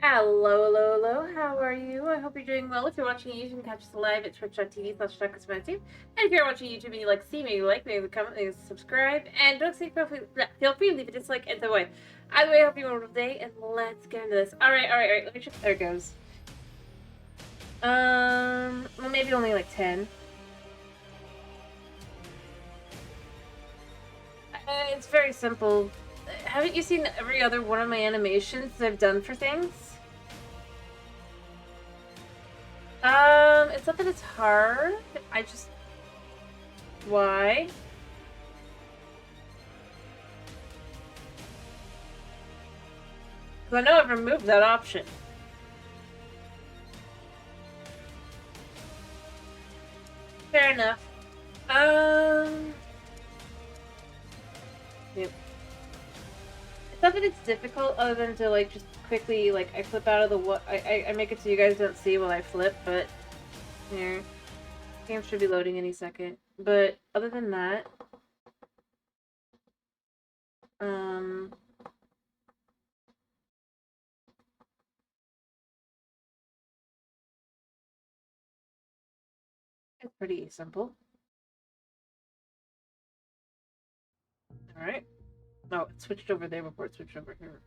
Hello, hello, hello. How are you? I hope you're doing well. If you're watching YouTube, you can catch us live at twitch.tv/DarkestManTube. And if you're watching YouTube and you like see me, like me, comment, me, subscribe, and don't say feel free to leave a dislike either way. Either way, I hope you have a wonderful day, and let's get into this. All right. Let me check. There it goes. Well, maybe only like 10. It's very simple. Haven't you seen every other one of my animations that I've done for things? It's not that it's hard. I just... Why? Because I know I've removed that option. Fair enough. Yep. It's not that it's difficult, other than to like just quickly like I flip out of the what I make it so you guys don't see while I flip, but here, game should be loading any second. But other than that, it's pretty simple. All right. Oh, it switched over there before it switched over here.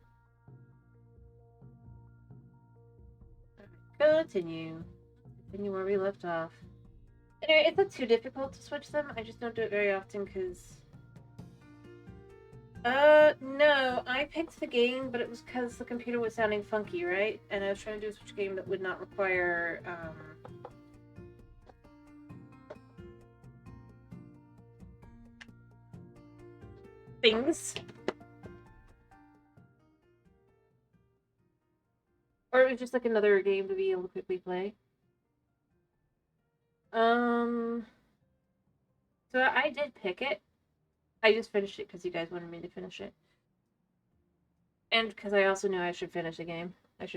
All right, continue where we left off. Anyway, it's not too difficult to switch them. I just don't do it very often because... no. I picked the game, but it was because the computer was sounding funky, right? And I was trying to do a switch game that would not require, things. Or it was just like another game to be able to quickly play. So I did pick it. I just finished it because you guys wanted me to finish it. And because I also knew I should finish the game. But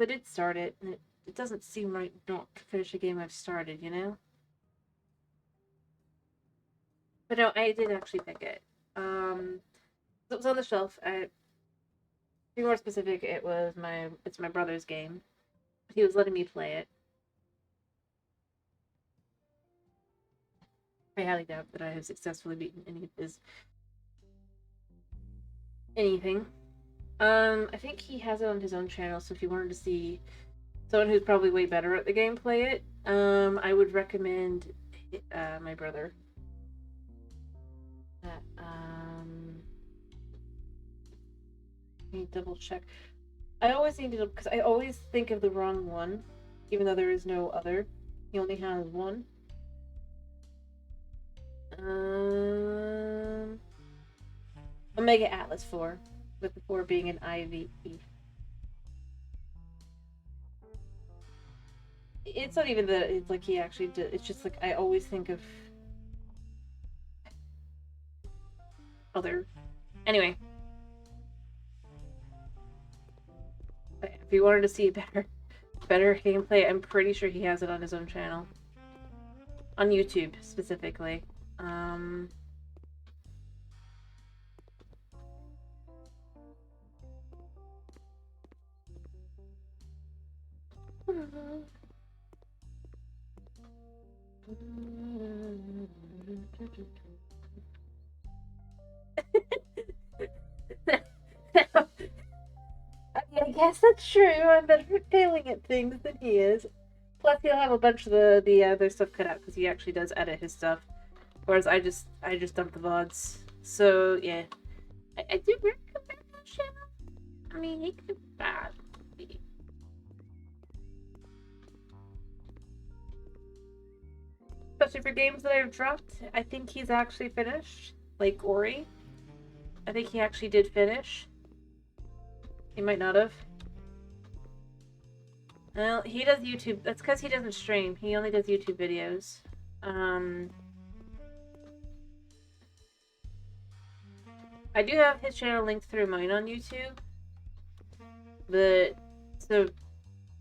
I did start it, and it doesn't seem right not to finish a game I've started, you know? But no, I did actually pick it. It was on the shelf. To be more specific, it's my brother's game. He was letting me play it. I highly doubt that I have successfully beaten any of his anything. I think he has it on his own channel, so if you wanted to see someone who's probably way better at the game play it, I would recommend my brother. Let me double check. I always need to, because I always think of the wrong one, even though there is no other. He only has one. Omega Atlas 4, with the 4 being an IV. It's not even that it's like he actually did. It's just like I always think of other. Anyway, if you wanted to see better gameplay, I'm pretty sure he has it on his own channel, on YouTube specifically. I guess that's true. I'm better at failing at things than he is. Plus, he'll have a bunch of the other stuff cut out because he actually does edit his stuff, whereas I just dump the VODs. So yeah, I do recommend that channel. I mean, he could bad. Especially for games that I've dropped, I think he's actually finished. Like Ori, I think he actually did finish. He might not have. Well, he does YouTube. That's because he doesn't stream. He only does YouTube videos. I do have his channel linked through mine on YouTube. But, so,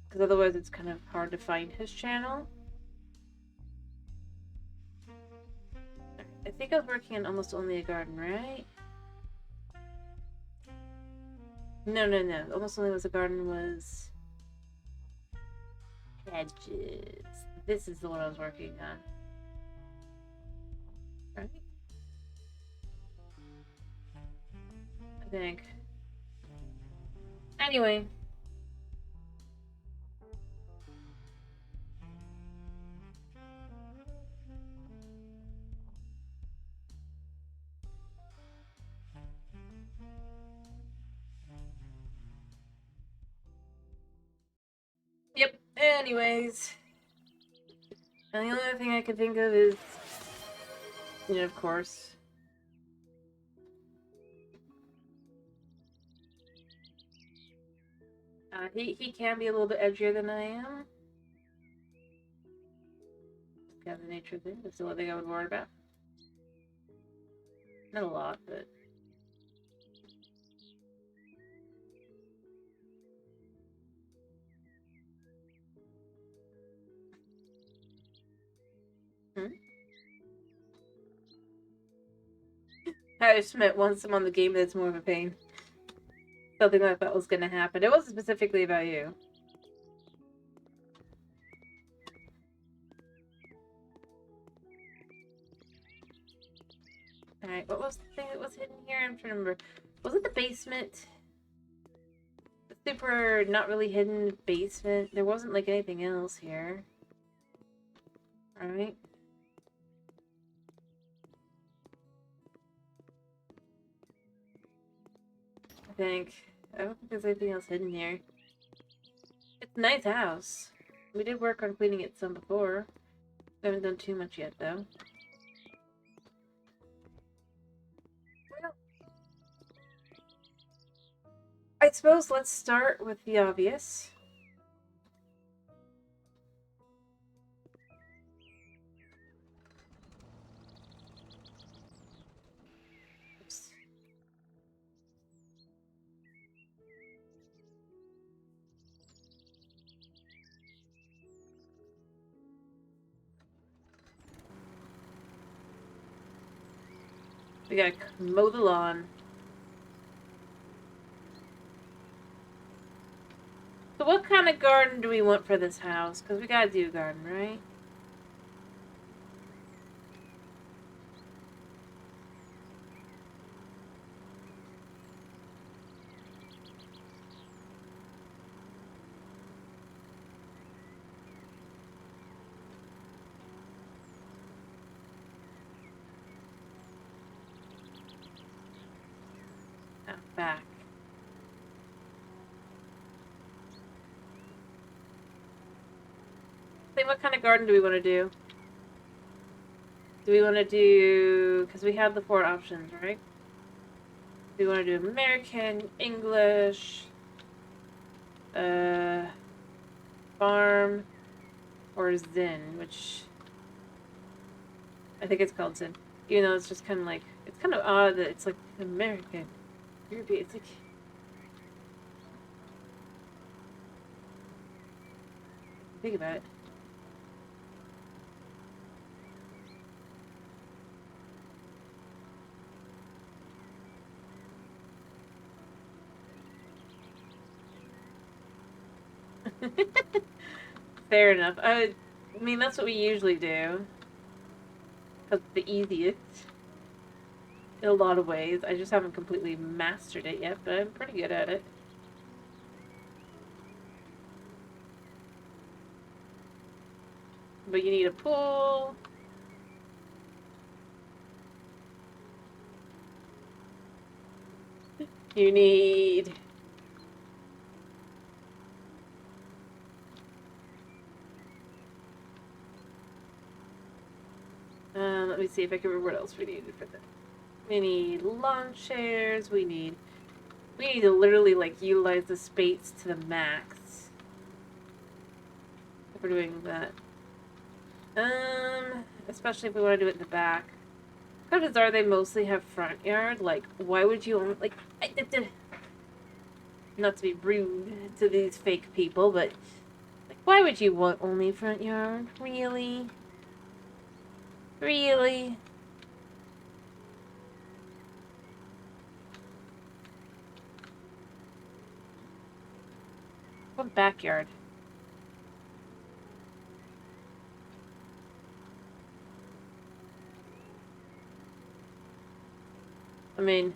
because otherwise it's kind of hard to find his channel. I think I was working on Almost Only a Garden, right? No, no, no. Almost only was the garden was hedges. This is the one I was working on. Right? I think. Anyway. Yep. Anyways. And the only other thing I can think of is, you know, of course. He can be a little bit edgier than I am. Kind of the nature of things. That's the only thing I would worry about. Not a lot, but. Hmm? I just meant once I'm on the game, that's more of a pain. Something like that was going to happen. It wasn't specifically about you. Alright, what was the thing that was hidden here? I'm trying to remember. Was it the basement? The super not really hidden basement? There wasn't like anything else here. Alright. I don't think there's anything else hidden here. It's a nice house. We did work on cleaning it some before. We haven't done too much yet, though. I suppose let's start with the obvious. Oops. We gotta mow the lawn. So what kind of garden do we want for this house? Because we gotta do a garden, right? Out back. Say, what kind of garden do we want to do? Do we want to do... Because we have the 4 options, right? Do we want to do American, English, farm, or Zen, which... I think it's called Zen. Even though it's just kind of like... It's kind of odd that it's like American. European. It's like... Think about it. Fair enough. I mean, that's what we usually do. Because it's the easiest. In a lot of ways. I just haven't completely mastered it yet, but I'm pretty good at it. But you need a pool. You need... let me see if I can remember what else we needed for that. We need lawn chairs. We need to literally, like, utilize the space to the max. If we're doing that. Especially if we want to do it in the back. How bizarre they mostly have front yard. Like, why would you only, like... Not to be rude to these fake people, but... Like, why would you want only front yard? Really? Really? What backyard? I mean...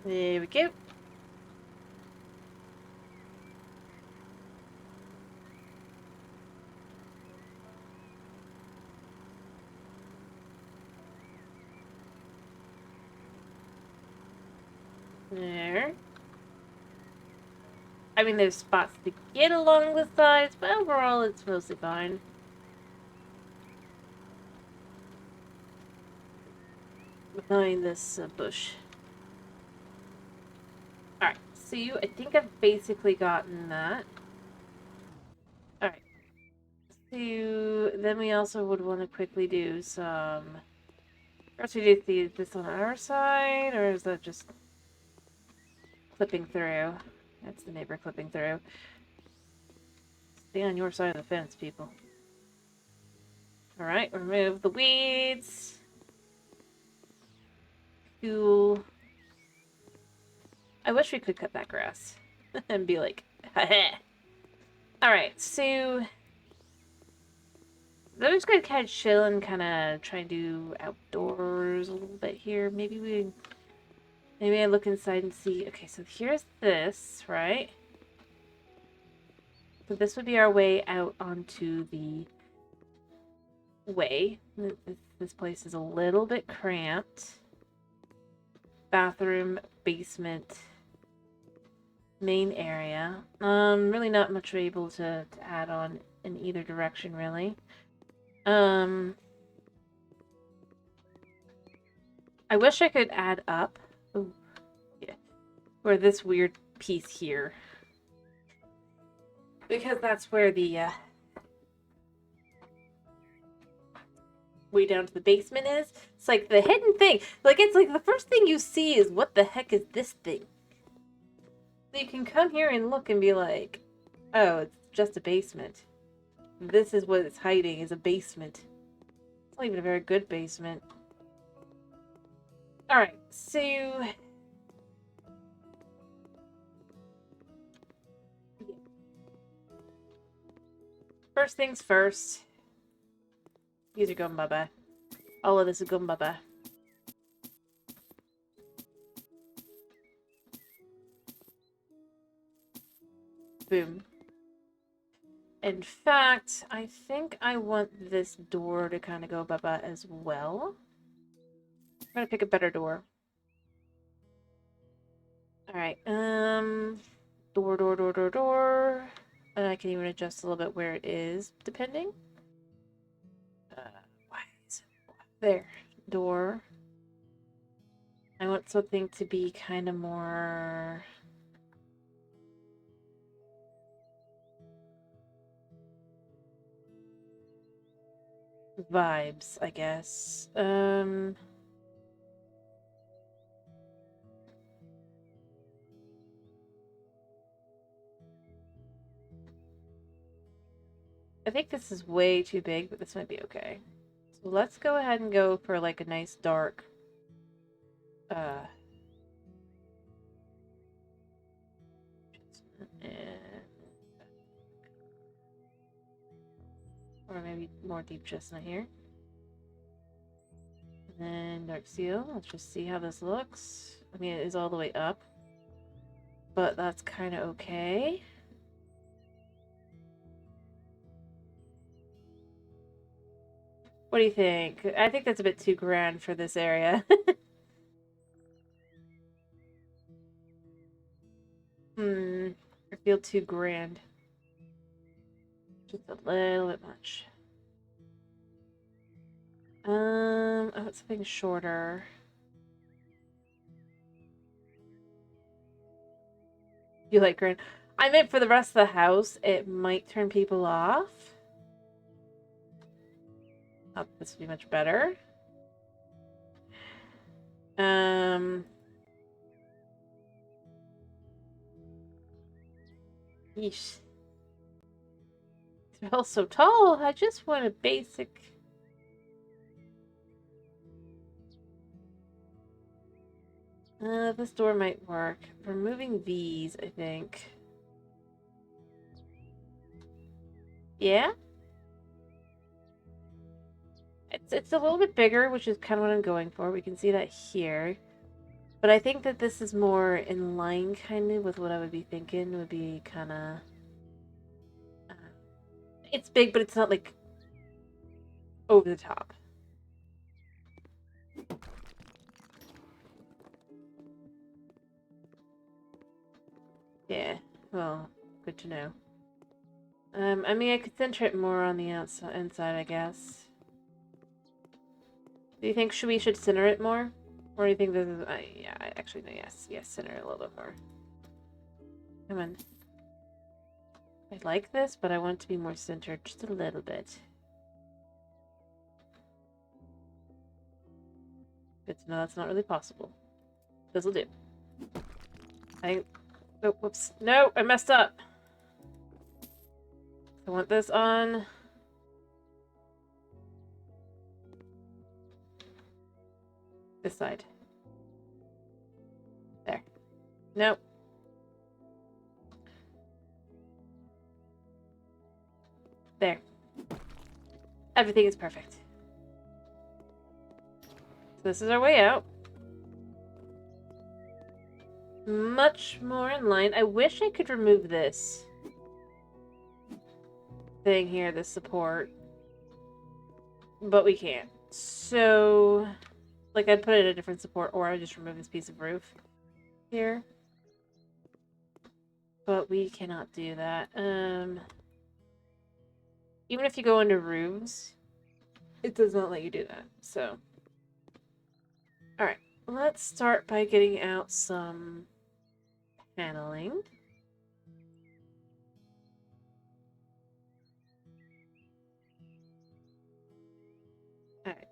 There we go. There. I mean, there's spots to get along the sides, but overall it's mostly fine. Behind this bush. Alright, so I think I've basically gotten that. Alright. So then we also would want to quickly do some... First we do this on our side, or is that just clipping through? That's the neighbor clipping through. Stay on your side of the fence, people. Alright, remove the weeds. Cool. I wish we could cut that grass. And be like, ha-ha. Alright, so... I'm just gonna kind of chill and kind of try and do outdoors a little bit here. Maybe I look inside and see... Okay, so here's this, right? So this would be our way out onto the way. This place is a little bit cramped. Bathroom, basement, main area. Really not much able to add on in either direction, really. I wish I could add up. Ooh, yeah. Or this weird piece here. Because that's where the way down to the basement is. It's like the hidden thing. Like, it's like the first thing you see is, what the heck is this thing? So you can come here and look and be like, oh, it's just a basement. This is what it's hiding, is a basement. It's not even a very good basement. Alright, so... Yeah. First things first. These are going bye-bye. All of this is going bye-bye. Boom. In fact, I think I want this door to kind of go bye-bye as well. I'm gonna pick a better door. Alright, door. And I can even adjust a little bit where it is, depending. Why is it... There. Door. I want something to be kind of more... vibes, I guess. I think this is way too big, but this might be okay. So let's go ahead and go for like a nice dark, or maybe more deep chestnut here. And then dark seal. Let's just see how this looks. I mean, it is all the way up, but that's kind of okay. What do you think? I think that's a bit too grand for this area. I feel too grand. Just a little bit much. I want something shorter. You like grand? I meant for the rest of the house, it might turn people off. Oh, this would be much better. Yeesh. They're all so tall. I just want a basic. This door might work. Removing these, I think. Yeah? It's a little bit bigger, which is kind of what I'm going for. We can see that here. But I think that this is more in line, kind of, with what I would be thinking would be kind of... it's big, but it's not, like, over the top. Yeah, well, good to know. I mean, I could center it more on the outside, inside, I guess. Do you think we should center it more? Or do you think this is... yeah, actually, no, yes. Yes, center it a little bit more. Come on. I like this, but I want it to be more centered just a little bit. Good to know that's not really possible. This'll do. Oh, whoops. No, I messed up. I want this on... this side. There. Nope. There. Everything is perfect. So this is our way out. Much more in line. I wish I could remove this thing here, this support. But we can't. So, like, I'd put it in a different support, or I'd just remove this piece of roof here. But we cannot do that. Even if you go into roofs, it does not let you do that. So, alright. Let's start by getting out some paneling. Alright.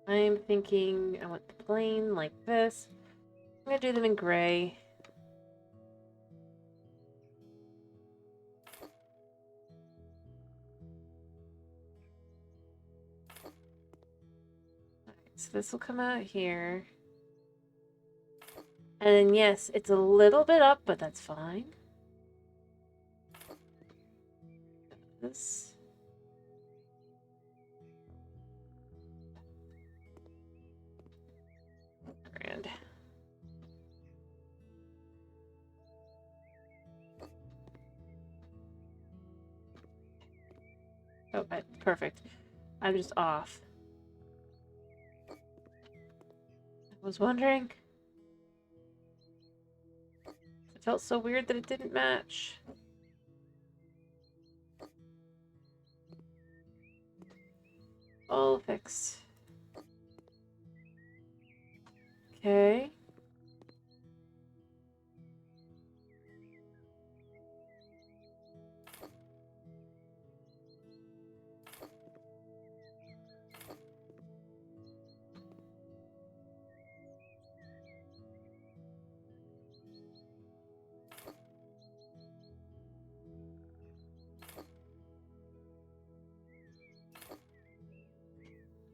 I'm thinking I want the plane like this. I'm gonna do them in gray. So this will come out here. And then, yes, it's a little bit up, but that's fine. This. Grand. Oh, perfect. I'm just off. I was wondering. It felt so weird that it didn't match. All fixed. Okay.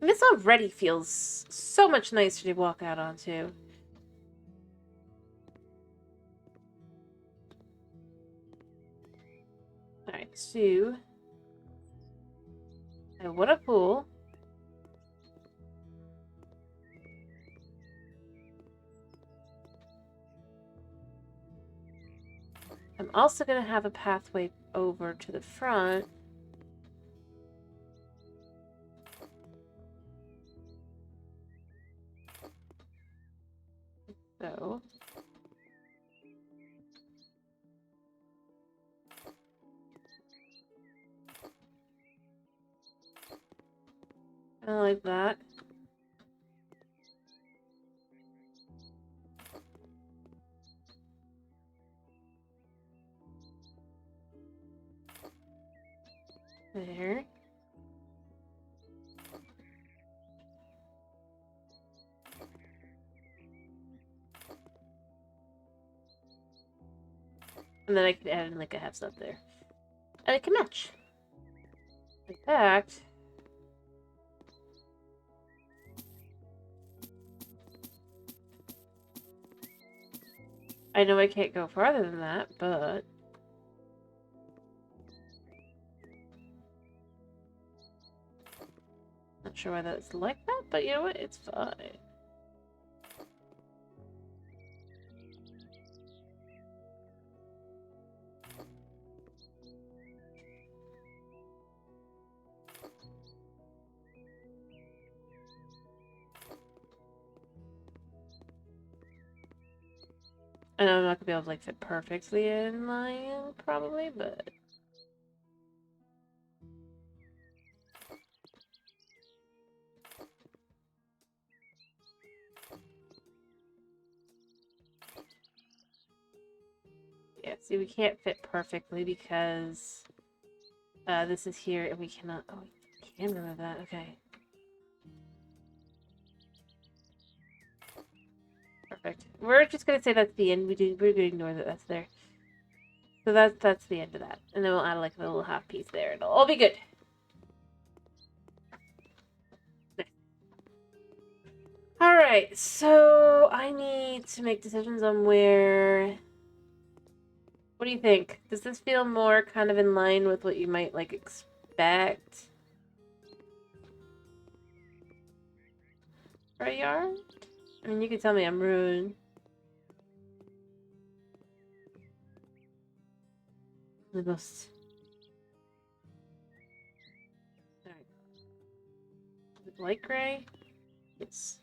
And this already feels so much nicer to walk out onto. Alright, so... I want a pool. I'm also going to have a pathway over to the front. So... I like that. There. And then I could add in like a half step there. And it can match. In fact, I know I can't go farther than that, but not sure why that's like that, but you know what? It's fine. I know I'm not gonna be able to like fit perfectly in line, probably, but yeah. See, we can't fit perfectly because this is here, and we cannot. Oh, we can remove that. Okay. Perfect. We're just gonna say that's the end. We're gonna ignore that that's there. So that's the end of that. And then we'll add like a little half piece there and it'll all be good. Alright, so I need to make decisions on where... What do you think? Does this feel more kind of in line with what you might like expect for a yard? I mean, you can tell me I'm rude. The most... Alright. Is it light gray? Yes.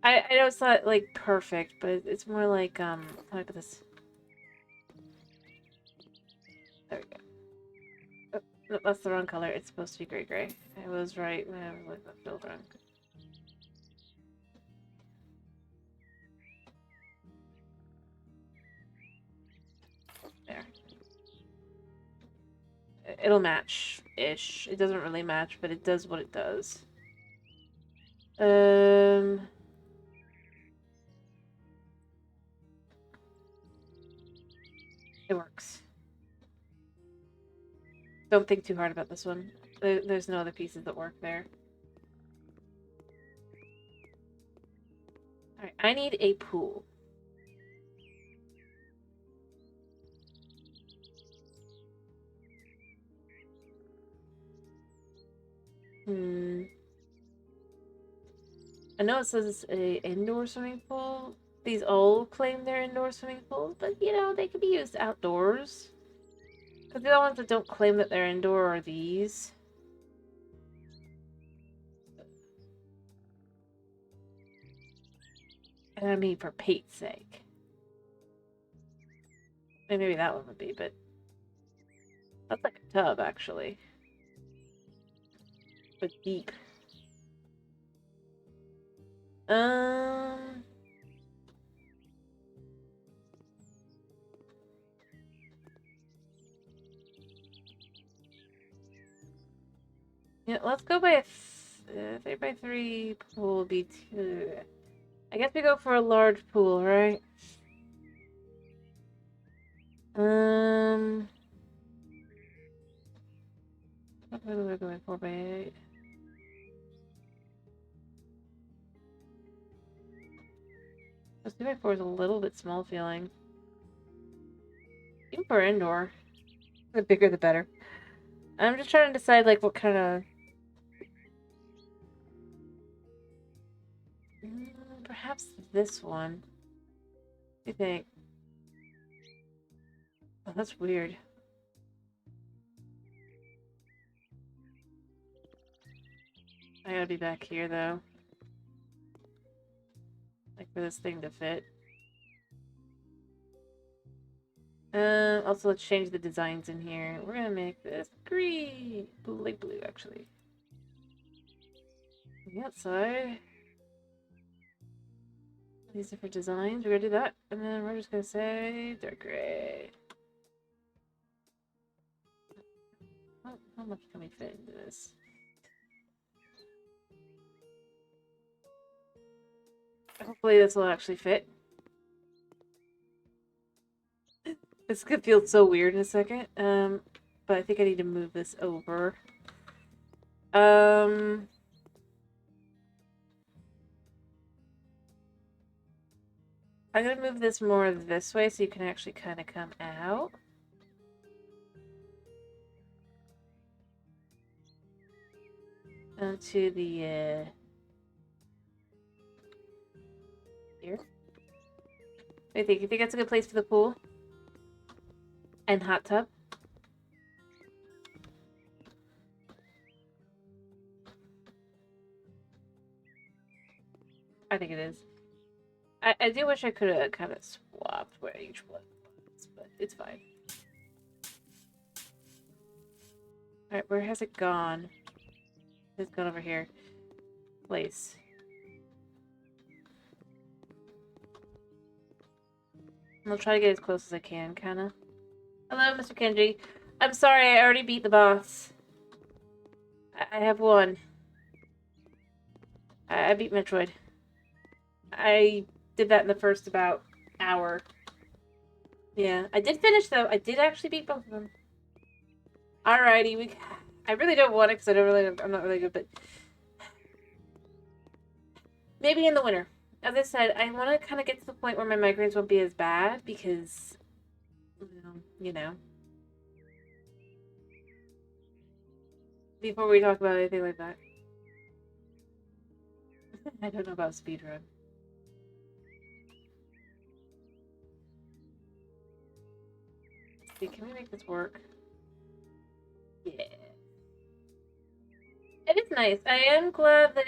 I know it's not like perfect, but it's more like how do I put this? There we go. Oh, no, that's the wrong color. It's supposed to be gray. I was right when I was like that feels wrong. There. It'll match-ish. It doesn't really match, but it does what it does. It works. Don't think too hard about this one. There's no other pieces that work there. Alright, I need a pool. I know it says it's a indoor swimming pool. These all claim they're indoor swimming pools, but you know, they could be used outdoors. Because the other ones that don't claim that they're indoor are these. And I mean, for Pate's sake. Maybe that one would be, but that's like a tub, actually. But deep. Yeah, let's go by a 3x3 pool would be 2. I guess we go for a large pool, right? What are we going 4x8? This 2x4 is a little bit small feeling. Even for indoor. The bigger the better. I'm just trying to decide like what kind of... perhaps this one. What do you think? Oh, that's weird. I gotta be back here though. Like for this thing to fit. Also let's change the designs in here. We're gonna make this green. Light blue, actually. On the outside. These different designs. We're gonna do that. And then we're just gonna say dark gray. How much can we fit into this? Hopefully this will actually fit. This could feel so weird in a second. But I think I need to move this over. I'm gonna move this more this way so you can actually kind of come out. Onto the, here. What do you think? You think that's a good place for the pool? And hot tub? I think it is. I do wish I could have kind of swapped where each one was, but it's fine. Alright, where has it gone? It's gone over here. Place. I'll try to get as close as I can, kinda. Hello, Mr. Kenji. I'm sorry, I already beat the boss. I have won. I beat Metroid. I did that in the first about hour. Yeah, I did finish though. I did actually beat both of them. Alrighty, I really don't want it because I'm not really good, but maybe in the winter. As I said, I want to kind of get to the point where my migraines won't be as bad because, you know. Before we talk about anything like that. I don't know about speedrun. See, can we make this work? Yeah. It is nice. I am glad that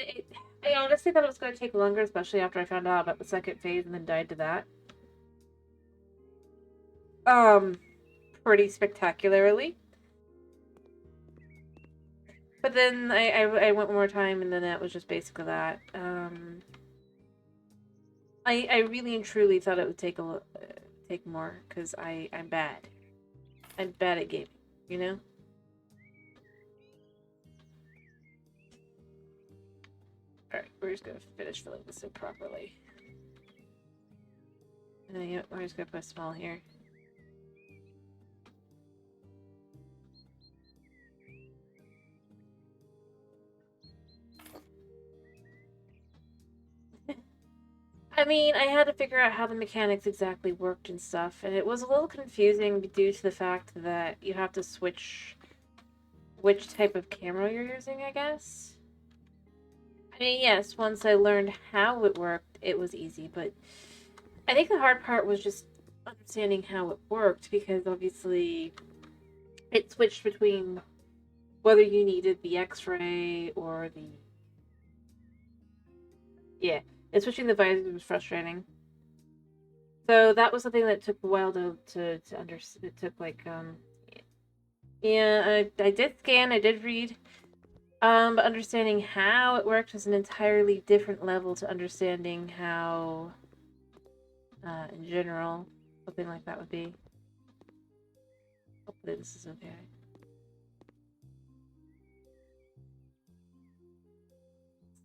I honestly thought it was going to take longer, especially after I found out about the second phase and then died to that. Pretty spectacularly. But then I went one more time, and then that was just basically that. I really and truly thought it would take take more, because I'm bad. I'm bad at gaming, you know? Alright, we're just gonna finish filling this in properly. And then, we're just gonna put a small here. I mean, I had to figure out how the mechanics exactly worked and stuff, and it was a little confusing due to the fact that you have to switch which type of camera you're using, I guess. I mean, yes, once I learned how it worked, it was easy, but I think the hard part was just understanding how it worked, because obviously it switched between whether you needed the X-ray or the... Yeah, switching the visor was frustrating. So that was something that took a while to understand. It took like, yeah, I did scan, I did read. But understanding how it worked was an entirely different level to understanding how, in general, something like that would be. Hopefully this is okay.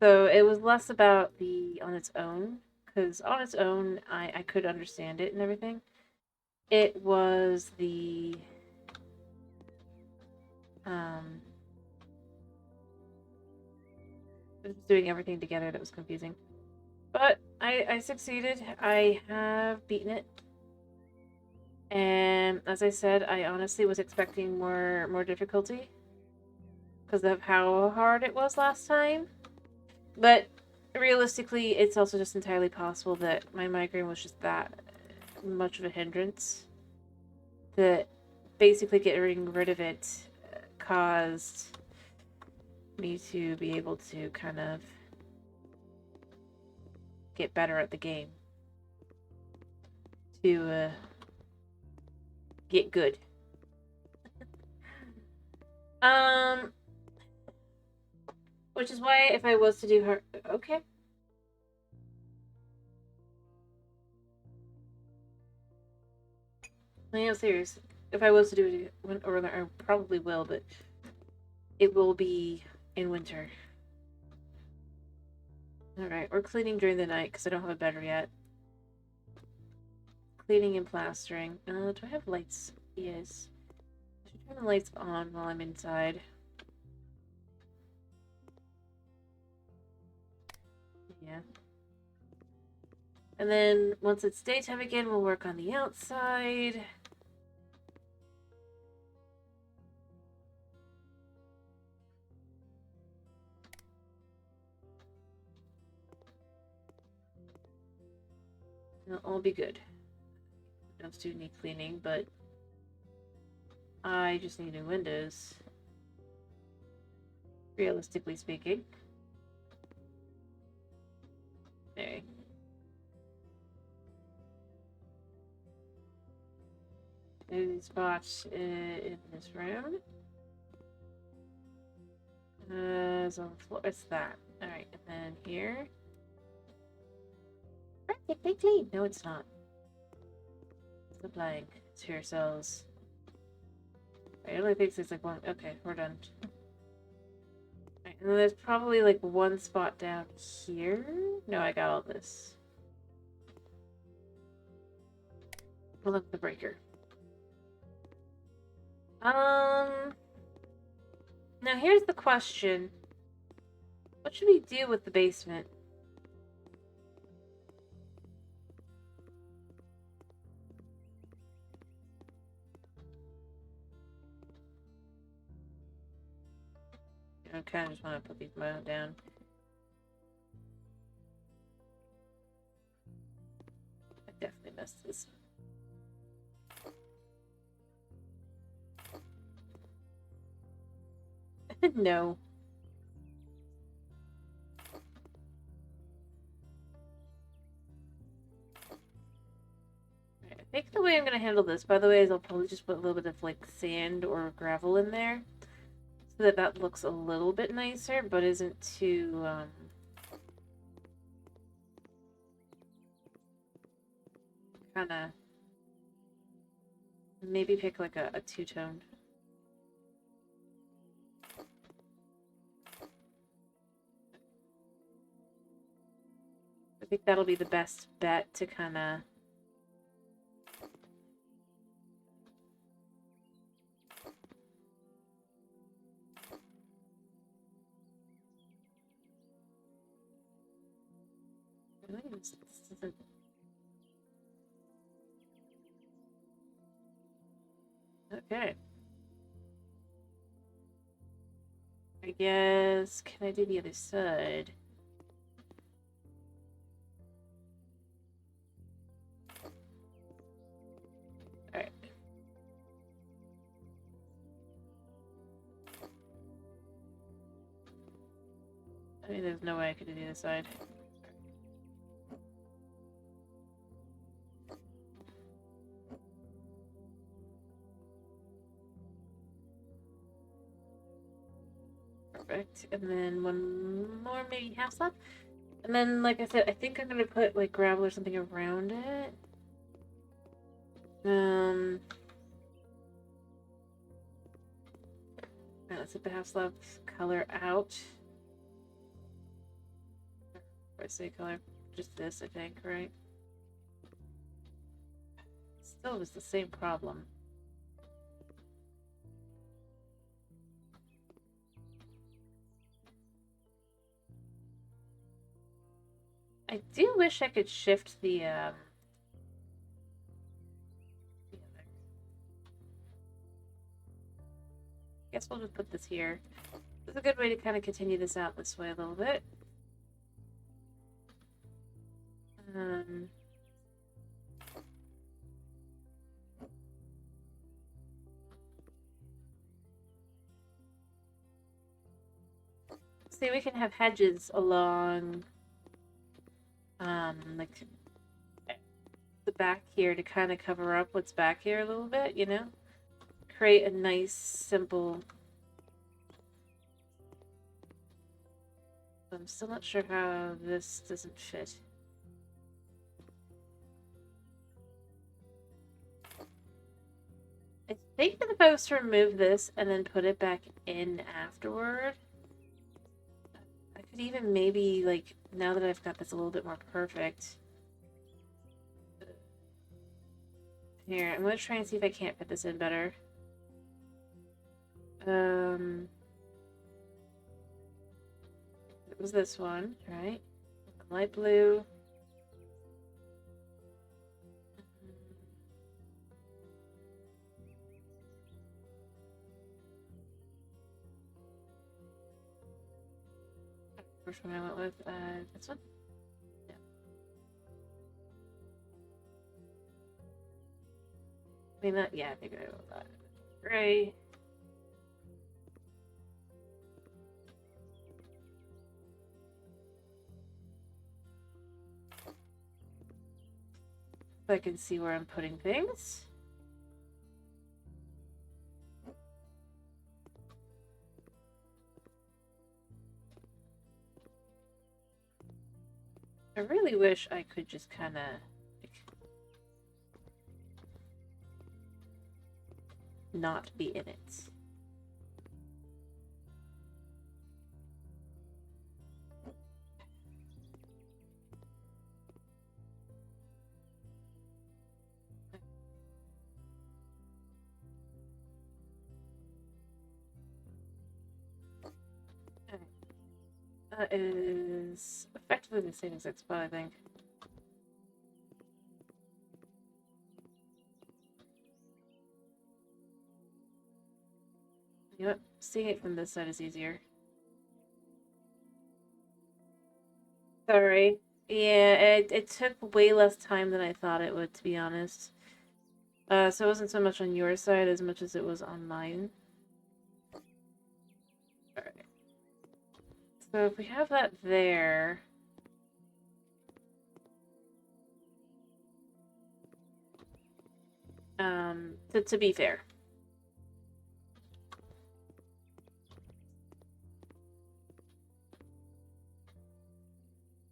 So it was less about the on its own, because on its own, I could understand it and everything. It was the, doing everything together that was confusing. But I succeeded. I have beaten it. And as I said, I honestly was expecting more difficulty because of how hard it was last time. But realistically, it's also just entirely possible that my migraine was just that much of a hindrance that basically getting rid of it caused me to be able to kind of get better at the game. To get good. Which is why if I was to do her... Okay. I am serious. If I was to do it, or I probably will, but it will be in winter. Alright, we're cleaning during the night because I don't have a bed yet. Cleaning and plastering. Do I have lights? Yes. I should turn the lights on while I'm inside. Yeah. And then once it's daytime again, we'll work on the outside. It'll all be good. Don't do need cleaning, but I just need new windows. Realistically speaking. Okay. New spots in this room. It's on the floor. It's that. Alright, and then here. Practically clean. No, it's not. It's the blank. It's here cells. I only think it's like one. Okay, we're done. Right, and then there's probably like one spot down here. No, I got all this. Pull up the breaker. Now here's the question. What should we do with the basement? I kind of just want to put these down. I definitely messed this. No. I think the way I'm going to handle this, by the way, is I'll probably just put a little bit of like sand or gravel in there. So that that looks a little bit nicer, but isn't too, kind of, maybe pick like a two-tone. I think that'll be the best bet to kind of... This isn't... Okay. I guess, can I do the other side? Alright. I mean, there's no way I could do the other side. Perfect. And then one more, maybe half slab. And then, like I said, I think I'm gonna put like gravel or something around it. Let's get the half slab color out. Or I say color, just this, I think, right? Still was the same problem. I do wish I could shift the guess we'll just put this here. It's a good way to kind of continue this out this way a little bit. See, we can have hedges along, like the back here to kind of cover up what's back here a little bit, you know? Create a nice, simple... I'm still not sure how this doesn't fit. I think that if I was to remove this and then put it back in afterward, I could could even maybe, like, now that I've got this a little bit more perfect. Here, I'm gonna try and see if I can't fit this in better. It was this one, right? Light blue. Which one I went with? This one? Yeah. I mean, that, yeah, maybe I went with that. Gray. So I can see where I'm putting things. I really wish I could just kind of like, not be in it. That is effectively the same exact spot, I think. You know what? Seeing it from this side is easier. Sorry. Yeah, it took way less time than I thought it would, to be honest. So it wasn't so much on your side as much as it was on mine. Alright. So if we have that there... to be fair.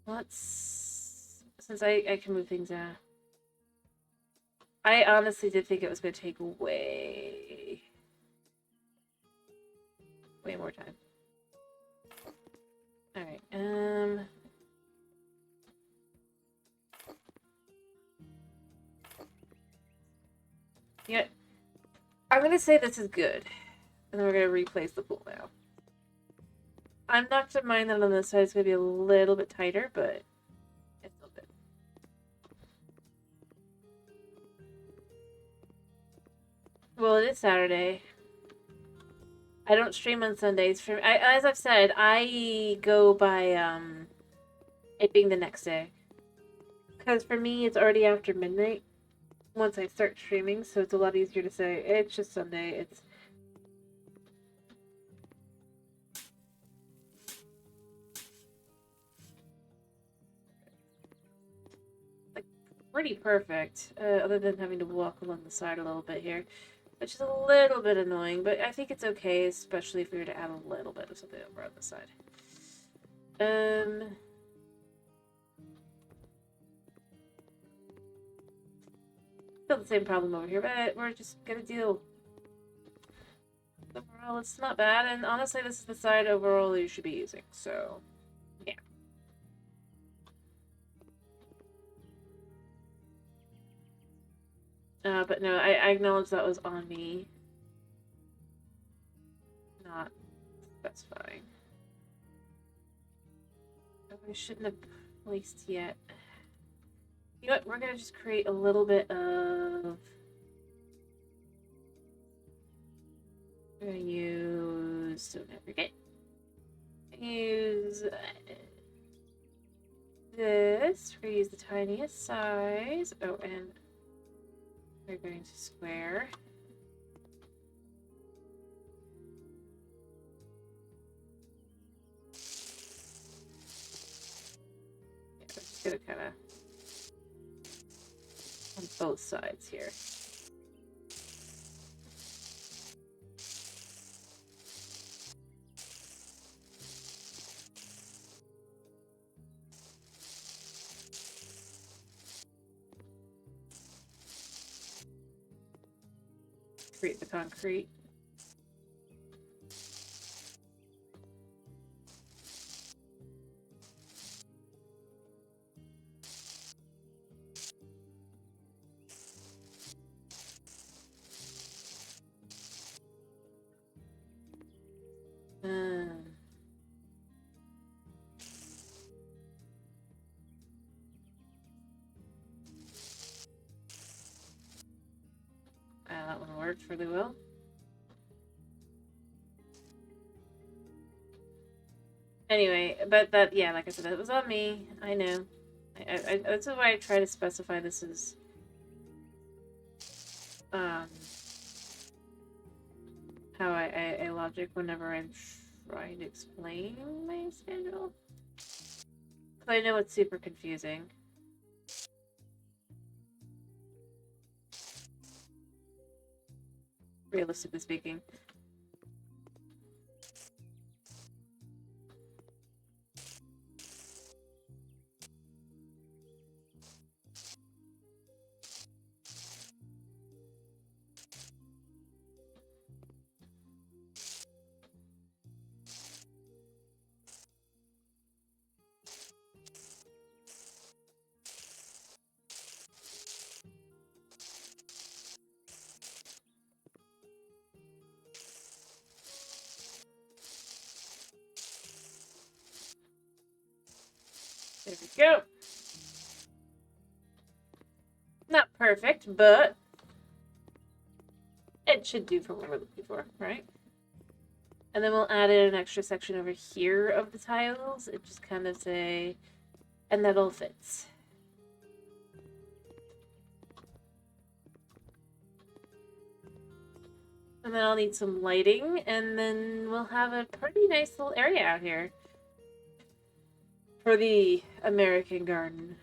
Let's... Since I can move things out. I honestly did think it was going to take way more time. Alright, yeah. I'm going to say this is good. And then we're going to replace the pool now. I'm not going to mind that on this side it's going to be a little bit tighter, but it's still good. Well, it is Saturday. I don't stream on Sundays. As I've said, I go by it being the next day. Because for me, it's already after midnight once I start streaming, so it's a lot easier to say, it's just Sunday. It's... like pretty perfect, other than having to walk along the side a little bit here. Which is a little bit annoying, but I think it's okay, especially if we were to add a little bit of something over on the side. Still the same problem over here, but we're just gonna deal. Overall, it's not bad, and honestly, this is the side overall you should be using, so yeah. But no, I acknowledge that was on me. Not specifying. I shouldn't have placed yet. You know what? We're gonna just create a little bit of... We're gonna use... Don't forget. Use... this. We're gonna use the tiniest size. Oh, and... we're going to square. Yeah, I'm just gonna kind of... on both sides here. Create the concrete. worked really well. Anyway, but that, yeah, like I said, that was on me. I know. That's why I try to specify this as, how I logic whenever I'm trying to explain my schedule. Because I know it's super confusing. Realistically speaking. There we go. Not perfect, but it should do for what we're looking for, right? And then we'll add in an extra section over here of the tiles. It just kind of say, and that all fits. And then I'll need some lighting, and then we'll have a pretty nice little area out here for the American garden,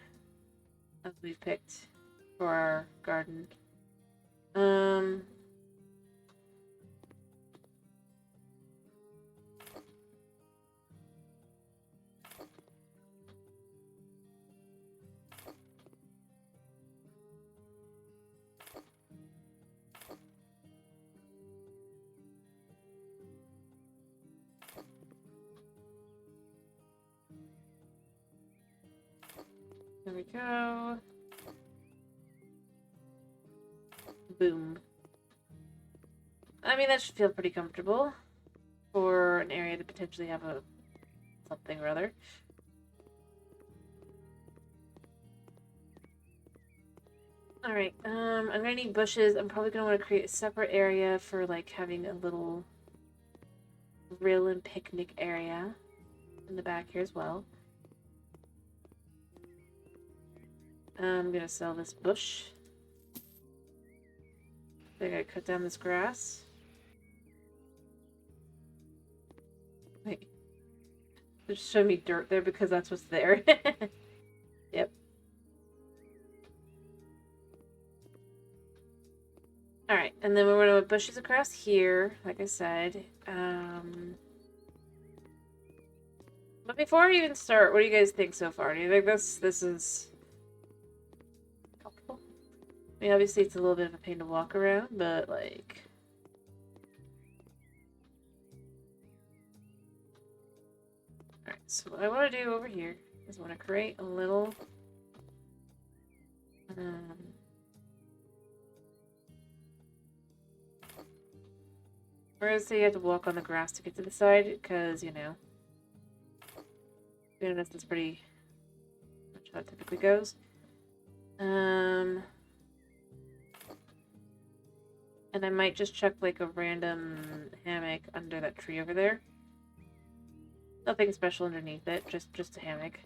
as we've picked for our garden. There we go. Boom. I mean, that should feel pretty comfortable for an area to potentially have a something or other. Alright, I'm gonna need bushes. I'm probably gonna want to create a separate area for, like, having a little grill and picnic area in the back here as well. I'm gonna sell this bush. I gotta cut down this grass. Wait. Just show me dirt there because that's what's there. Yep. Alright, and then we're gonna put bushes across here, like I said. But before I even start, what do you guys think so far? Do you think this is comfortable? I mean, obviously it's a little bit of a pain to walk around, but like... Alright, so what I want to do over here is I want to create a little... we're gonna say you have to walk on the grass to get to the side, because, you know... being honest, that's pretty much how it typically goes. And I might just chuck like a random hammock under that tree over there. Nothing special underneath it, just a hammock.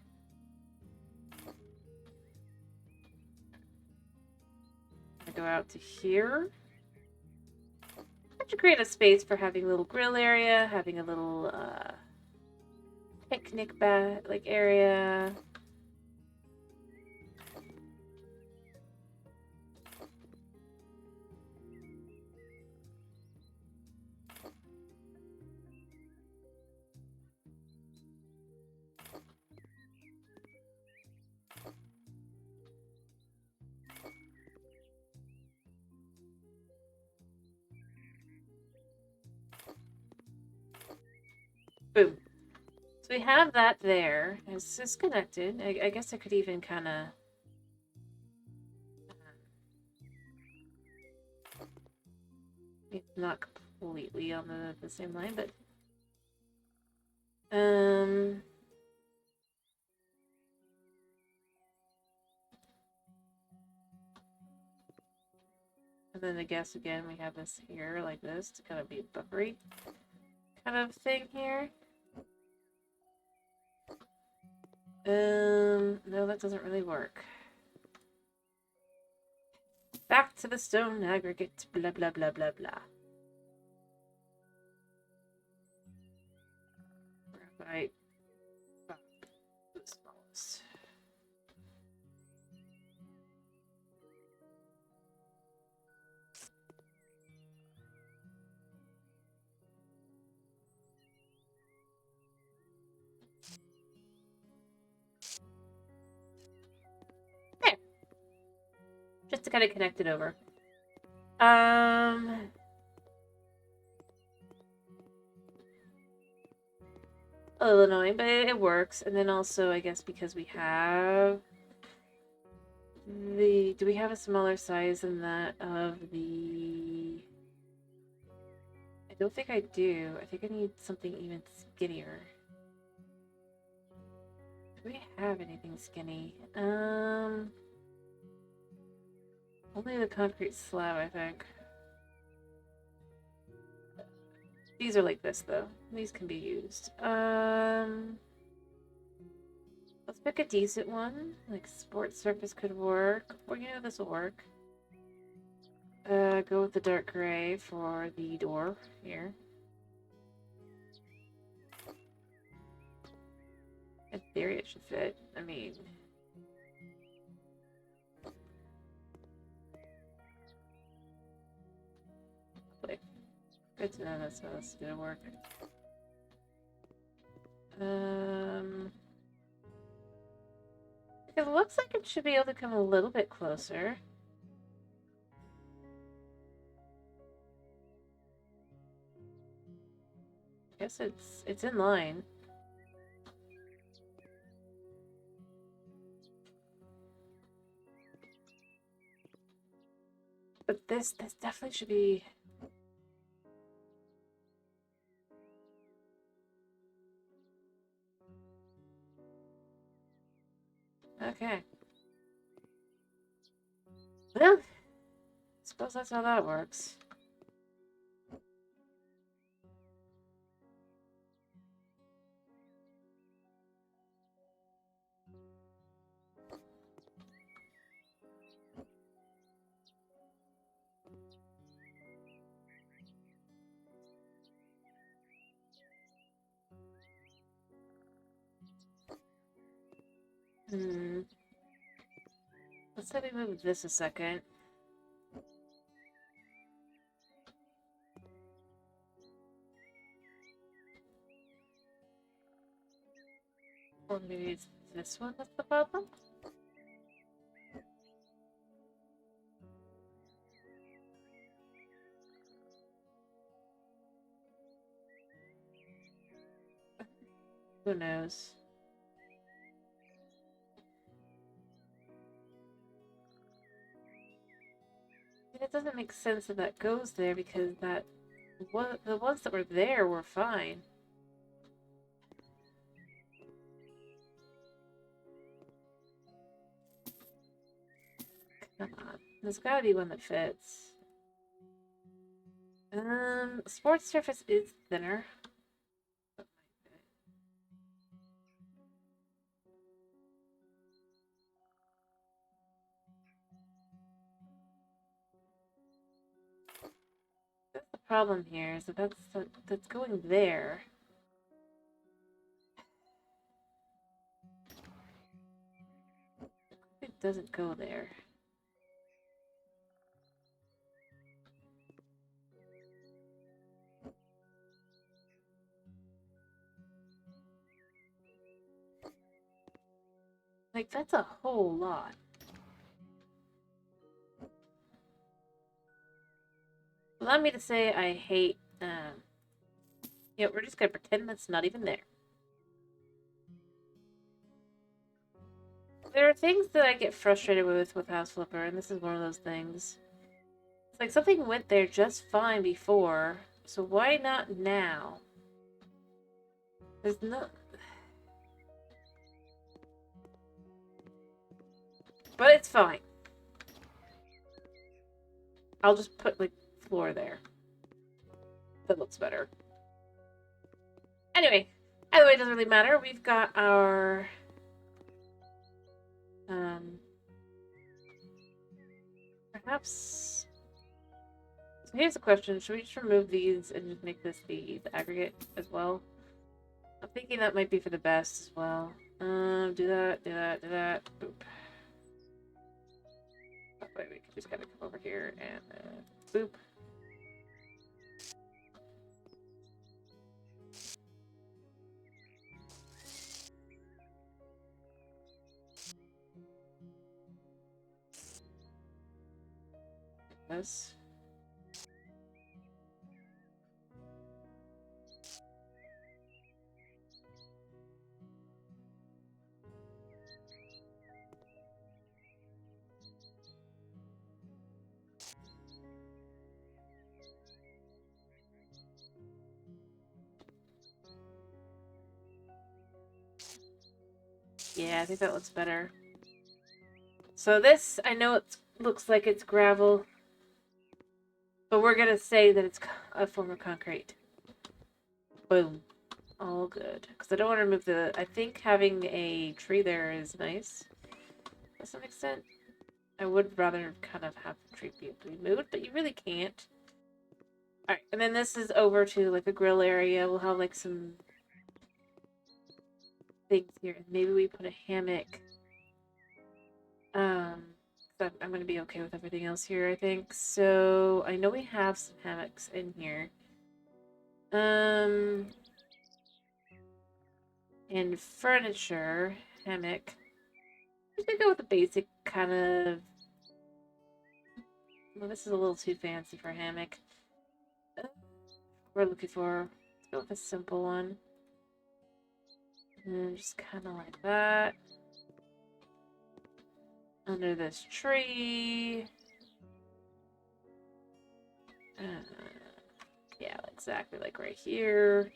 I go out to here. I should create a space for having a little grill area, having a little picnic like area. Boom. So we have that there. It's disconnected. I guess I could even kind of... it's not completely on the same line, but... and And then I guess again we have this here like this to kind of be buffery kind of thing here. No, that doesn't really work. Back to the stone aggregate, blah blah blah blah blah. Right. The smallest. There. Just to kind of connect it over. A little annoying, but it works. And then also, I guess because we have the... Do we have a smaller size than that of the... I don't think I do. I think I need something even skinnier. Do we have anything skinny? Only the concrete slab, I think. These are like this, though. These can be used. Let's pick a decent one. Like sports surface could work. Or, yeah, this will work. Go with the dark gray for the door here. In theory, it should fit. I mean... Good to know that's how this is gonna work. It looks like it should be able to come a little bit closer. I guess it's in line. But this definitely should be... Okay. Well, I suppose that's how that works. Let's say we move this a second. Or maybe it's this one that's the problem? Who knows? It doesn't make sense that that goes there because the ones that were there were fine. Come on. There's gotta be one that fits. Sports surface is thinner. That's the problem here, is that that's going there. It doesn't go there. Like, that's a whole lot. Allow me to say I hate, yeah, we're just gonna pretend that's not even there. There are things that I get frustrated with House Flipper, and this is one of those things. It's like something went there just fine before, so why not now? There's no... But it's fine. I'll just put, like, floor there. That looks better. Anyway, either way, it doesn't really matter. We've got our... Perhaps... So here's the question. Should we just remove these and just make this the aggregate as well? I'm thinking that might be for the best as well. Do that. Boop. That way we can just kind of come over here and boop. This. Yeah, I think that looks better. So this, I know it looks like it's gravel, but we're gonna say that it's a form of concrete. Boom. All good. Because I don't want to remove the... I think having a tree there is nice. To some extent. I would rather kind of have the tree be moved, but you really can't. Alright, and then this is over to, like, a grill area. We'll have, like, some things here. Maybe we put a hammock. But I'm going to be okay with everything else here, I think. So, I know we have some hammocks in here. And furniture, hammock. I'm just going to go with the basic kind of... Well, this is a little too fancy for a hammock. We're looking for... Let's go with a simple one. And just kind of like that. Under this tree. Yeah, exactly like right here.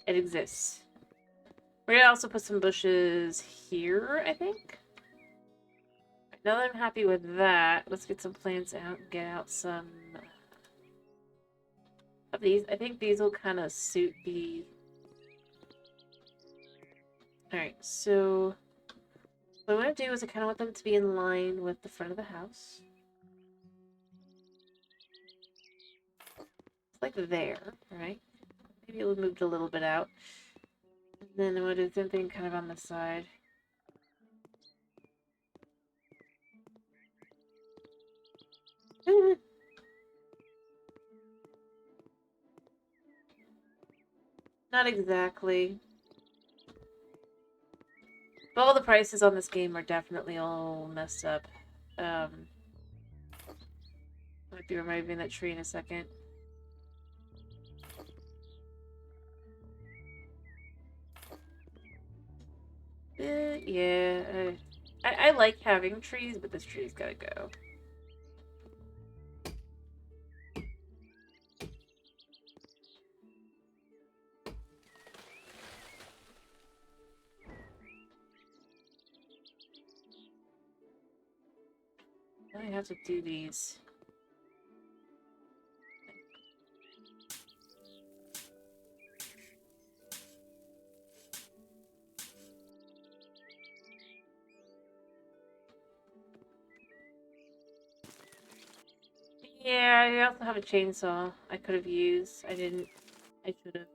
It exists. We're gonna also put some bushes here, I think. Now that I'm happy with that, let's get some plants out and get out some of these. I think these will kind of suit the... Alright, so what I want to do is I kind of want them to be in line with the front of the house. It's like there, right? Maybe it'll move a little bit out. And then I'm going to do the same thing kind of on the side. Not exactly. But all the prices on this game are definitely all messed up. Might be removing that tree in a second. Yeah. I like having trees, but this tree's gotta go. I have to do these. Yeah, I also have a chainsaw I could have used. I didn't. I should have.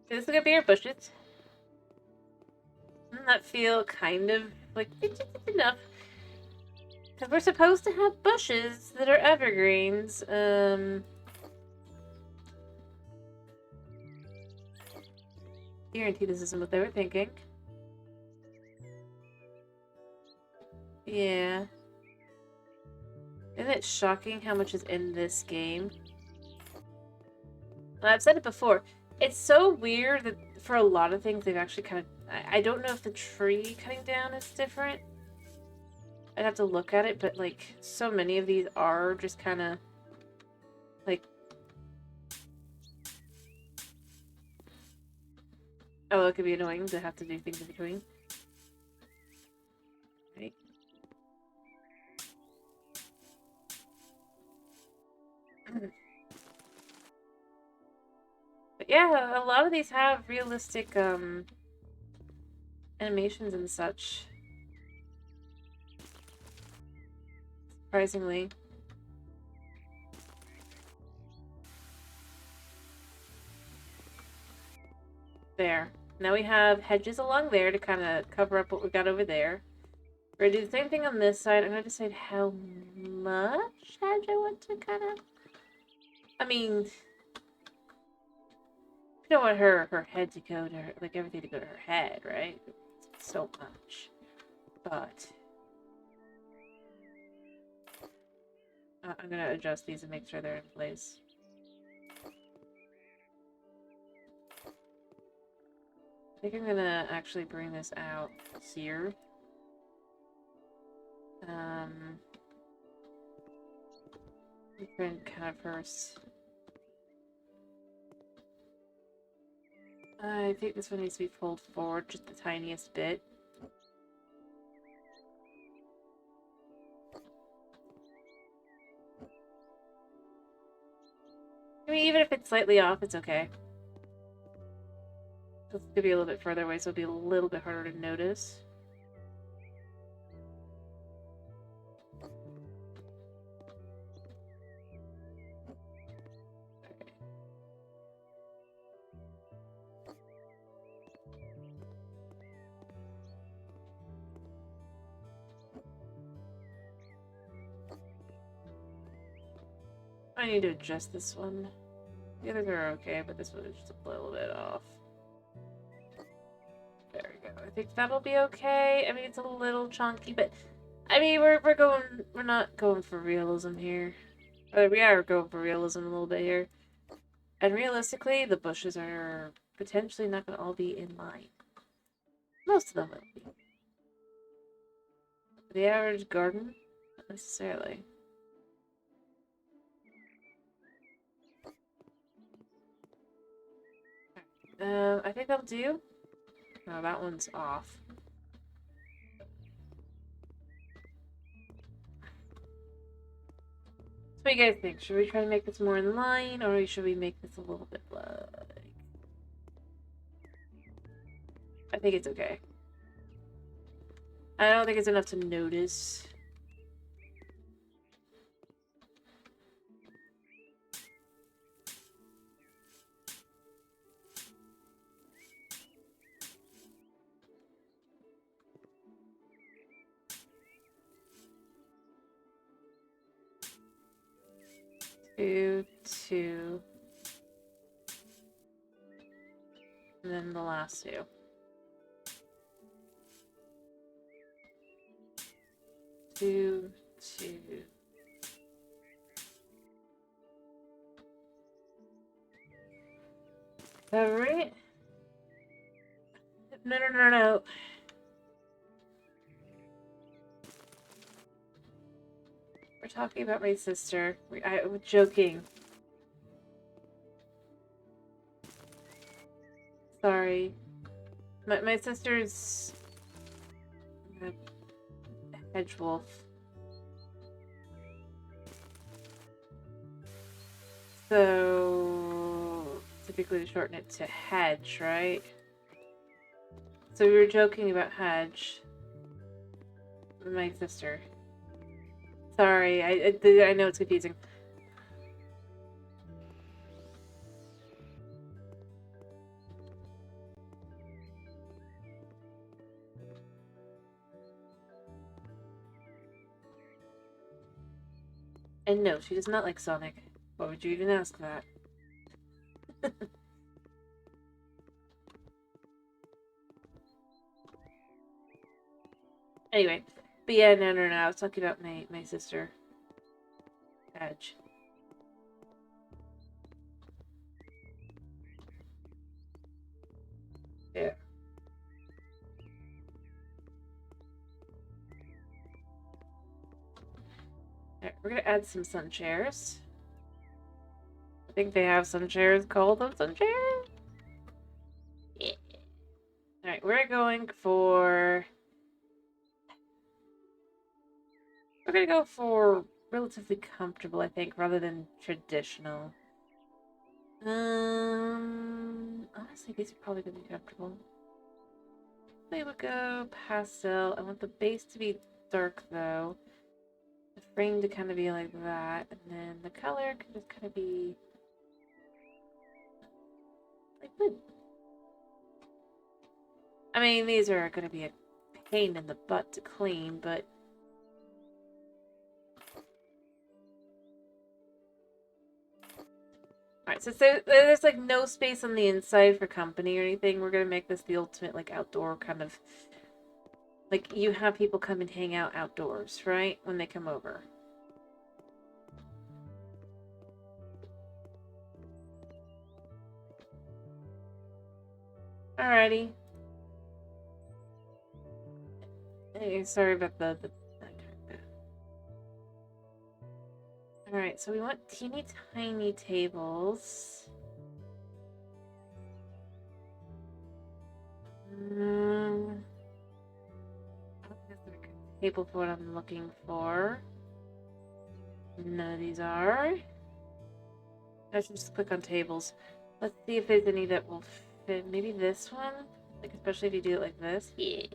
This is gonna be our bushes. Doesn't that feel kind of like it's enough? Because we're supposed to have bushes that are evergreens. Guarantee this isn't what they were thinking. Yeah. Isn't it shocking how much is in this game? And I've said it before. It's so weird that for a lot of things they've actually kind of... I don't know if the tree cutting down is different. I'd have to look at it, but like so many of these are just kind of like, oh, it could be annoying to have to do things in between. Right. But yeah, a lot of these have realistic animations and such. Surprisingly. There. Now we have hedges along there to kind of cover up what we got over there. We're gonna do the same thing on this side. I'm gonna decide how much hedge I want to kind of... I mean, you don't want her head to go to her, like everything to go to her head, right? So much. But I'm gonna adjust these and make sure they're in place. I think I'm gonna actually bring this out here. Print kind of first. I think this one needs to be pulled forward just the tiniest bit. I mean, even if it's slightly off, it's okay. This could be a little bit further away, so it'll be a little bit harder to notice. I need to adjust this one. The others are okay, but this one is just a little bit off. There we go. I think that'll be okay. I mean, it's a little chunky, but I mean, we're not going for realism here. Or we are going for realism a little bit here. And realistically, the bushes are potentially not going to all be in line. Most of them will be. The average garden, not necessarily. I think that'll do. No, that one's off. So what do you guys think? Should we try to make this more in line, or should we make this a little bit like... I think it's okay. I don't think it's enough to notice. Two. And then the last two. Two. Alright. No. We're talking about my sister. I was joking. Sorry. My sister's a hedge wolf. So typically to shorten it to hedge, right? So we were joking about hedge. My sister. Sorry, I know it's confusing. And no, she does not like Sonic. Why would you even ask that? Anyway, but yeah, no. I was talking about my sister. Edge. Yeah. We're gonna add some sun chairs. I think they have sun chairs called them sun chairs. Yeah. Alright, we're going for... We're gonna go for relatively comfortable, I think, rather than traditional. Honestly, these are probably gonna be comfortable. We would go pastel. I want the base to be dark, though. The frame to kind of be like that, and then the color can just kind of be like blue. I mean, these are going to be a pain in the butt to clean, but alright, so there's like no space on the inside for company or anything. We're gonna make this the ultimate like outdoor kind of like you have people come and hang out outdoors, right? When they come over. Alrighty. Hey, sorry about the Alright, so we want teeny tiny tables. Table for what I'm looking for. None of these are. I should just click on tables. Let's see if there's any that will fit. Maybe this one? Like, especially if you do it like this. Yeah.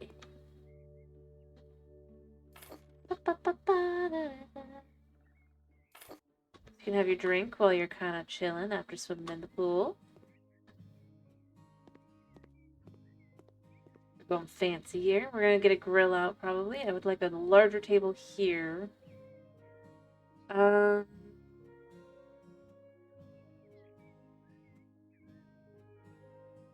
You can have your drink while you're kind of chilling after swimming in the pool. We're going fancy here. We're going to get a grill out, probably. I would like a larger table here.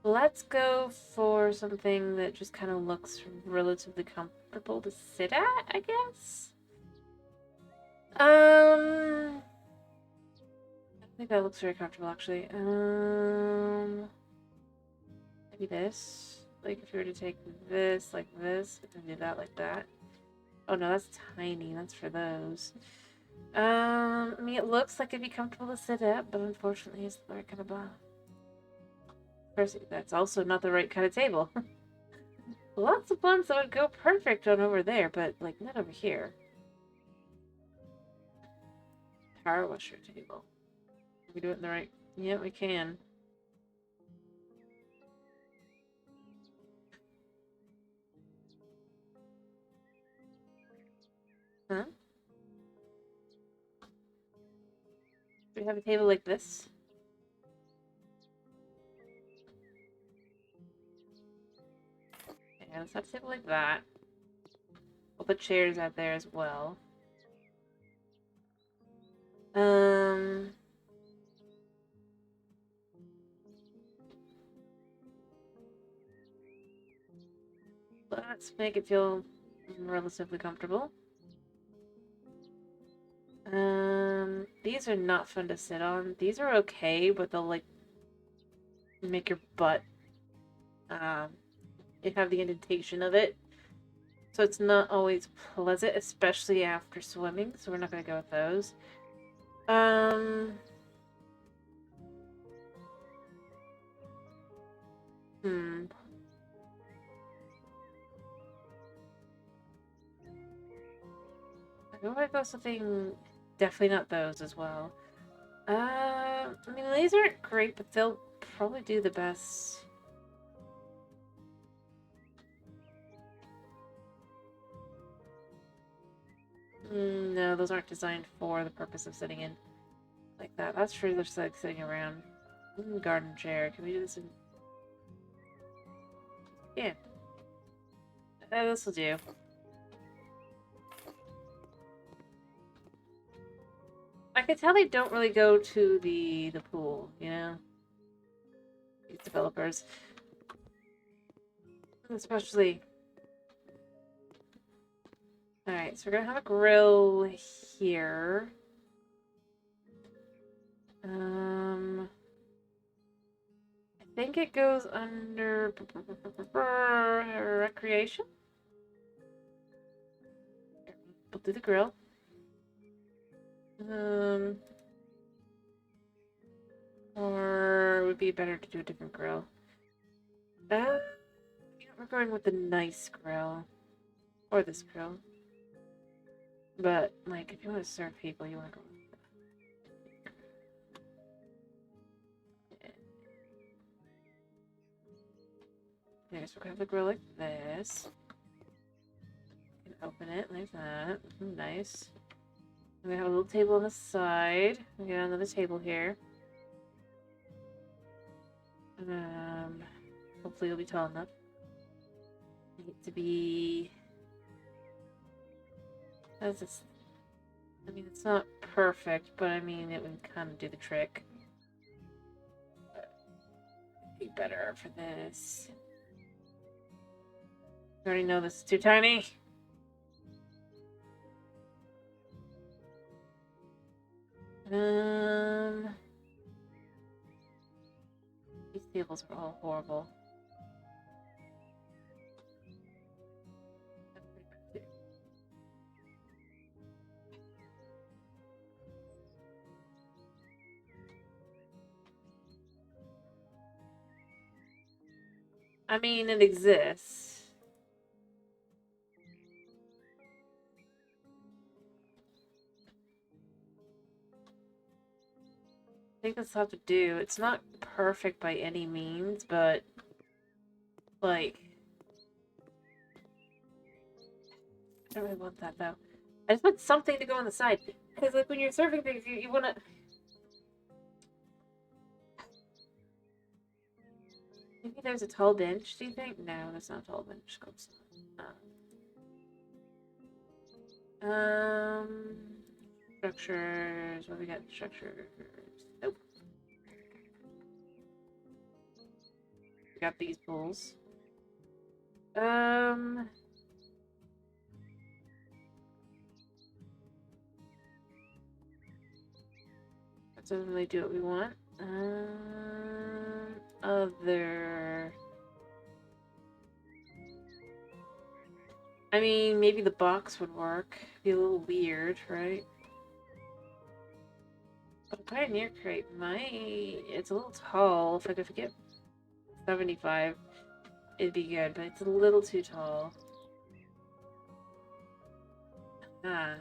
Let's go for something that just kind of looks relatively comfortable to sit at, I guess. I think that looks very comfortable, actually. Maybe this. Like, if you were to take this like this, and do that like that. Oh, no, that's tiny. That's for those. I mean, it looks like it'd be comfortable to sit at, but unfortunately, it's the right kind of bar. That's also not the right kind of table. Lots of ones that would go perfect on over there, but, like, not over here. Power washer table. Can we do it in the right... Yeah, we can. Huh? Do we have a table like this? Yeah, let's have a table like that. We'll put chairs out there as well. Let's make it feel relatively comfortable. These are not fun to sit on. These are okay, but they'll, like, make your butt, you have the indentation of it. So it's not always pleasant, especially after swimming, so we're not going to go with those. I want to go something... Definitely not those as well. I mean, these aren't great, but they'll probably do the best. No, those aren't designed for the purpose of sitting in like that. That's for just like sitting around. Garden chair. Can we do this in... Yeah. This will do. I can tell they don't really go to the pool, you know? These developers. Especially... Alright, so we're gonna have a grill here. I think it goes under recreation. We'll do the grill. Or it would be better to do a different grill. Yeah, we're going with the nice grill. Or this grill. But, like, if you want to serve people, you want to go with it. Okay, so we're gonna have the grill like this. You can open it like that. Nice. And we have a little table on the side. We got another table here. Hopefully it'll be tall enough. Need to be. How's this? I mean, it's not perfect, but I mean, it would kind of do the trick. Be better for this. You already know this is too tiny. These tables are all horrible. I mean, it exists. I think that's hard to do. It's not perfect by any means, but like, I don't really want that though. I just want something to go on the side because, like, when you're serving things, you want to. Maybe there's a tall bench. Do you think? No, that's not a tall bench. Structures. What do we got? Structures. Nope. We got these pools. That doesn't really do what we want. Other. I mean, maybe the box would work. Be a little weird, right? But a Pioneer crate might. It's a little tall. If I could get 75, it'd be good, but it's a little too tall. Ah.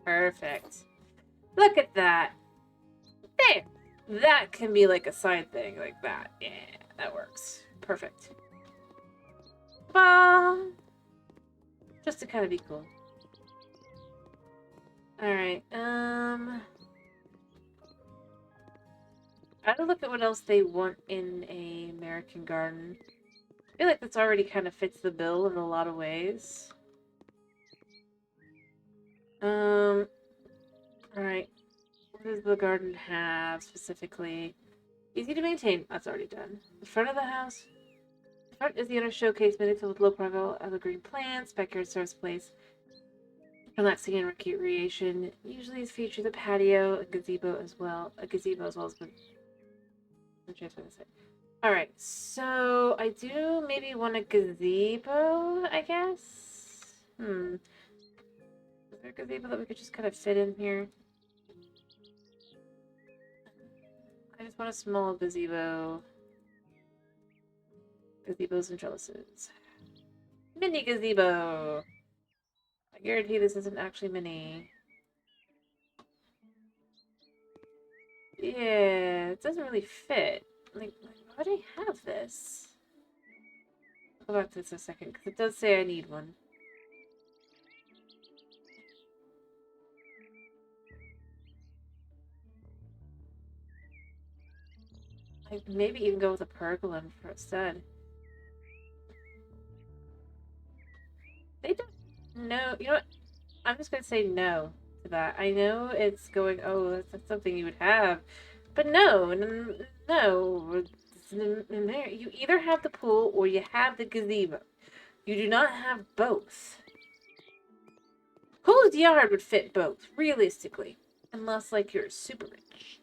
Perfect. Look at that. There. That can be like a side thing, like that. Yeah, that works. Perfect. Just to kind of be cool. Alright, I have to look at what else they want in a American garden. I feel like this already kind of fits the bill in a lot of ways. Alright. What does the garden have specifically? Easy to maintain. That's already done. The front of the house. The front is the inner showcase, many filled with low-profile evergreen plants. Backyard serves place relaxing and recreation. Usually is featured the patio, a gazebo as well. Alright, so I do maybe want a gazebo, I guess? Is there a gazebo that we could just kind of fit in here? I just want a small gazebo. Gazebos and trellises. Mini gazebo! I guarantee this isn't actually mini. Yeah, it doesn't really fit. Like, why do I have this? I'll go back to this in a second, because it does say I need one. I maybe even go with a pergola instead. They don't know. You know what? I'm just gonna say no to that. I know it's going, oh, that's something you would have. But no. You either have the pool or you have the gazebo. You do not have both. Whose yard would fit both, realistically? Unless, like, you're super rich.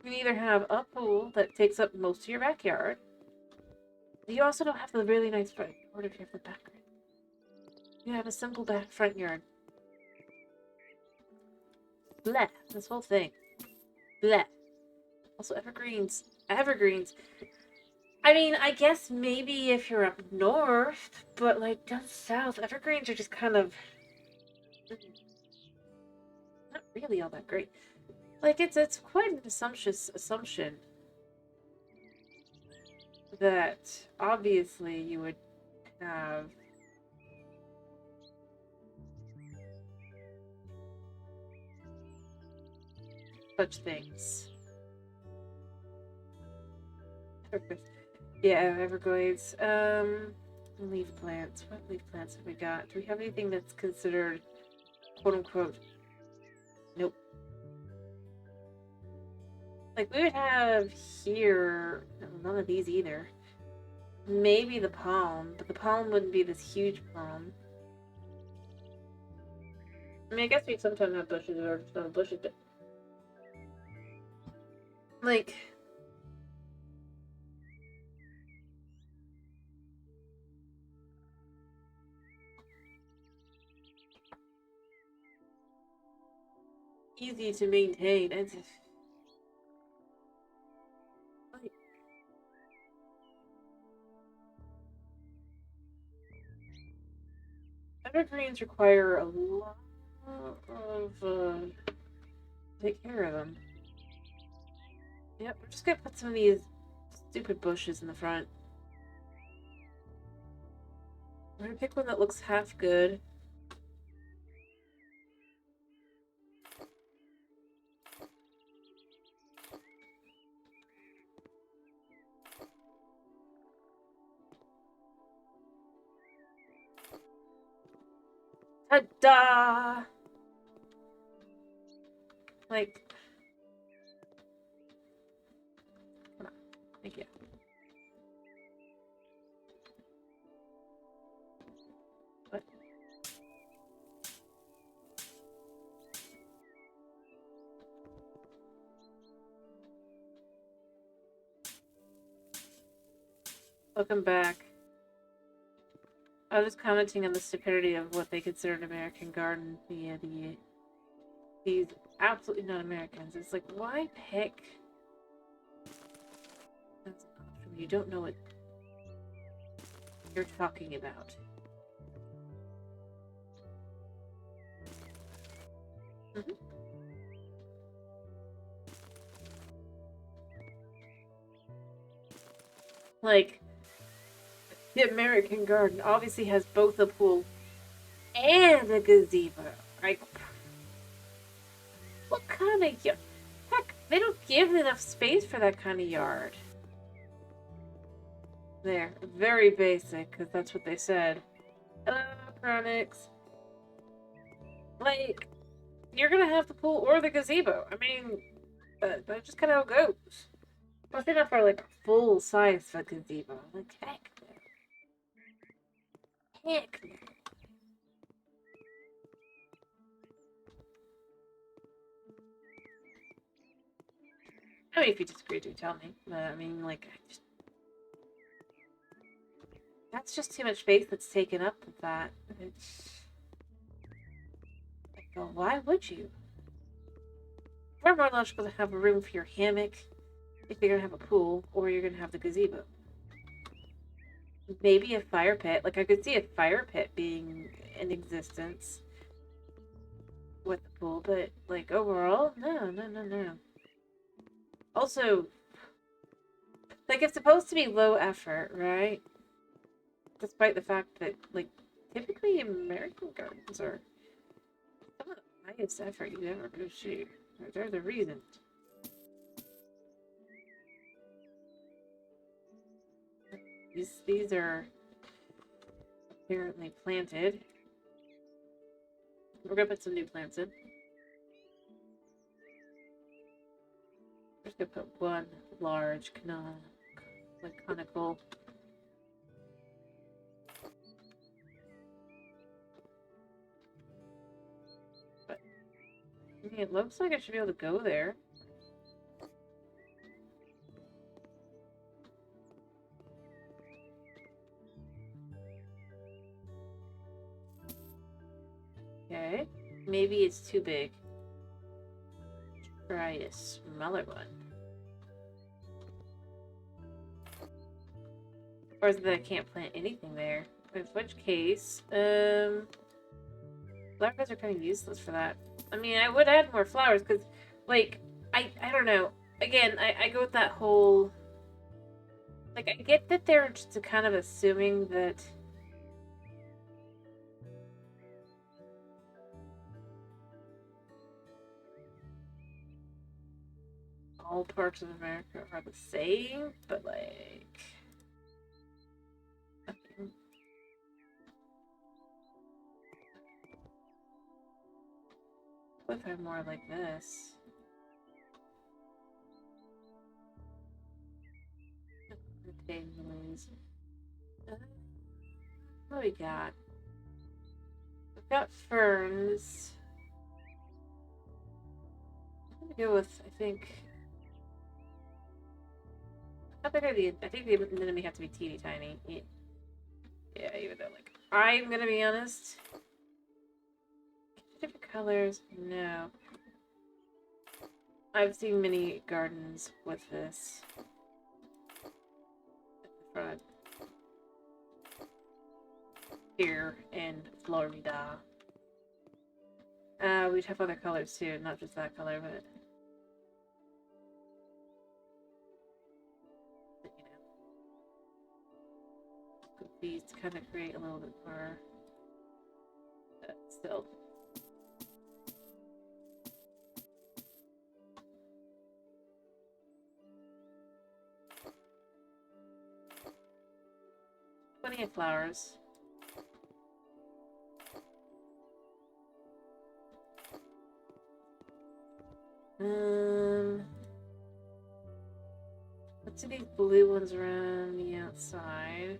You can either have a pool that takes up most of your backyard, You also don't have the really nice front yard if you have the back. You have a simple back front yard. Bleh. This whole thing. Bleh. Also, evergreens. Evergreens. I mean, I guess maybe if you're up north, but like down south, evergreens are just kind of not really all that great. Like it's quite an assumption that obviously you would have such things. Yeah, Everglades. Leaf plants. What leaf plants have we got? Do we have anything that's considered quote unquote? Nope. Like we would have here, none of these either. Maybe the palm, but the palm wouldn't be this huge palm. I mean, I guess we sometimes have bushes or just not bushes, but like easy to maintain. And like, evergreens require a lot of take care of them. Yep, we're just gonna put some of these stupid bushes in the front. We're gonna pick one that looks half good. Ta-da! Like, come on. Thank you. What? Welcome back. I was commenting on the stupidity of what they consider an American garden via these absolutely not Americans. It's like, why pick? That's an option. You don't know what you're talking about. Mm-hmm. Like, the American garden obviously has both a pool and a gazebo. Like, what kind of yard? Heck, they don't give enough space for that kind of yard. There, very basic, because that's what they said. Hello, Chronix. Like, you're gonna have the pool or the gazebo. I mean, that's just kind of how it goes. Plus, enough for like full size for gazebo. Like, heck no. Heck no. I mean, if you disagree, do tell me. But I mean, like, that's just too much space that's taken up with that. It's... Like, well, why would you? Far more logical to have a room for your hammock if you're gonna have a pool or you're gonna have the gazebo. Maybe a fire pit. Like, I could see a fire pit being in existence with the pool, but like overall, no, no, no, no. Also, like it's supposed to be low effort, right? Despite the fact that like typically American gardens are some of the highest effort you'd ever go shoot. There's a reason. These are apparently planted. We're gonna put some new plants in. We're just gonna put one large conical. But I mean, it looks like I should be able to go there. Maybe it's too big. Try a smaller one. Or is it that I can't plant anything there? In which case, flower beds are kind of useless for that. I mean, I would add more flowers because, like, I don't know. Again, I go with that whole. Like, I get that they're just kind of assuming that. All parts of America are the same, but like. What if I'm more like this? What do we got? We've got ferns. I'm gonna go with, I think. How big are the? I think the enemy have to be teeny tiny. Yeah, even though, like, I'm gonna be honest. Different colors? No. I've seen many gardens with this. At the front. Here in Florida. We'd have other colors too, not just that color, but you know. Put these to kind of create a little bit more. Still. Plenty of flowers. Let's see these blue ones around the outside.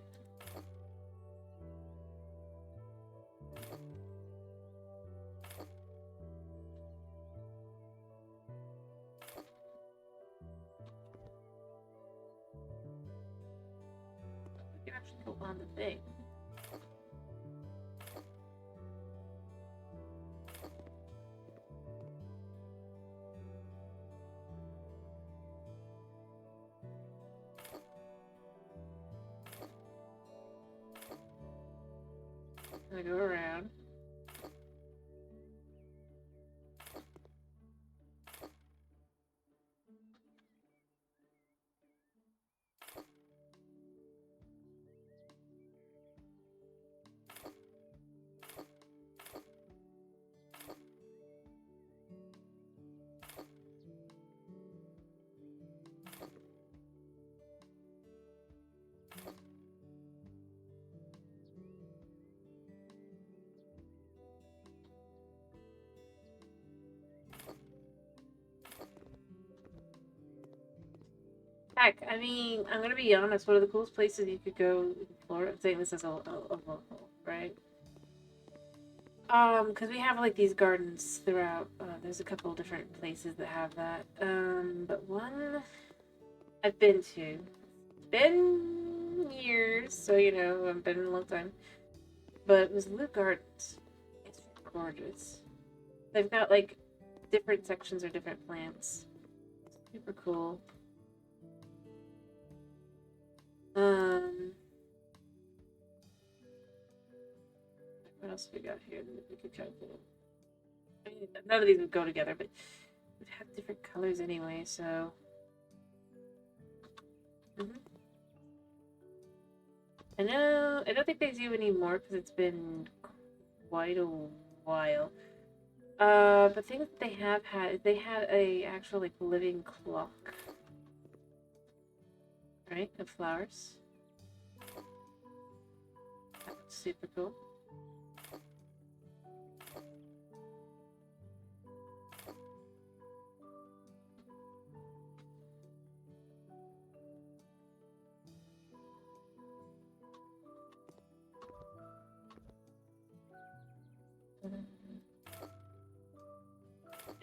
We can actually go on the thing. I'm gonna go around. Heck, I mean, I'm gonna be honest. One of the coolest places you could go in Florida. I'm saying this as a local, right? Because we have like these gardens throughout. There's a couple different places that have that. But one I've been to. It's been years, so you know, I've been a long time. But it was Lou Gardens. It's gorgeous. They've got like different sections or different plants. Super cool. What else have we got here that we could try to do? I mean, none of these would go together, but would have different colors anyway, so. I know, I don't think they do anymore because it's been quite a while. But things that they have had, they had a actual like living clock, right, of flowers. That's super cool.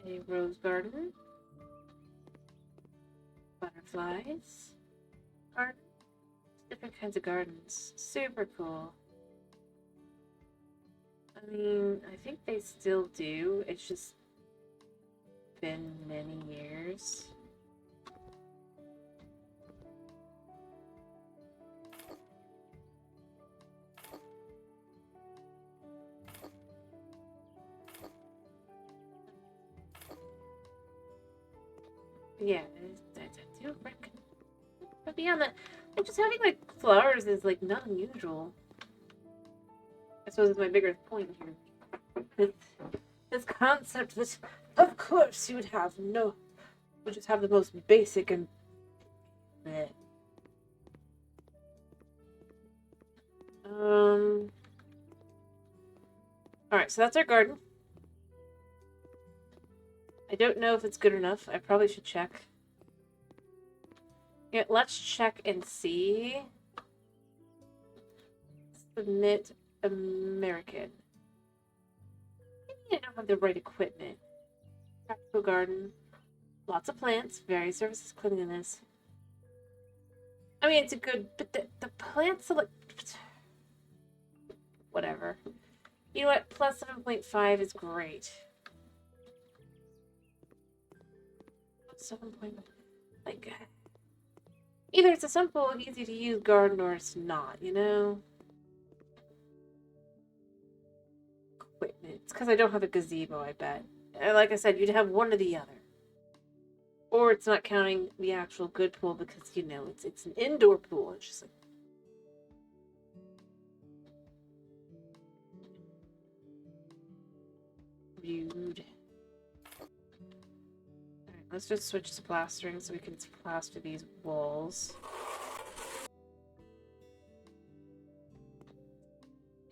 A rose garden. Butterflies. Garden. Different kinds of gardens. Super cool. I mean, I think they still do. It's just been many years. Yeah, I do reckon. But beyond that, like just having like flowers is like not unusual. I suppose it's my bigger point here. This concept that, of course, you would have no, would just have the most basic and. Bleh. All right, so that's our garden. I don't know if it's good enough. I probably should check. Yeah, let's check and see. Submit American. Maybe I don't have the right equipment. Practical garden. Lots of plants. Various services, cleanliness. I mean, it's a good, but the plants are like. Whatever. You know what? Plus 7.5 is great. 7. Like. Either it's a simple, easy to use garden or it's not, you know? Equipment. It's because I don't have a gazebo, I bet. Like I said, you'd have one or the other. Or it's not counting the actual good pool because, you know, it's an indoor pool. It's just like. Rude. Alright, let's just switch to plastering so we can plaster these walls.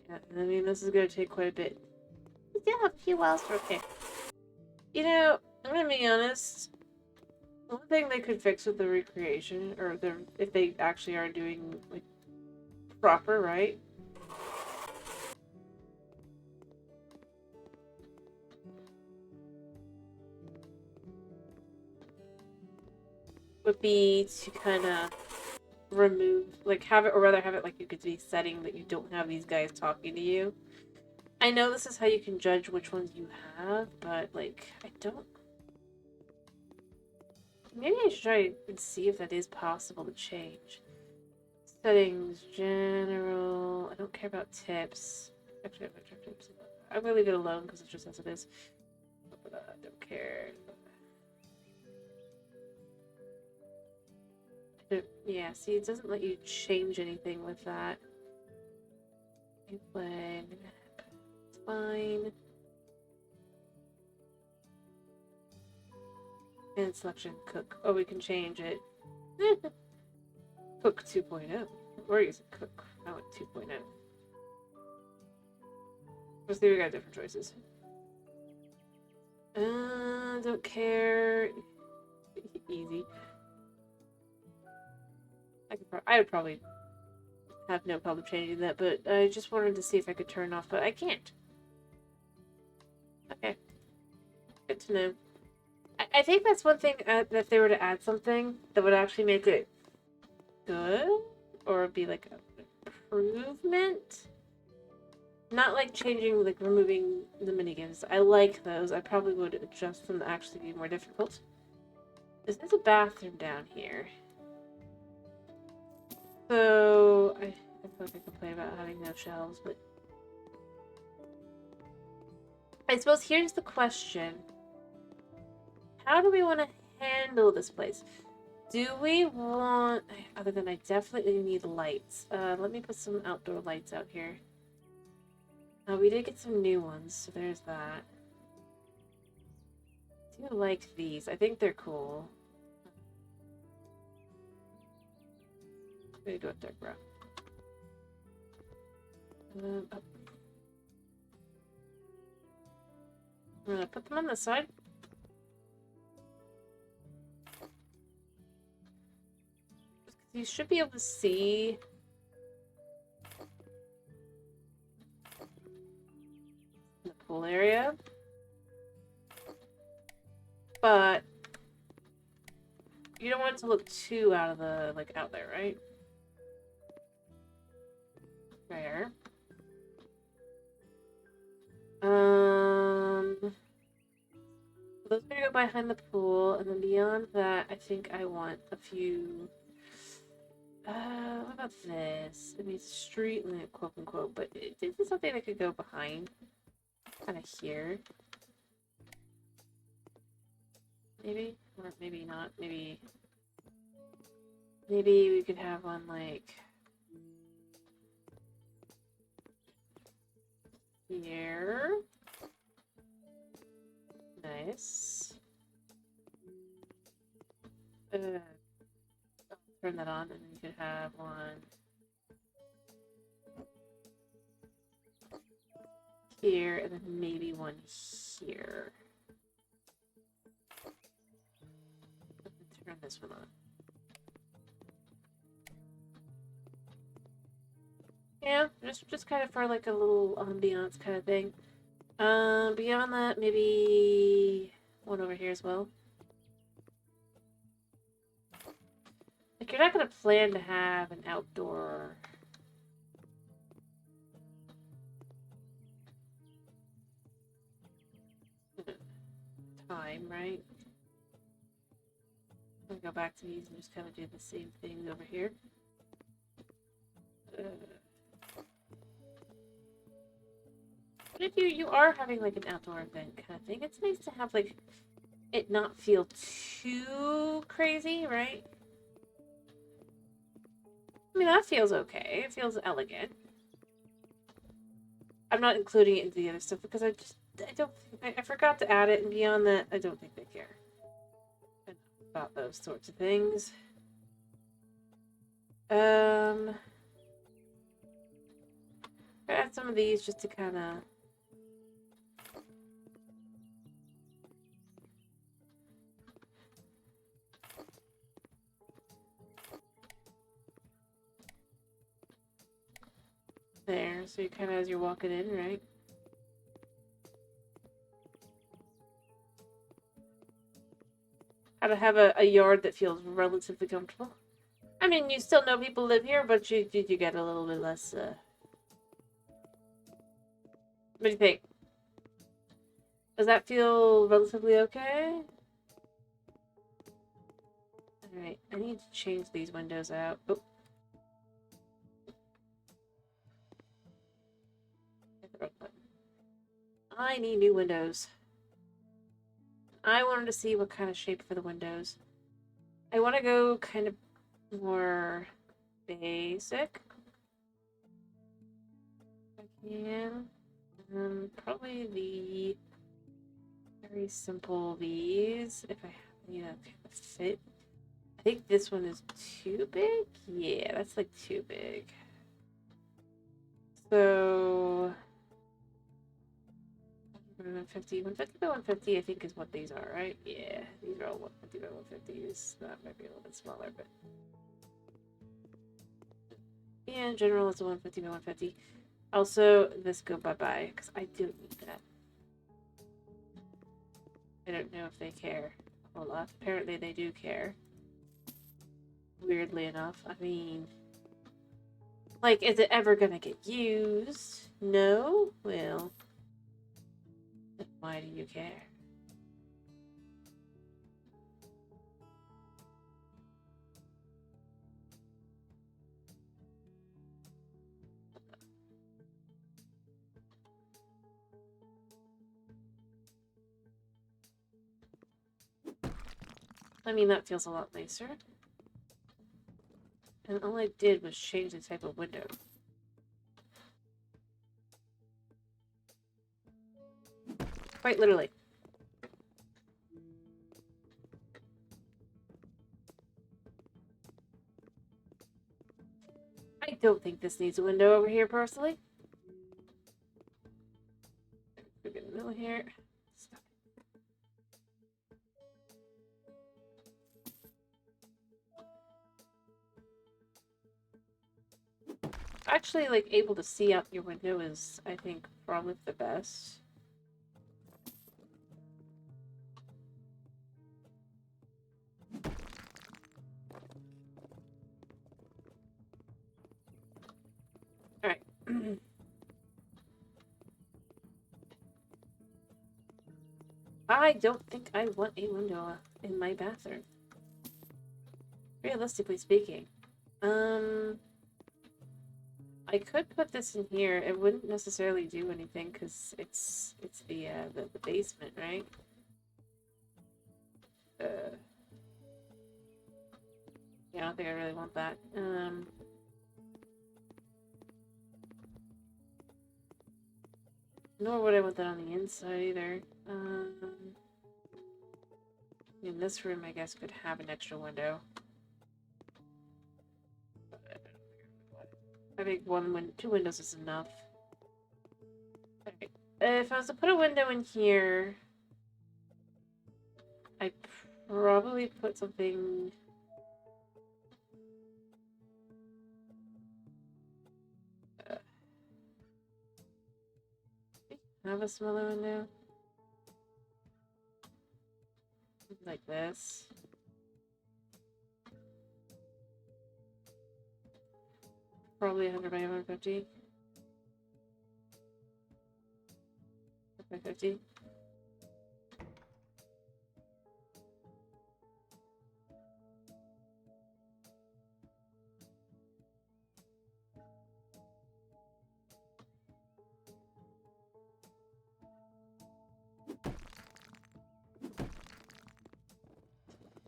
Yeah, I mean, this is going to take quite a bit. We still have a few walls for okay. You know, I'm going to be honest. One thing they could fix with the recreation, or if they actually are doing, like, proper, right? Would be to kind of remove, like, have it, or rather have it, like, you could be setting that you don't have these guys talking to you. I know this is how you can judge which ones you have, but, like, I don't. Maybe I should try and see if that is possible to change. Settings, general. I don't care about tips. Actually, I'm gonna check tips. I'm gonna leave it alone because it's just as it is. I don't care. Yeah, see, it doesn't let you change anything with that. It's fine. And selection cook. Oh, we can change it. Cook 2.0. Or use it cook. I went 2.0. Let's see, we got different choices. Don't care. Easy. I would probably have no problem changing that, but I just wanted to see if I could turn off, but I can't. Okay. Good to know. I think that's one thing that if they were to add something that would actually make it good, or be like an improvement. Not like changing, like removing the minigames. I like those. I probably would adjust them to actually be more difficult. This is a bathroom down here. So, I feel like I complain about having no shelves, but I suppose here's the question. How do we want to handle this place? Do we want... Other than I definitely need lights. Let me put some outdoor lights out here. We did get some new ones, so there's that. I do like these. I think they're cool. I'm gonna go with dark brown. Oh. I'm gonna put them on this side. You should be able to see the pool area, but you don't want it to look too out of the, like, out there, right? There. Those are gonna go behind the pool, and then beyond that, I think I want a few. What about this? I mean, street lamp, quote unquote, but this is something that could go behind, kind of here. Maybe, or maybe not. Maybe we could have one like here. Nice. I'll turn that on, and then you could have one here, and then maybe one here. Turn this one on. Yeah, just kind of for like a little ambiance kind of thing. Beyond that, maybe one over here as well. Like, you're not gonna plan to have an outdoor time, right? I'm gonna go back to these and just kind of do the same thing over here. But if you are having like an outdoor event kind of thing, it's nice to have like it not feel too crazy, right? I mean, that feels okay. It feels elegant. I'm not including it into the other stuff because I forgot to add it, and beyond that, I don't think they care about those sorts of things. Add some of these just to kind of. There, so you kind of as you're walking in, right? How to have a yard that feels relatively comfortable. I mean, you still know people live here, but you get a little bit less. What do you think? Does that feel relatively okay? Alright, I need to change these windows out. Oh. I need new windows. I wanted to see what kind of shape for the windows. I want to go kind of more basic. If I can. Probably the very simple these. If I need a fit. I think this one is too big. Yeah, that's like too big. So 150 by 150, I think is what these are, right? Yeah, these are all 150 by 150s. That might be a little bit smaller, but yeah, in general, it's a 150 by 150. Also, this go bye-bye, because I do need that. I don't know if they care a whole lot. Apparently, they do care. Weirdly enough. I mean, like, is it ever gonna get used? No? Well, then why do you care? I mean, that feels a lot nicer. And all I did was change the type of window. Quite literally. I don't think this needs a window over here, personally. We're in the middle here. Stop. Actually, like, able to see out your window is, I think, probably the best. Alright. I don't think I want a window in my bathroom. Realistically speaking. I could put this in here. It wouldn't necessarily do anything because it's the basement, right? Yeah, I don't think I really want that. Nor would I want that on the inside either. In this room, I guess, could have an extra window. I think two windows is enough. Okay. If I was to put a window in here, I'd probably put something... have a smaller window. Like this. Probably 100 by 150. By 50.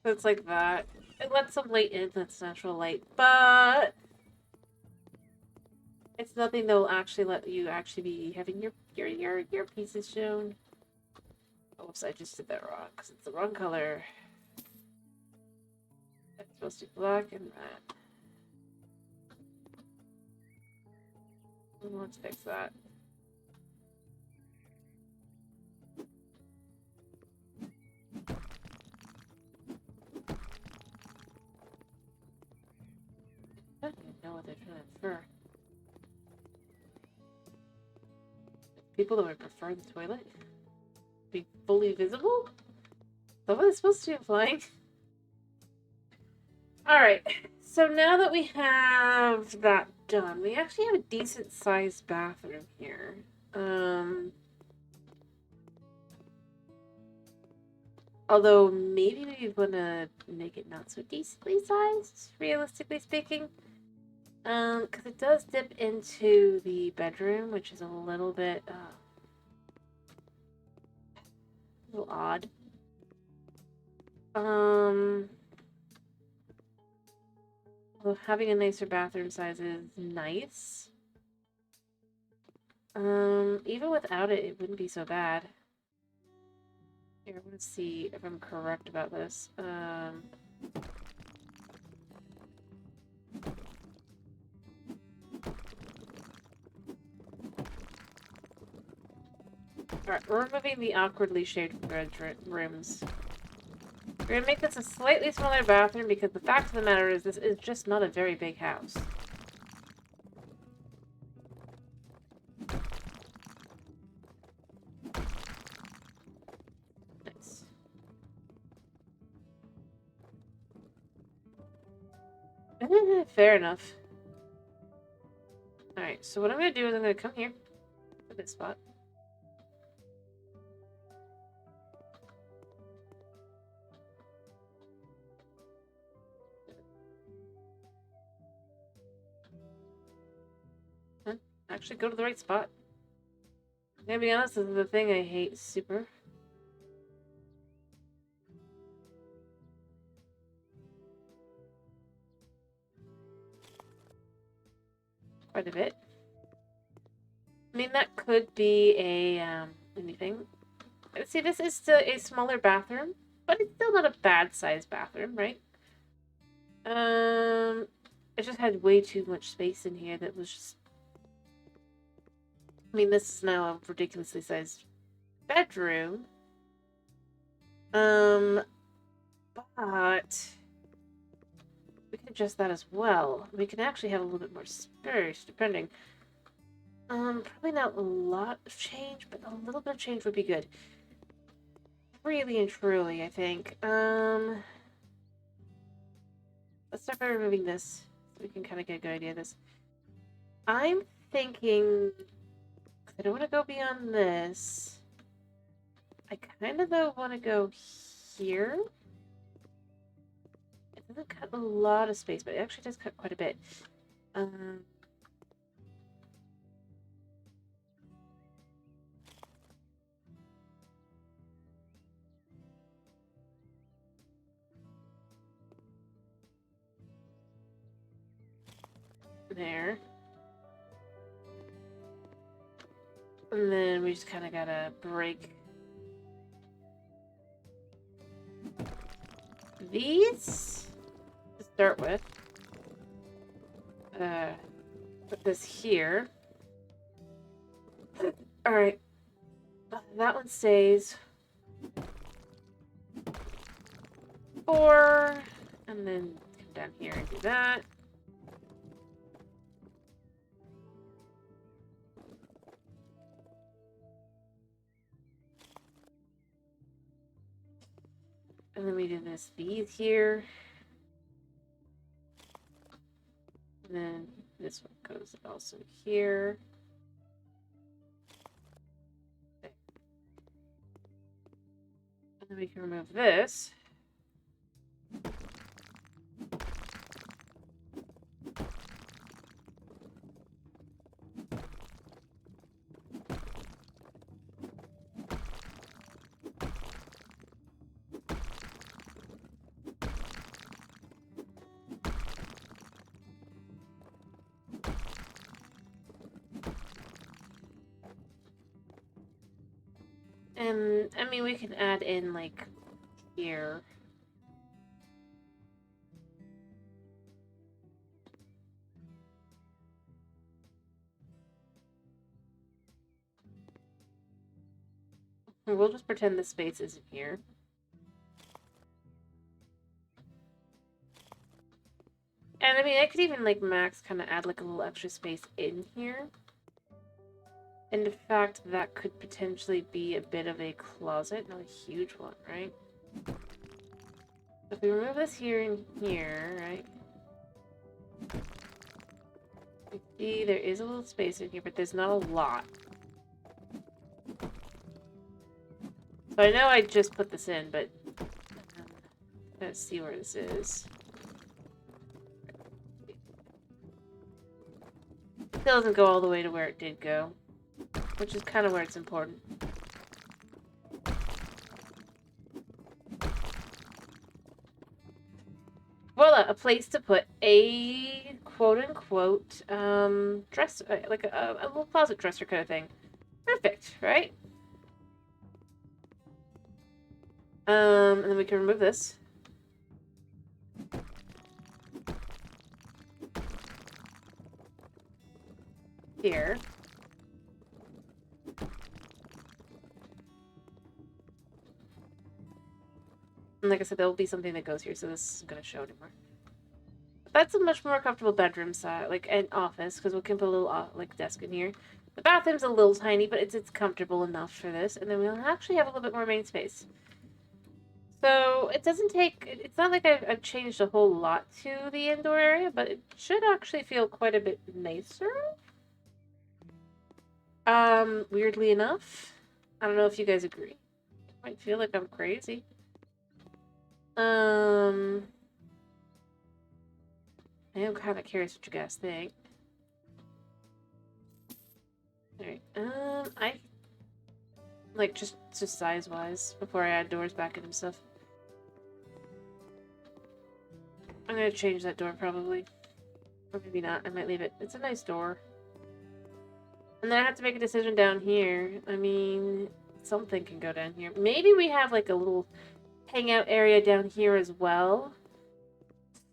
So it's like that. It lets some light in, that's natural light, but it's nothing that will actually let you actually be having your pieces shown. Oops, I just did that wrong because it's the wrong color. It's supposed to be black and red. Let's fix that. I don't even know what they're trying to infer. People that would prefer the toilet be fully visible? Is that what it's supposed to be implying? Alright, so now that we have that done, we actually have a decent sized bathroom here. Although maybe we want to make it not so decently sized, realistically speaking. Because it does dip into the bedroom, which is a little bit, a little odd. Although having a nicer bathroom size is nice. Even without it, it wouldn't be so bad. Here, I want to see if I'm correct about this. Alright, we're removing the awkwardly shaped rooms. We're gonna make this a slightly smaller bathroom because the fact of the matter is this is just not a very big house. Nice. Fair enough. Alright, so what I'm gonna do is I'm gonna come here to this spot. Actually go to the right spot. I'm gonna be honest, this is the thing I hate super. Quite a bit. I mean, that could be a, anything. See, this is still a smaller bathroom, but it's still not a bad sized bathroom, right? It just had way too much space in here that was just... I mean, this is now a ridiculously sized bedroom. But we can adjust that as well. We can actually have a little bit more space, depending. Probably not a lot of change, but a little bit of change would be good. Really and truly, I think. Let's start by removing this, so we can kind of get a good idea of this. I'm thinking... I don't want to go beyond this. I kind of though want to go here. It doesn't cut a lot of space, but it actually does cut quite a bit. There. And then we just kind of gotta break these to start with. Put this here. Alright. That one stays. 4. And then come down here and do that. And then we do these here. And then this one goes also here. Okay. And then we can remove this. And I mean, we can add in like here. We'll just pretend the space isn't here. And I mean, I could even like max kind of add like a little extra space in here. And in fact, that could potentially be a bit of a closet, not a huge one, right? If we remove this here and here, right? You see there is a little space in here, but there's not a lot. So I know I just put this in, but let's see where this is. It still doesn't go all the way to where it did go, which is kind of where it's important. Voila, a place to put a quote-unquote dress, like a little closet dresser kind of thing. Perfect, right? And then we can remove this. Here. And like I said, there will be something that goes here, so this isn't going to show anymore. That's a much more comfortable bedroom side, like an office, because we can put a little like desk in here. The bathroom's a little tiny, but it's comfortable enough for this. And then we'll actually have a little bit more main space. So it doesn't take, it's not like I've changed a whole lot to the indoor area, but it should actually feel quite a bit nicer. Weirdly enough. I don't know if you guys agree. I might feel like I'm crazy. I am kind of curious what you guys think. Alright, I like just size-wise before I add doors back in and stuff. I'm gonna change that door probably. Or maybe not. I might leave it. It's a nice door. And then I have to make a decision down here. I mean, something can go down here. Maybe we have like a little hangout area down here as well.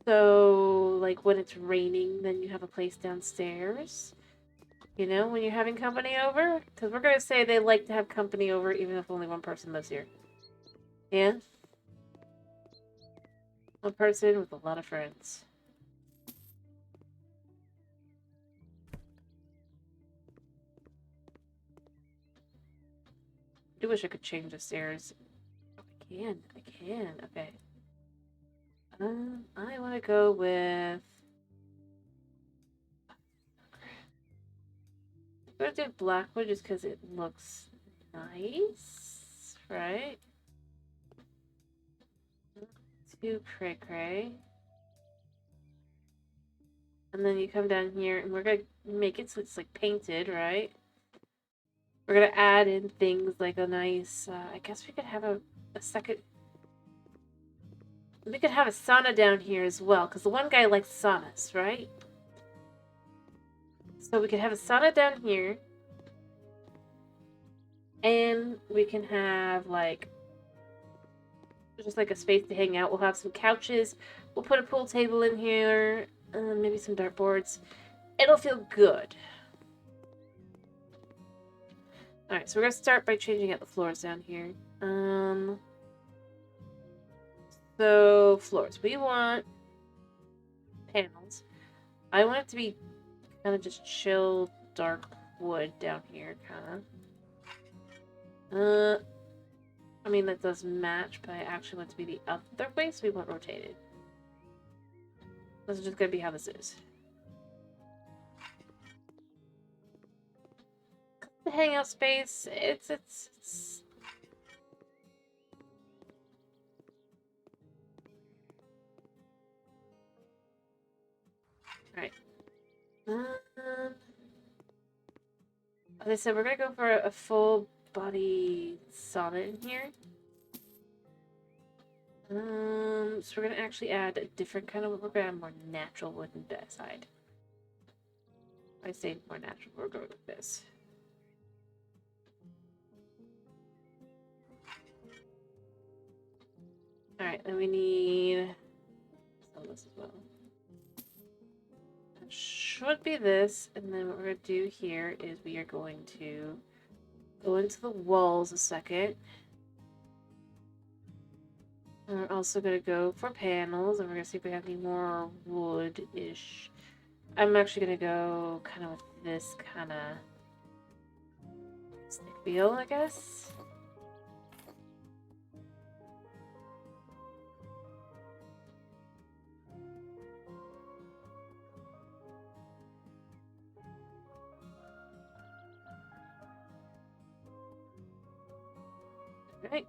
So, like when it's raining, then you have a place downstairs. You know, when you're having company over? Because we're going to say they like to have company over even if only one person lives here. Yeah? One person with a lot of friends. I do wish I could change the stairs. Oh, I can. Okay. I want to go with... I'm going to do Blackwood just because it looks nice right? Too cray-cray. And then you come down here, and we're gonna make it so it's like painted, right? We're gonna add in things like a nice, I guess we could have a second... We could have a sauna down here as well, because the one guy likes saunas, right? So we could have a sauna down here. And we can have, like, just like a space to hang out. We'll have some couches. We'll put a pool table in here. Maybe some dartboards. It'll feel good. Alright, so we're going to start by changing out the floors down here. So, floors. We want panels. I want it to be kind of just chill, dark wood down here, kind of. I mean, that does match, but I actually want it to be the other way, so we want rotated. This is just going to be how this is. The hangout space, it's... Alright. As I said, we're going to go for a full body sauna in here. So we're going to actually add a different kind of wood. We're going to add more natural wood in that side. I say more natural, we're going with this. Alright, then we need some of this as well. That should be this, and then what we're going to do here is we are going to go into the walls a second. And we're also going to go for panels, and we're going to see if we have any more wood-ish. I'm actually going to go kind of with this kind of stick feel, I guess. Right.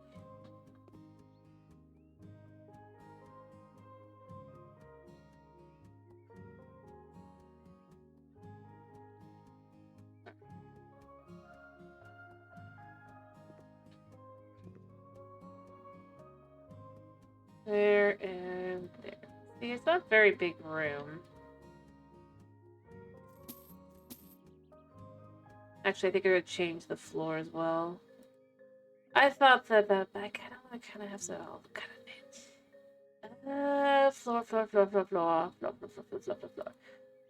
There and there. See, it's not a very big room. Actually, I think I'm going to change the floor as well. I thought that, but I kind of want to kind of have it all kind of fit. Floor.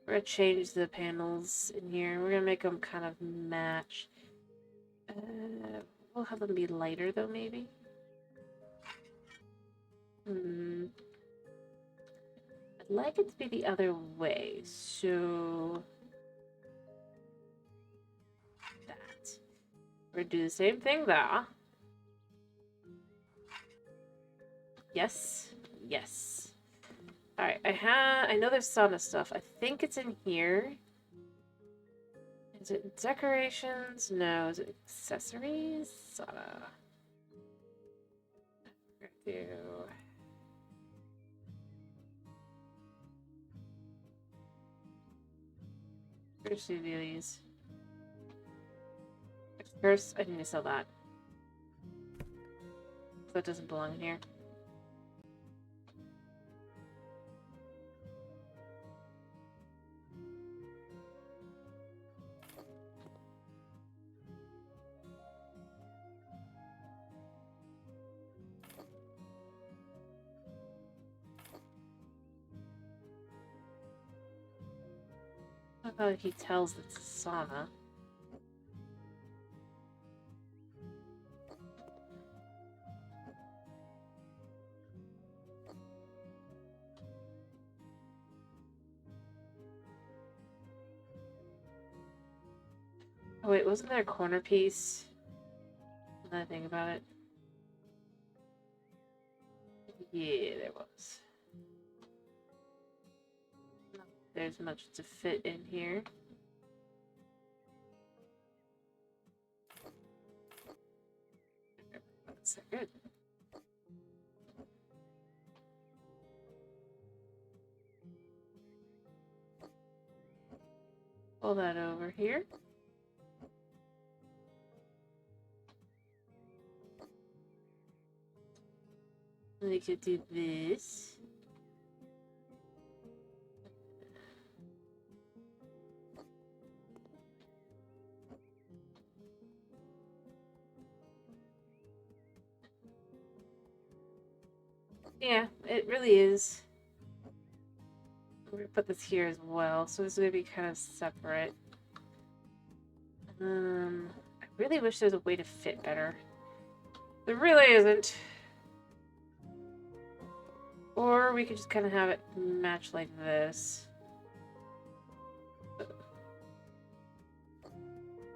We're going to change the panels in here. We're going to make them kind of match. We'll have them be lighter, though, maybe. I'd like it to be the other way, so... that. We're going to do the same thing there. Yes. Yes. Alright, I know there's sauna stuff. I think it's in here. Is it decorations? No. Is it accessories? Sauna. We're gonna do... First do these. First, I need to sell that. That doesn't belong in here. I thought he tells it's a sauna. Oh wait, wasn't there a corner piece? Now that I think about it. Yeah, there was. Not there's much to fit in here. second. Pull that over here. We could do this. Yeah, it really is. We're gonna put this here as well, so this is gonna be kind of separate. I really wish there was a way to fit better. There really isn't. Or we could just kind of have it match like this.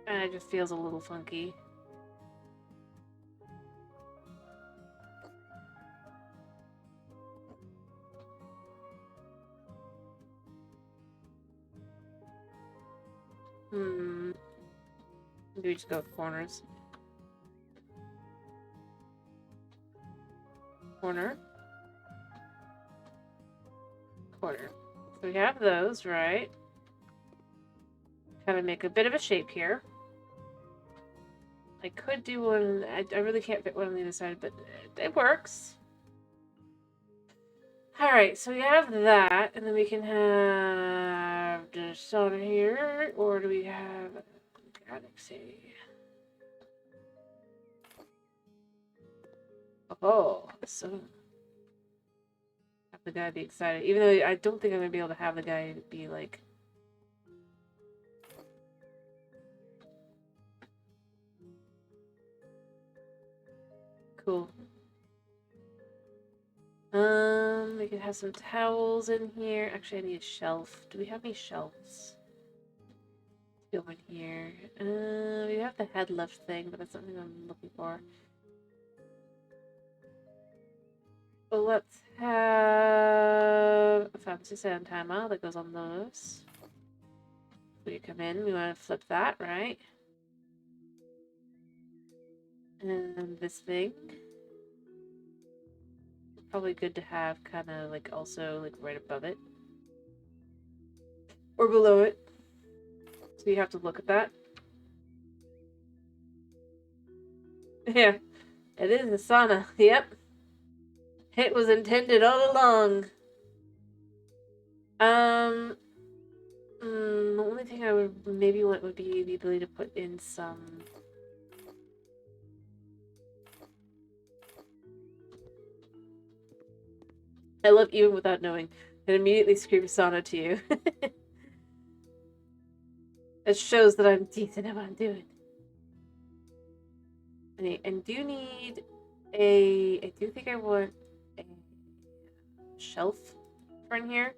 And it just feels a little funky. Maybe we just go with corners. Corner. Corner. So we have those, right? Kind of make a bit of a shape here. I could do one. I really can't fit one on the other side, but it works. Alright, so we have that, and then we can have this on here, or do we have Galaxy? Oh, so have the guy be excited. Even though I don't think I'm gonna be able to have the guy be like cool. We could have some towels in here. Actually, I need a shelf. Do we have any shelves? Go in here. We have the head lift thing, but that's something I'm looking for. Well, let's have a fancy sound timer that goes on those. So you come in, we want to flip that, right? And this thing. Probably good to have kind of like also like right above it. Or below it. So you have to look at that. Yeah, it is a sauna. Yep. It was intended all along. The only thing I would maybe want would be the ability to put in some... I love even without knowing. It immediately screams sauna to you. It shows that I'm decent at what I'm doing. And do need a... I do think I want a shelf for in here.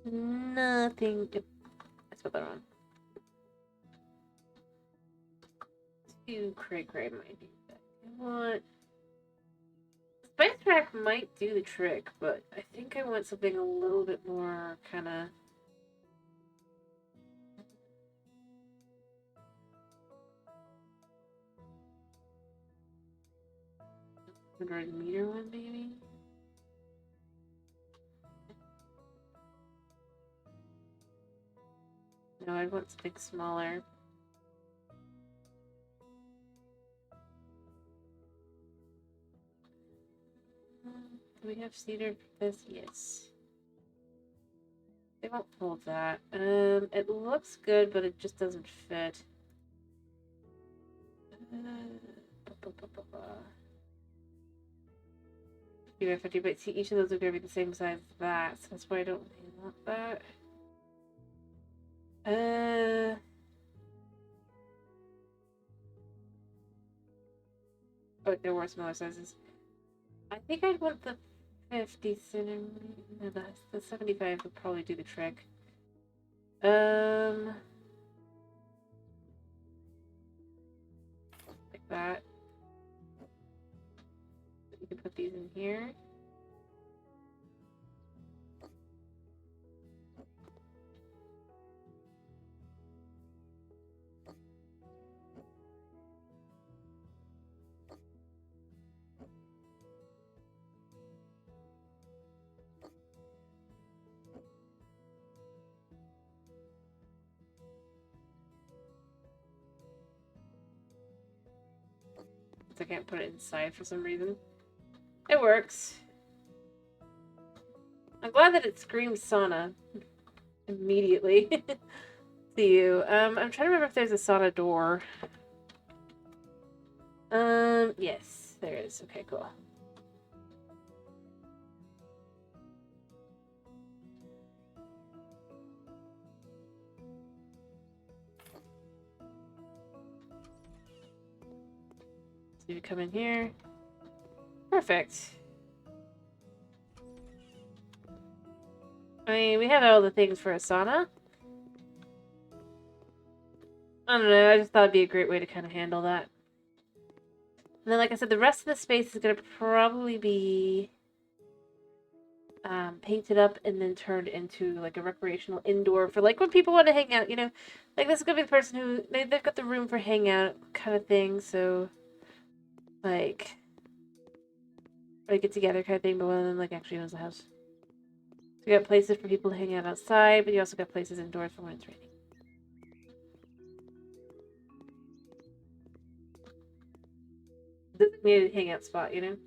Nothing. I spelled that wrong. Two cray might be that. I want... Spice Rack might do the trick, but I think I want something a little bit more kind of... 100-meter one, maybe? No, I want something smaller. Do we have cedar for this? Yes. They won't hold that. It looks good, but it just doesn't fit. Even 50, but see, each of those are going to be the same size as that, so that's why I don't really want that. Oh, there were smaller sizes. I think I'd want the 50 centimeter. No, the 75 would probably do the trick. Like that. You can put these in here. I can't put it inside for some reason. It works. I'm glad that it screams sauna immediately to you. I'm trying to remember if there's a sauna door. Yes, there is. Okay, cool. So you come in here. Perfect. I mean, we have all the things for a sauna. I don't know, I just thought it'd be a great way to kind of handle that. And then, like I said, the rest of the space is going to probably be painted up and then turned into like a recreational indoor for like when people want to hang out, you know, like this is gonna be the person who they've got the room for hangout kind of thing, so like or get together kind of thing, but one of them like actually owns the house. So you got places for people to hang out outside, but you also got places indoors for when it's raining. Designated hangout spot, you know.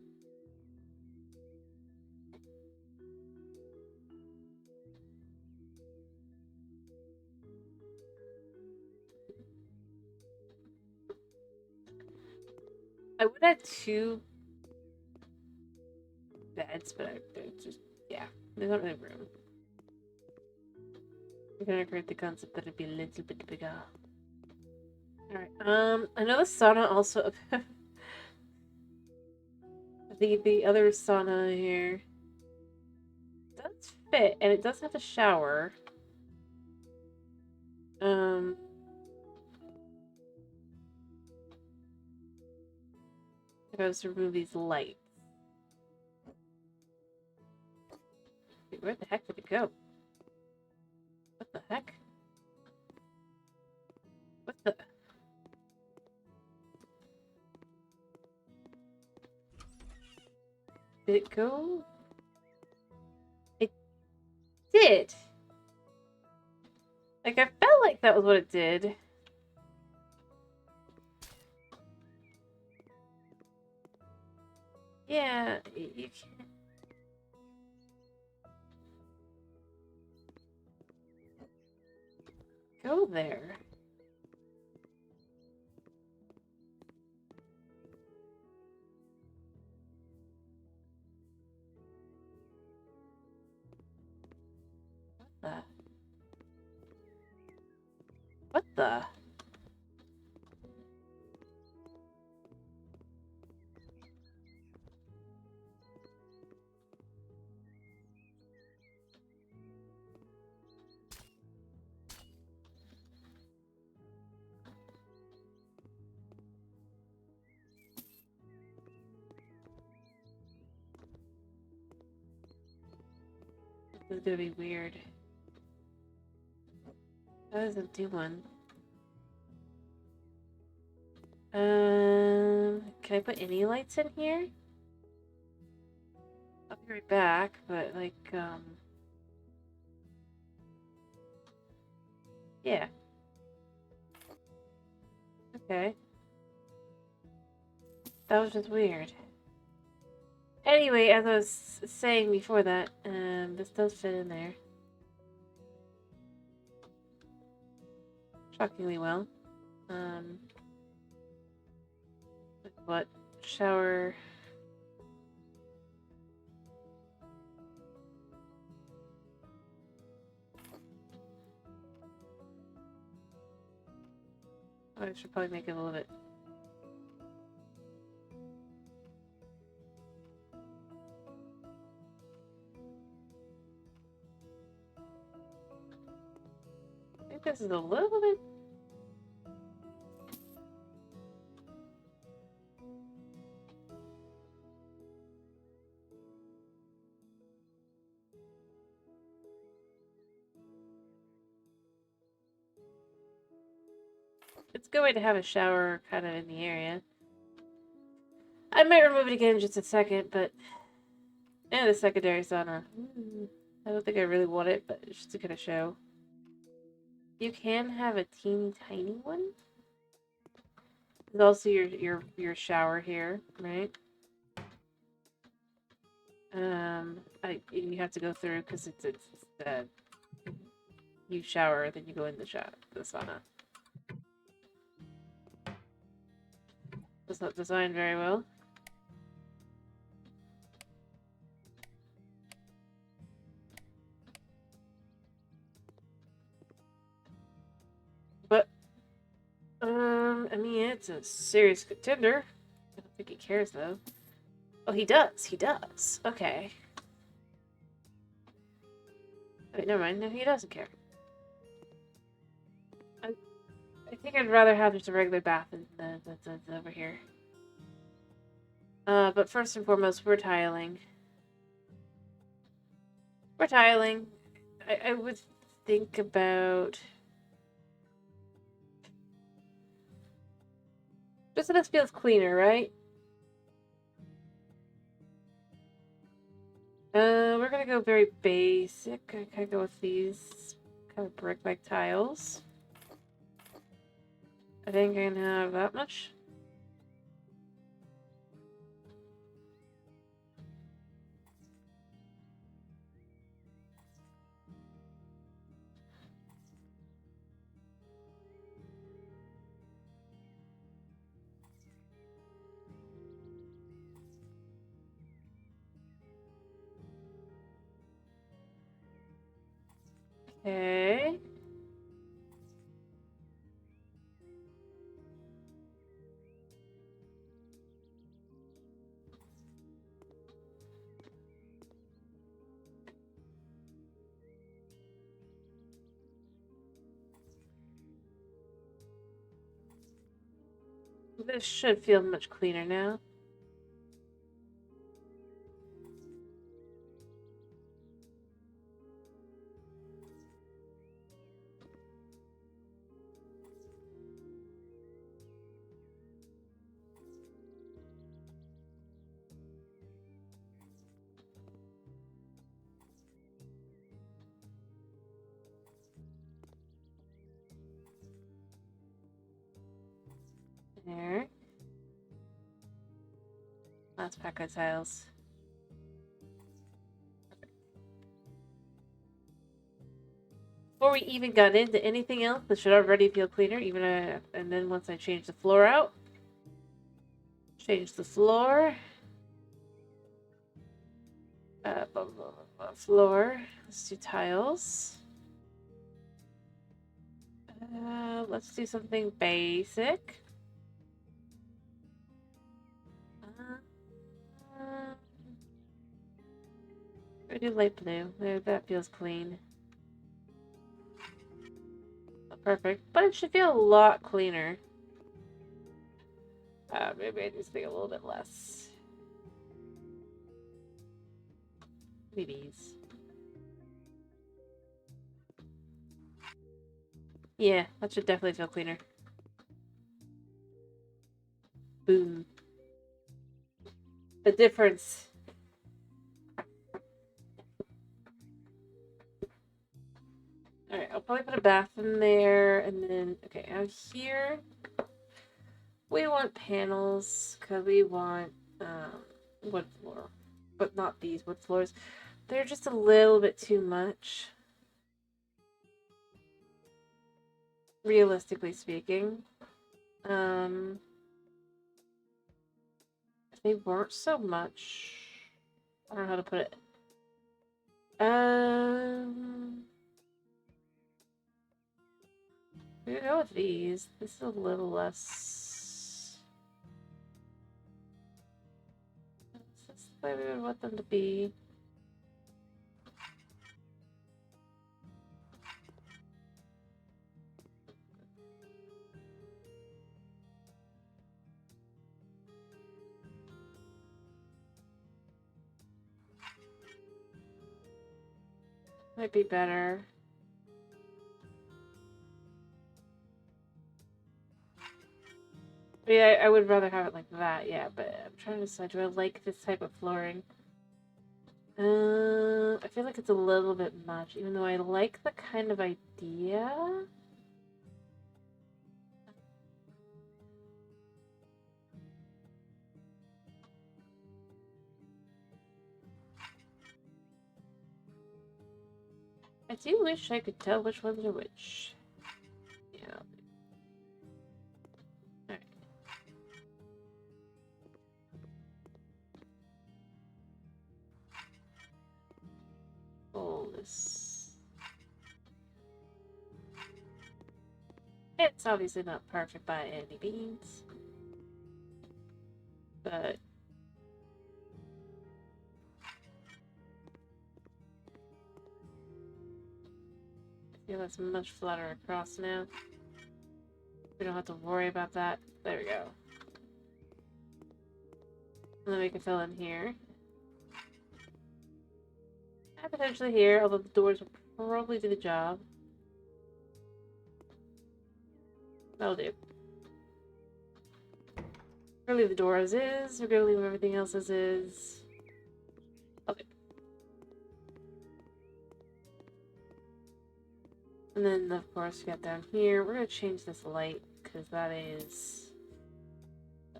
I would add 2 beds, but it's just, yeah, there's not really room. I'm gonna create the concept that it'd be a little bit bigger. Alright, I know the sauna also, the other sauna here does fit, and it does have a shower. If I was to remove these lights. Wait, where the heck did it go? What the heck? What the? Did it go? It did! Like, I felt like that was what it did. Yeah, you can't... go there. What the? What the? This is gonna be weird. That doesn't do one. Can I put any lights in here? I'll be right back, but like, yeah. Okay. That was just weird. Anyway, as I was saying before that, this does fit in there. Shockingly well. What? Shower. Oh, I should probably make it a little bit. I think this is a little bit. It's a good way to have a shower kind of in the area. I might remove it again in just a second, but... and the secondary sauna. I don't think I really want it, but it's just to kind of show. You can have a teeny tiny one. There's also your shower here, right? You have to go through because it's you shower, then you go in the sauna. It's not designed very well. But I mean, it's a serious contender. I don't think he cares though. Oh, he does. He does. Okay. Wait, never mind. No, he doesn't care. I think I'd rather have just a regular bath than over here. But first and foremost, we're tiling. We're tiling. I would think about... Just so this feels cleaner, right? We're gonna go very basic. I kind of go with these kind of brick-like tiles. I think I can have that much. Okay. This should feel much cleaner now. There. Let's pack our tiles. Before we even got into anything else, this should already feel cleaner. And then once I change the floor out, change the floor. Floor. Let's do tiles. Let's do something basic. We do light blue. There, that feels clean. Not perfect, but it should feel a lot cleaner. Maybe I just think a little bit less. Maybe these. Yeah, that should definitely feel cleaner. Boom. The difference. Alright, I'll probably put a bath in there, and then, okay, out here, we want panels, because we want, wood floor. But not these wood floors. They're just a little bit too much. Realistically speaking. If they weren't so much... I don't know how to put it. We go with these. This is a little less... This is the way we would want them to be. Might be better. Yeah, I would rather have it like that, yeah, but I'm trying to decide, do I like this type of flooring? I feel like it's a little bit much, even though I like the kind of idea. I do wish I could tell which ones are which. Yeah. Alright. Pull this. It's obviously not perfect by any means. But I feel that's much flatter across now. We don't have to worry about that. There we go. And then we can fill in here. And potentially here, although the doors will probably do the job. That'll do. We're gonna leave the door as is. We're gonna leave everything else as is. Okay. And then, of course, we got down here. We're gonna change this light because that is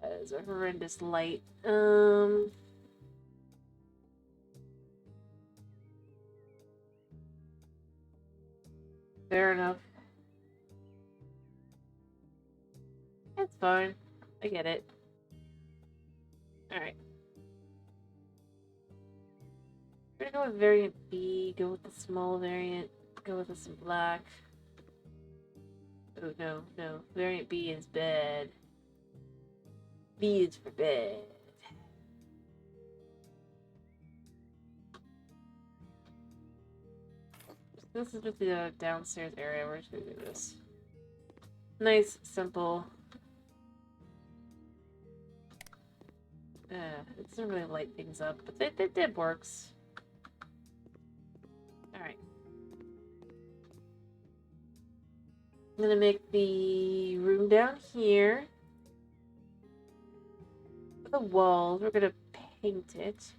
a horrendous light. Fair enough. It's fine. I get it. Alright. We're gonna go with variant B, go with the small variant, go with this in black. Oh, no, no. Variant B is bad. B is for bad. This is just the downstairs area. We're just gonna do this. Nice, simple. It doesn't really light things up, but it works. Alright. I'm gonna make the room down here. For the walls, we're gonna paint it.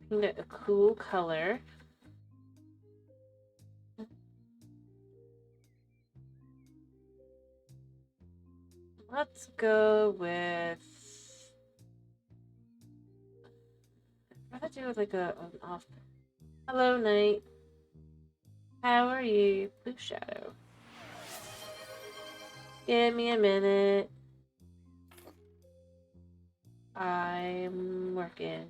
Paint it a cool color. Let's go with... I'd rather do like an off... Hello, night. How are you? Blue shadow. Give me a minute. I'm working.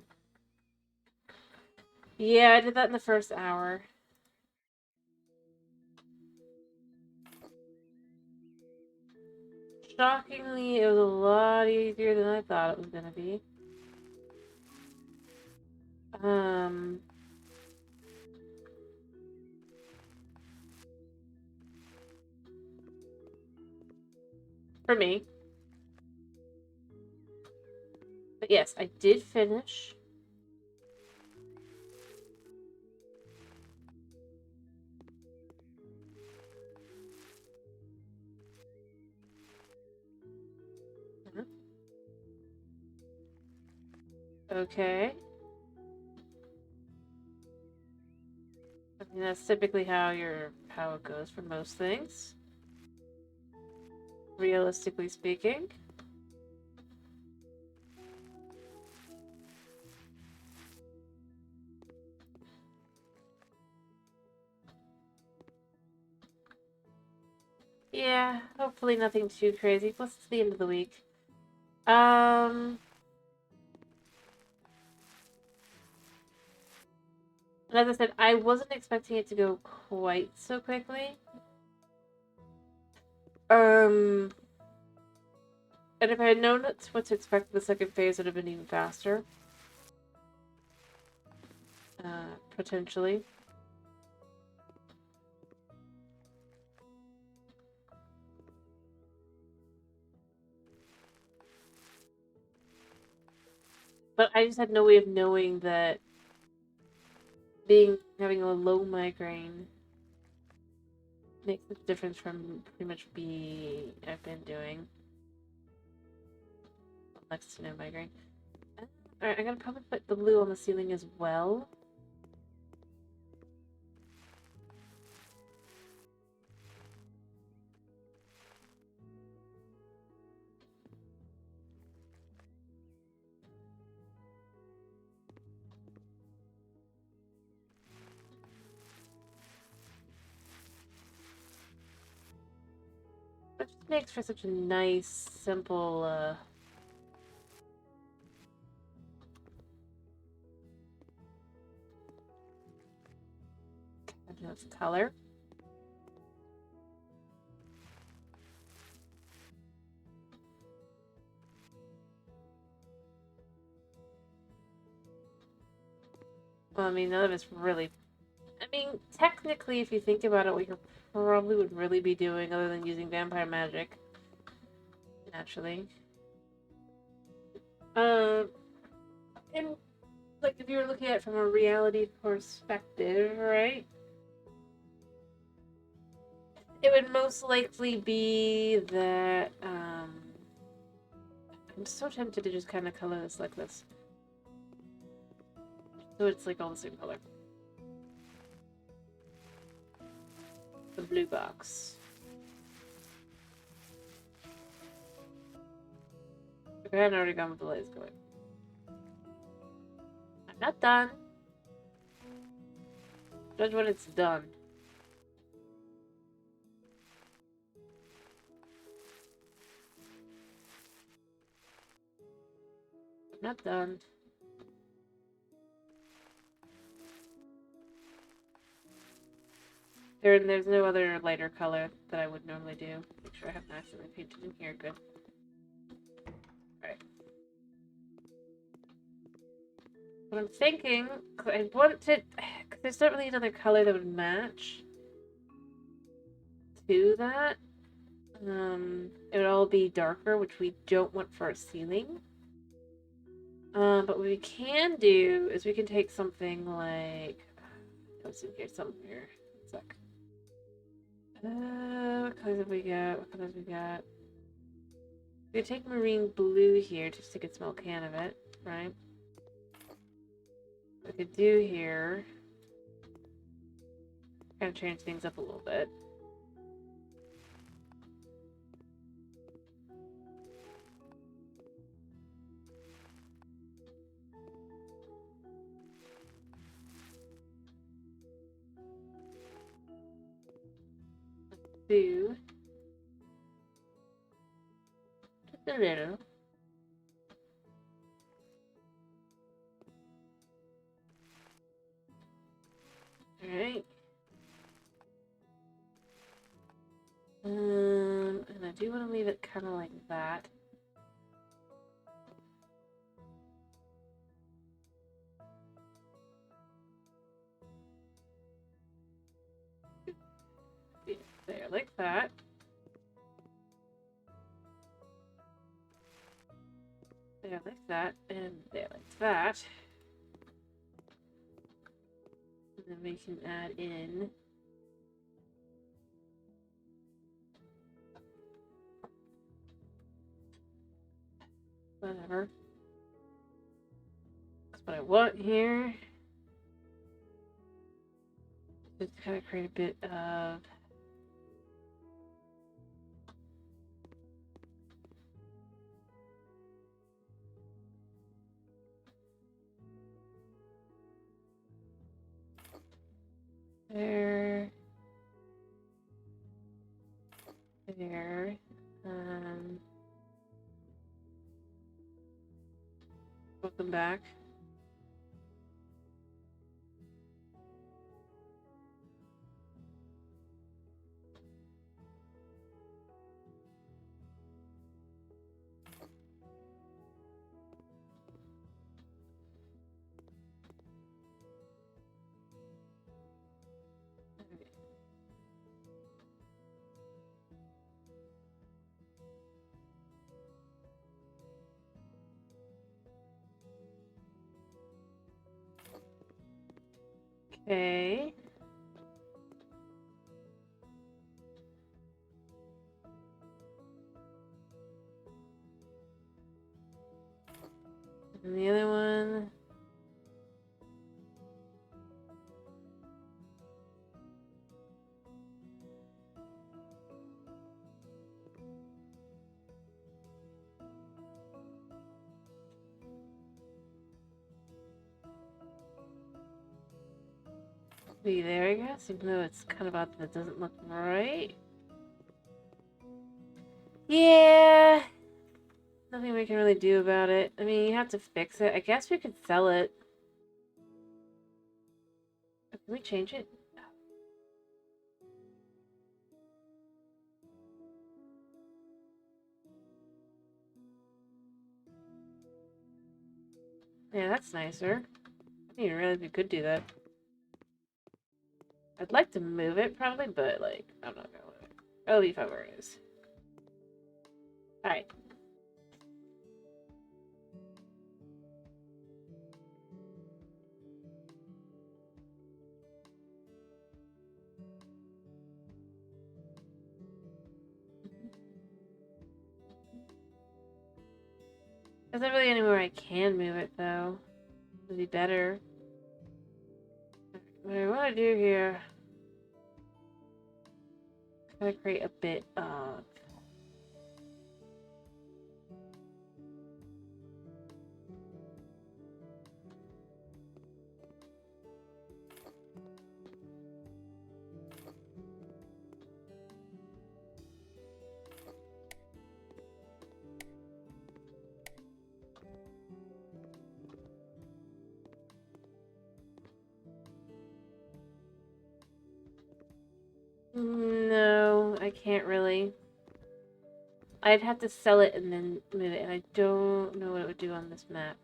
Yeah, I did that in the first hour. Shockingly, it was a lot easier than I thought it was gonna be. For me. But yes, I did finish. Okay. I mean, that's typically how it goes for most things. Realistically speaking. Yeah, hopefully nothing too crazy. Plus, it's the end of the week. And as I said, I wasn't expecting it to go quite so quickly. And if I had known what to expect the second phase, it would have been even faster. Potentially. But I just had no way of knowing that having a low migraine makes a difference from pretty much I've been doing. Next to no migraine. Alright, I'm gonna probably put the blue on the ceiling as well. That just makes for such a nice, simple, color. Well, I mean, none of it's really... I mean, technically, if you think about it, what you probably would really be doing, other than using vampire magic, naturally. And, like, if you were looking at it from a reality perspective, right? It would most likely be that, I'm so tempted to just kind of color this like this. So it's, like, all the same color. The blue box. Okay, I haven't already gone with the laser color. I'm not done. Judge when it's done. I'm not done. There's no other lighter color that I would normally do. Make sure I haven't accidentally painted in here. Good. Alright. What I'm thinking, I want to... Because there's not really another color that would match to that. It would all be darker, which we don't want for a ceiling. But what we can do is we can take something like... What's in here somewhere? One sec. What colors have we got? What colors we got? We could take marine blue here just to get a small can of it, right? What we could do here... Kind of change things up a little bit. Do just a little. Alright. And I do want to leave it kind of like that. There, like that. There, like that. And there, like that. And then we can add in whatever. That's what I want here. Just kind of create a bit of there. There. Welcome back. Okay. And the other one. Be there, I guess, even though it's kind of odd that it doesn't look right. Yeah. Nothing we can really do about it. I mean, you have to fix it. I guess we could sell it. Can we change it? Yeah, that's nicer. I didn't realize we could do that. I'd like to move it, probably, but, like, I'm not gonna move it. It'll be fine where it is. Alright. There's not really anywhere I can move it, though. Would be better. What I want to do here... I'm gonna create a bit of... No, I can't really. I'd have to sell it and then move it, and I don't know what it would do on this map.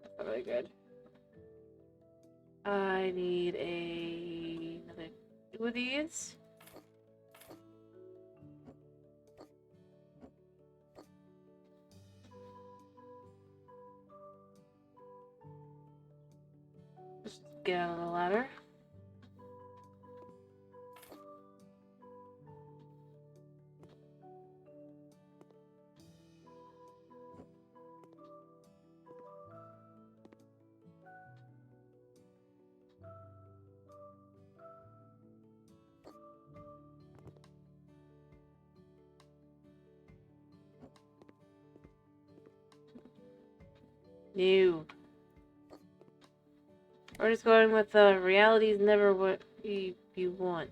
That's not really good. I need another 2 of these. Let's just get out of the ladder. No. We're just going with reality is never what you want.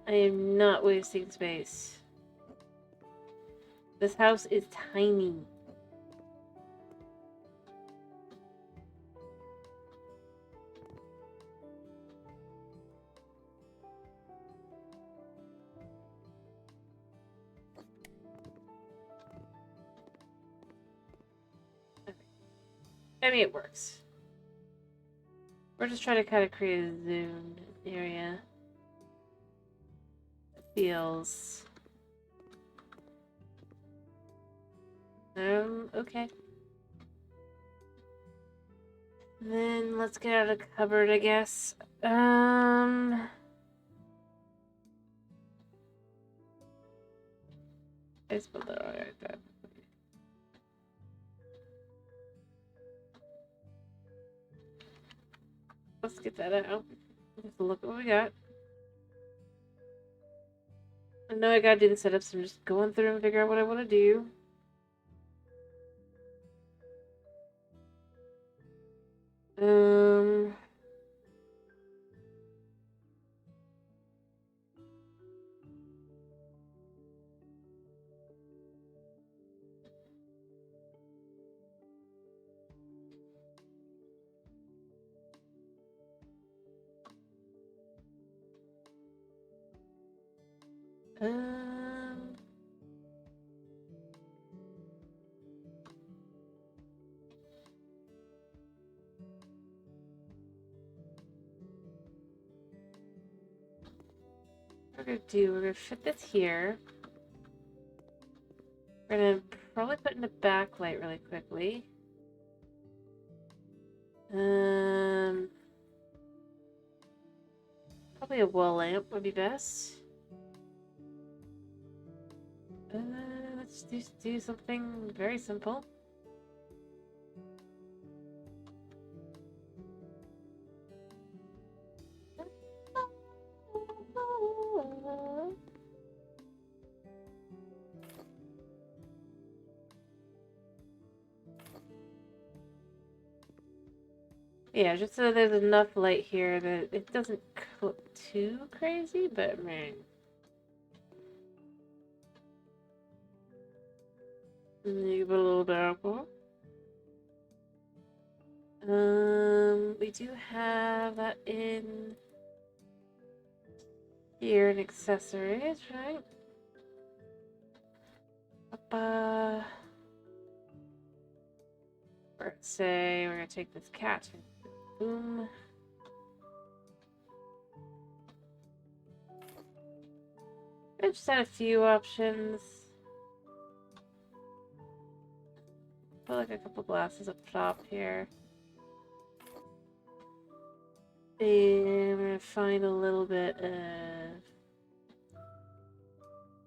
I am not wasting space. This house is tiny. I mean, it works. We're just trying to kind of create a zoomed area. It feels... okay. Then let's get out of the cupboard, I guess. I spelled that wrong like that. Let's get that out. Let's look what we got. I know I gotta do the setup, so I'm just going through and figure out what I want to do. Um, what we're gonna do, we're gonna fit this here. We're gonna probably put in a backlight really quickly. Probably a wall lamp would be best. Let's just do something very simple. Yeah, just so there's enough light here that it doesn't look too crazy, but man. Maybe a little darker. We do have that in here in accessories, right? Let's say we're gonna take this cat and boom. I just had a few options. Put like a couple glasses up top here. And we're gonna find a little bit of...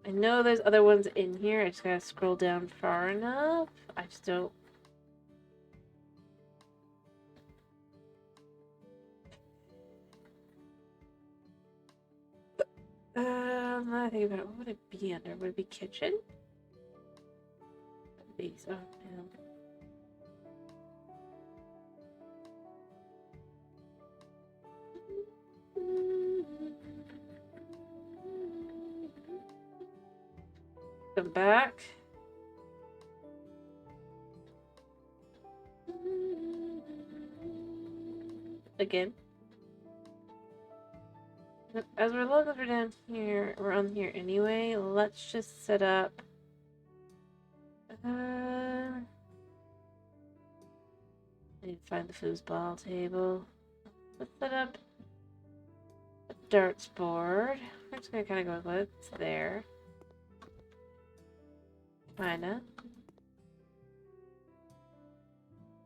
I know there's other ones in here, I just gotta scroll down far enough. I just don't... now I think about it, what would it be under? Would it be kitchen? These, oh, damn. Come back. Again. As we're looking for down here, we're on here anyway. Let's just set up. I need to find the foosball table. Let's set up a darts board. We're just gonna kind of go with what's there. Kinda.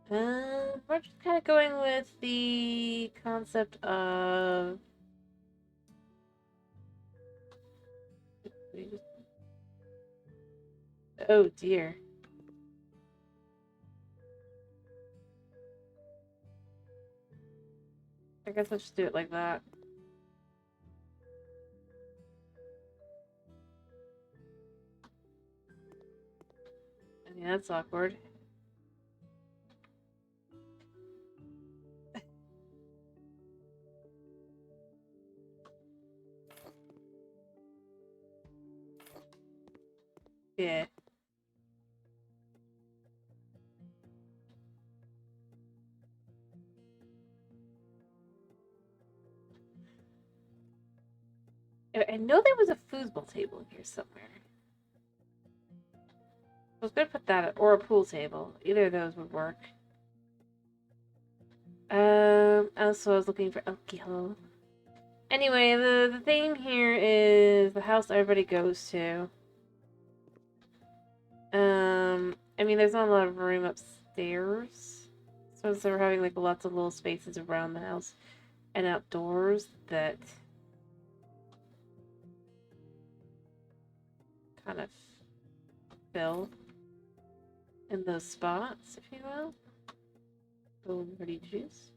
We're just kind of going with the concept of... Oh dear. I guess I'll just do it like that. I mean, that's awkward. Yeah. I know there was a foosball table in here somewhere. I was gonna put that, or a pool table. Either of those would work. Also I was looking for alcohol. Anyway, the thing here is the house everybody goes to. I mean, there's not a lot of room upstairs. So we're having like lots of little spaces around the house and outdoors that kind of fill in those spots, if you will. Boom, ready juice.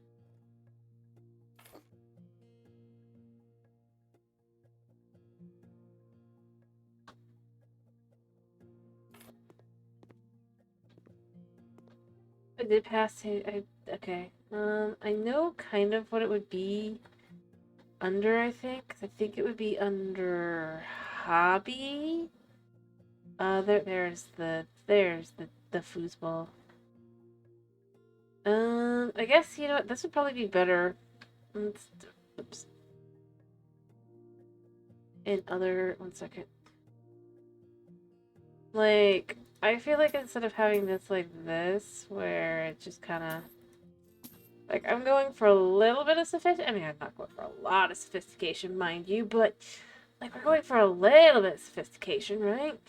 I did pass it. Okay. I know kind of what it would be under, I think. 'Cause I think it would be under hobby. There's the foosball. I guess, you know what, this would probably be better. Oops. In other, one second. Like, I feel like instead of having this like this, where it just kind of... Like, I'm going for a little bit of sophistication. I mean, I'm not going for a lot of sophistication, mind you, but, like, we're going for a little bit of sophistication, right?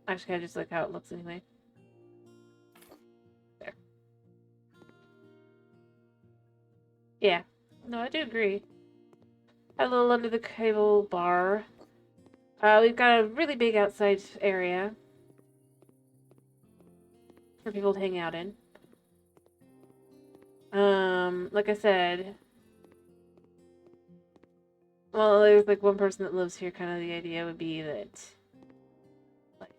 I just kind of just like how it looks anyway. There. Yeah. No, I do agree. A little under the cable bar. We've got a really big outside area for people to hang out in. Like I said, well, there's like one person that lives here, kind of the idea would be that, like,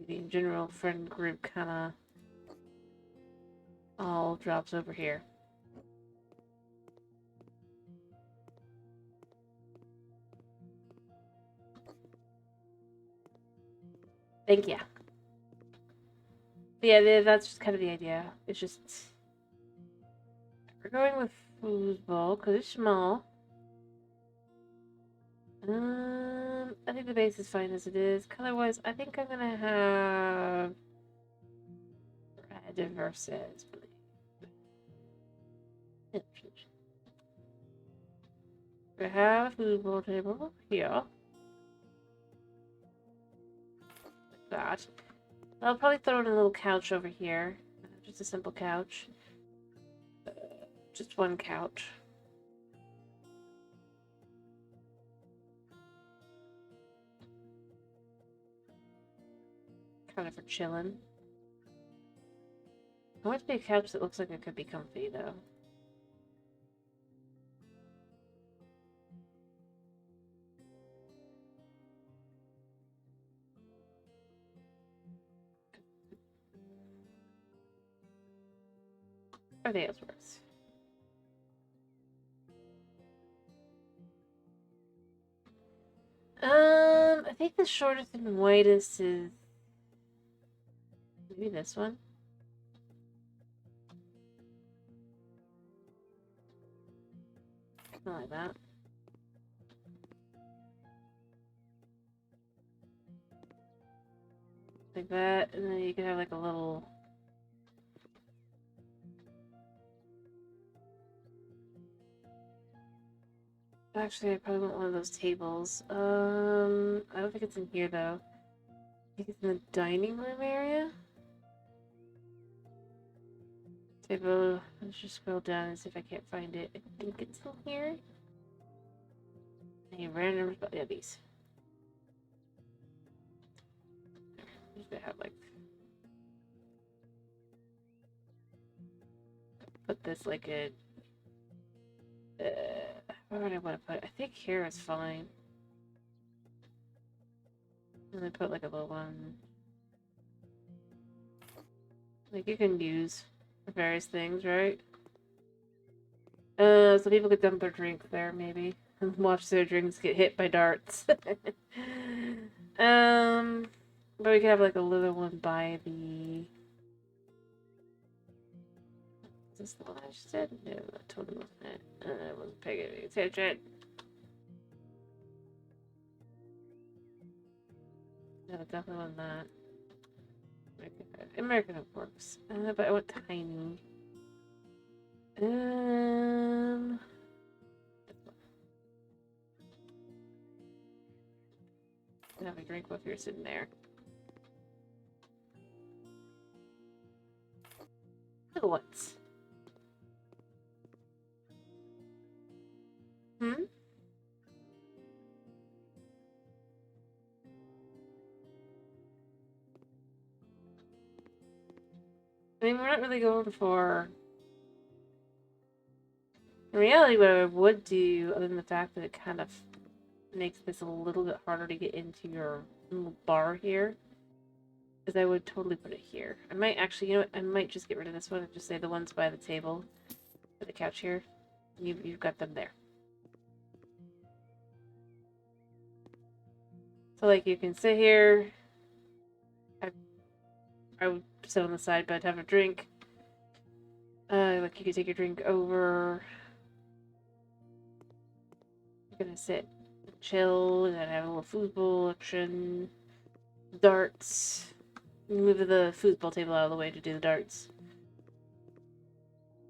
the general friend group kind of all drops over here. Thank you. Yeah, that's just kind of the idea. It's just we're going with foosball because it's small. I think the base is fine as it is. Color-wise, I think I'm gonna have red versus blue. We have a foosball table here. Like that. I'll probably throw in a little couch over here. Just a simple couch. Just one couch. Kind of for chilling. I want it to be a couch that looks like it could be comfy, though. I think it works. I think the shortest and widest is maybe this one. Something like that. Like that, and then you can have like a little. Actually, I probably want one of those tables. I don't think it's in here though. I think it's in the dining room area. Table. Let's just scroll down and see if I can't find it. I think it's in here. Any random? Yeah, these. They have like. Put this like a. Where would I want to put it? I think here is fine. And then put like a little one. Like you can use for various things, right? So people could dump their drink there, maybe. And watch their drinks get hit by darts. But we could have like a little one by the... Is this the one I just did? No, that totally wasn't it. I wasn't paying any attention. No, definitely wasn't that. American Hope works. But I want tiny. Have a drink while you're sitting there. What? Hmm? I mean, we're not really going for... In reality, what I would do, other than the fact that it kind of makes this a little bit harder to get into your little bar here, is I would totally put it here. I might actually, you know what, I might just get rid of this one and just say the ones by the table, by the couch here. You've got them there. So, like, you can sit here. I would sit on the side, but have a drink. Like, you could take your drink over. You're gonna sit and chill, and then have a little foosball action. Darts. Move the foosball table out of the way to do the darts.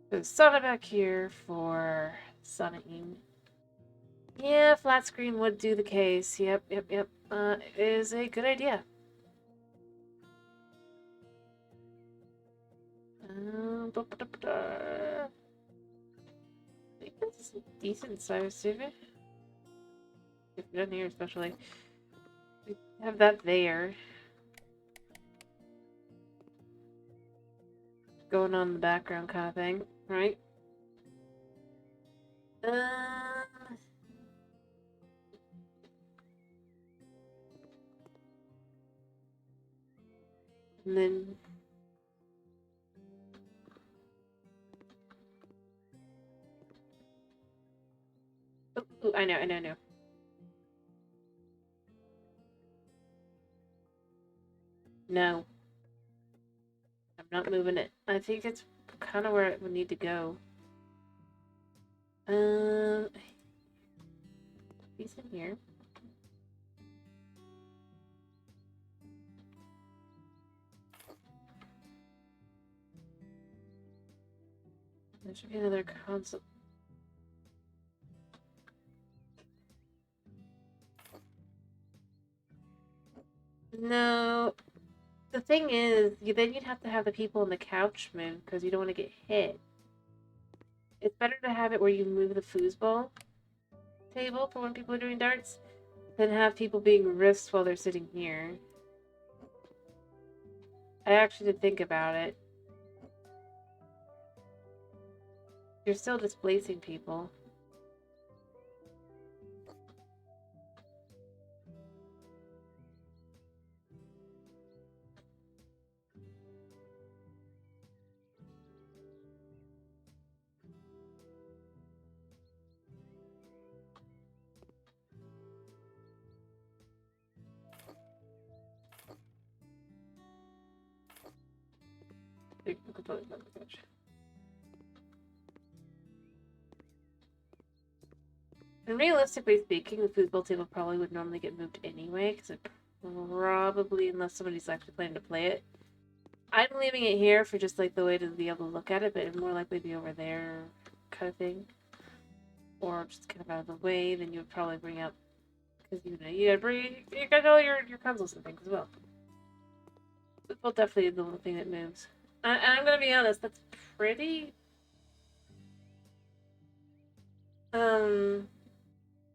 There's sauna back here for saunaing. Yeah, flat screen would do the case. Yep. Is a good idea. I think this is a decent size TV. If down here especially. We have that there. Going on in the background kind of thing, right? And then I know. No. I'm not moving it. I think it's kind of where it would need to go. He's in here. There should be another console. No. The thing is, then you'd have to have the people on the couch move because you don't want to get hit. It's better to have it where you move the foosball table for when people are doing darts than have people being risked while they're sitting here. I actually did think about it. You're still displacing people. And realistically speaking, the foosball table probably would normally get moved anyway, because it probably, unless somebody's actually planning to play it. I'm leaving it here for just like the way to be able to look at it, but it'd more likely be over there kind of thing. Or just kind of out of the way, then you would probably bring up, because you got all your consoles and things as well. Foosball definitely is the little thing that moves. And I'm gonna be honest, that's pretty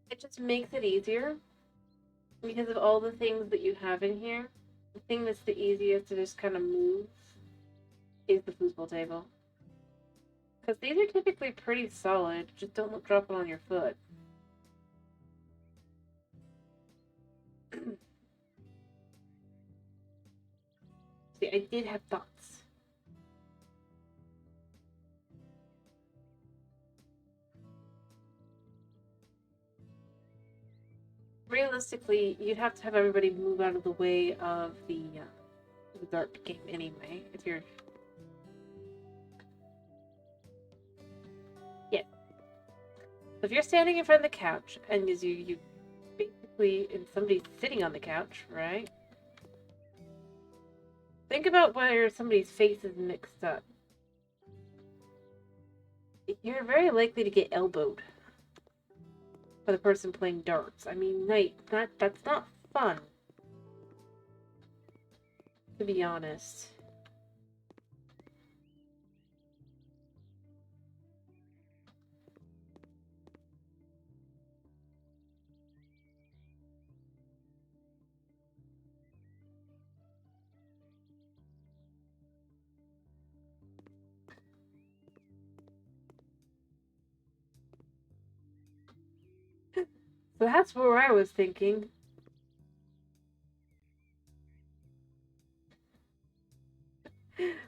it just makes it easier because of all the things that you have in here. The thing that's the easiest to just kind of move is the foosball table. Because these are typically pretty solid, just don't drop it on your foot. See, I did have thoughts. Realistically, you'd have to have everybody move out of the way of the dart game anyway, if you're... Yeah. If you're standing in front of the couch, and as you basically, and somebody's sitting on the couch, right? Think about where somebody's face is mixed up. You're very likely to get elbowed by the person playing darts. I mean, that's not fun, to be honest. So that's where I was thinking.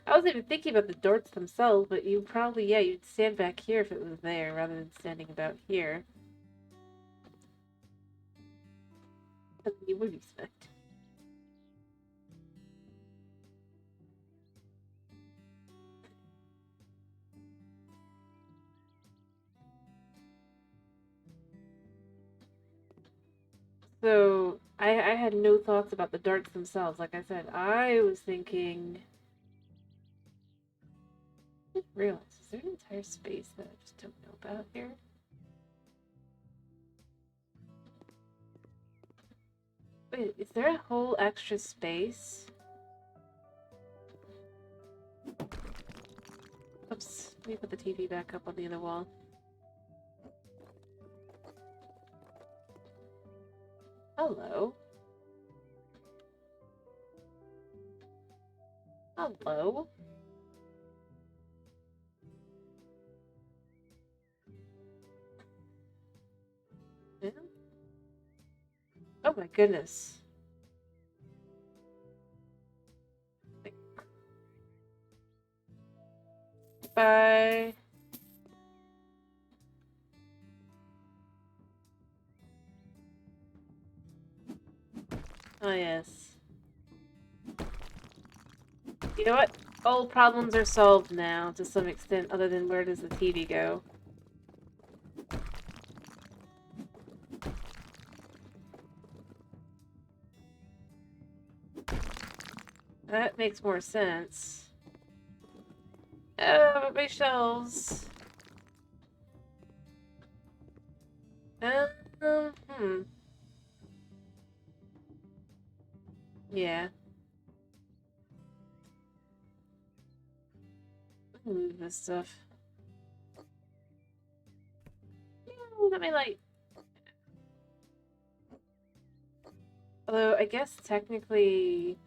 I wasn't even thinking about the darts themselves, but you probably, yeah, you'd stand back here if it was there rather than standing about here. You would expect. So, I had no thoughts about the darts themselves. Like I said, I was thinking... I didn't realize, is there an entire space that I just don't know about here? Wait, is there a whole extra space? Oops, let me put the TV back up on the other wall. Hello. Hello. Yeah. Oh my goodness. Bye. Oh, yes. You know what? All problems are solved now, to some extent, other than where does the TV go? That makes more sense. Oh, but my shelves. Hmm. Yeah. Move this stuff. Let me like. Although I guess technically,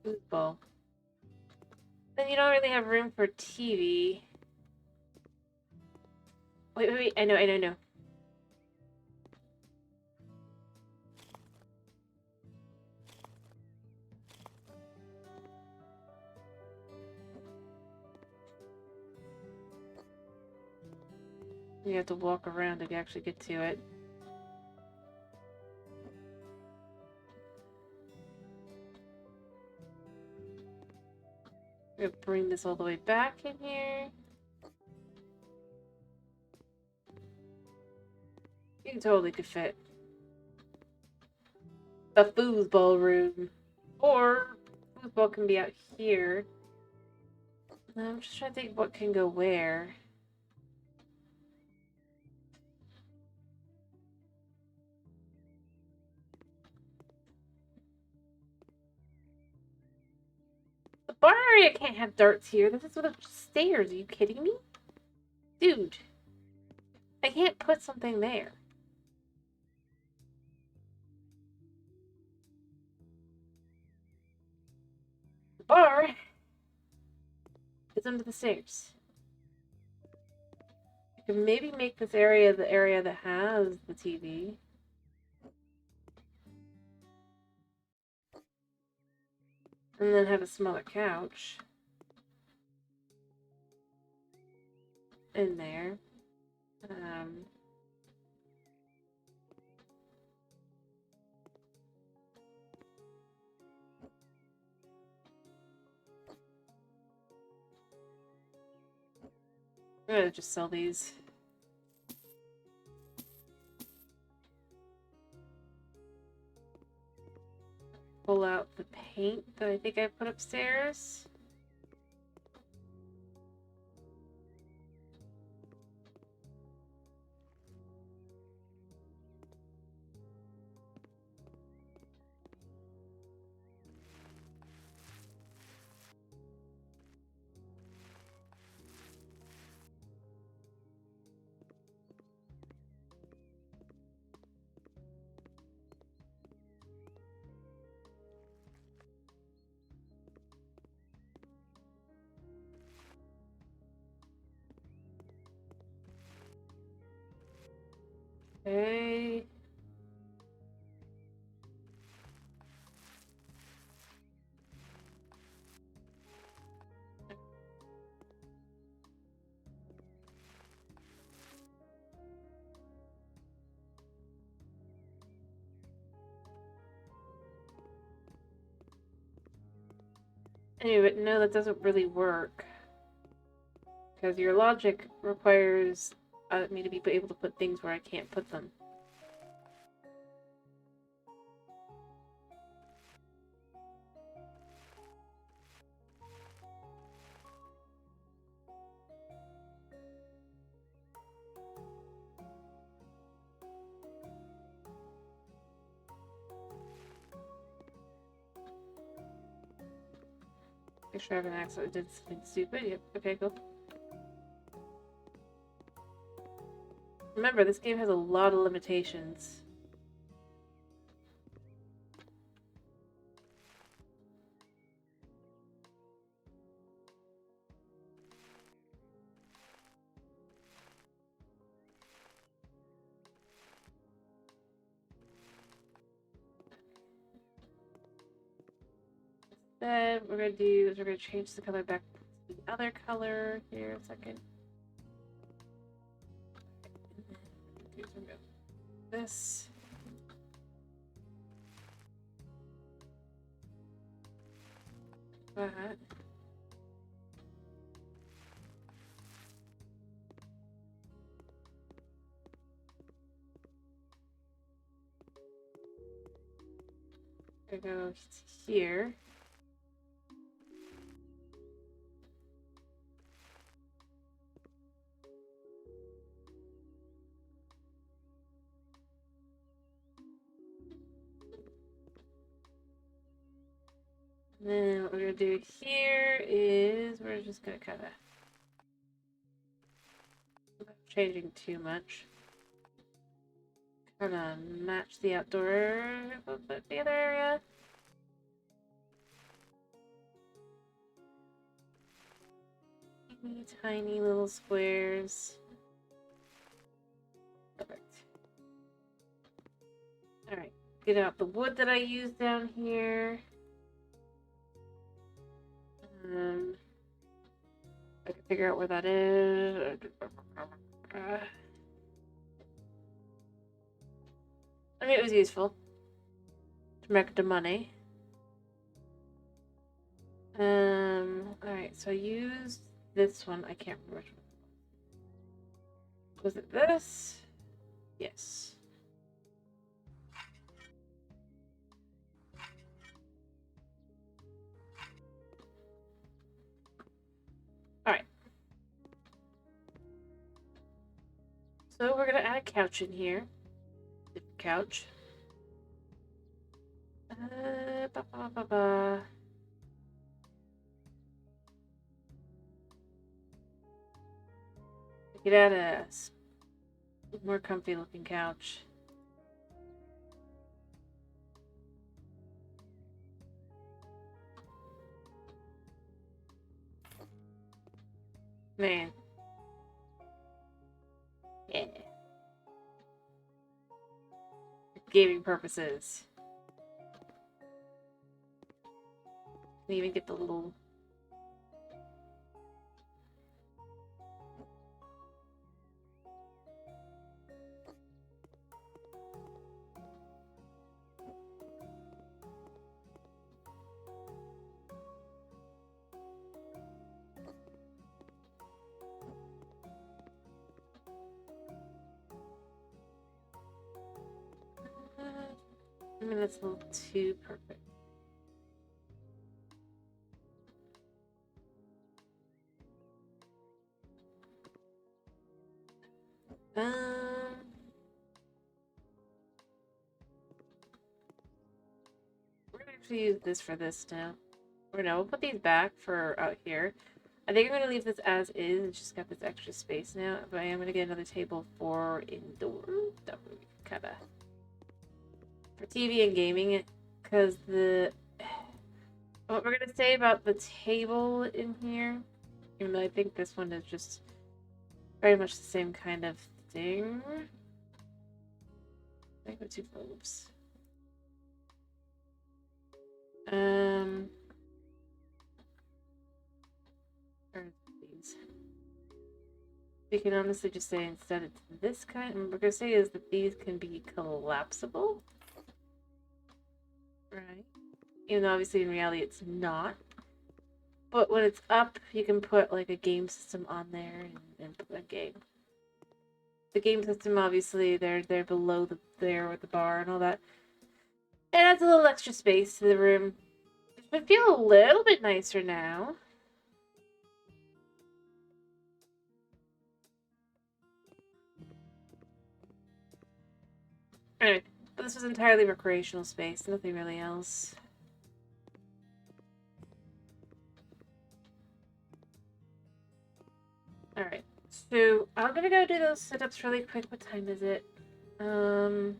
football. Then you don't really have room for TV. Wait. I know. You have to walk around to actually get to it. I'm gonna bring this all the way back in here. You totally could fit. The foosball room. Or foosball can be out here. I'm just trying to think what can go where. The bar area can't have darts here. This is with the stairs. Are you kidding me? Dude. I can't put something there. The bar is under the stairs. I could maybe make this area the area that has the TV. And then have a smaller couch. In there. I'm gonna just sell these. Pull out the paint that I think I put upstairs. Okay. Anyway, but no, that doesn't really work. Because your logic requires me to be able to put things where I can't put them. Make sure I haven't accidentally did something stupid. Yep, okay, cool. Remember, this game has a lot of limitations. Then what we're gonna do is we're gonna change the color back to the other color. Here, a second. This. But I go here. And then what we're gonna do here is we're just gonna kind of without changing too much. Kind of match the outdoor with the other area. Teeny tiny little squares. Perfect. Alright, get out the wood that I used down here. I can figure out where that is. I mean, it was useful to make the money. Alright, so I used this one. I can't remember which one. Was it this? Yes. Alright. So we're gonna add a couch in here. Couch. Get out a more comfy looking couch. Man. Yeah. For gaming purposes. Can even get the little... I mean, that's a little too perfect. We're gonna actually use this for this now. Or no, we'll put these back for out here. I think I'm gonna leave this as is. It's just got this extra space now. But I am gonna get another table for indoor. That would be kinda for TV and gaming, because what we're gonna say about the table in here, even though I think this one is just very much the same kind of thing. I think with two globes. Or these. We can honestly just say instead it's this kind. And what we're gonna say is that these can be collapsible. Right. Even though obviously in reality it's not. But when it's up, you can put like a game system on there and put a game. The game system obviously they're below there with the bar and all that. It adds a little extra space to the room. It should feel a little bit nicer now. Anyway, but this was entirely recreational space, nothing really else. Alright, so I'm gonna go do those setups really quick. What time is it? I'll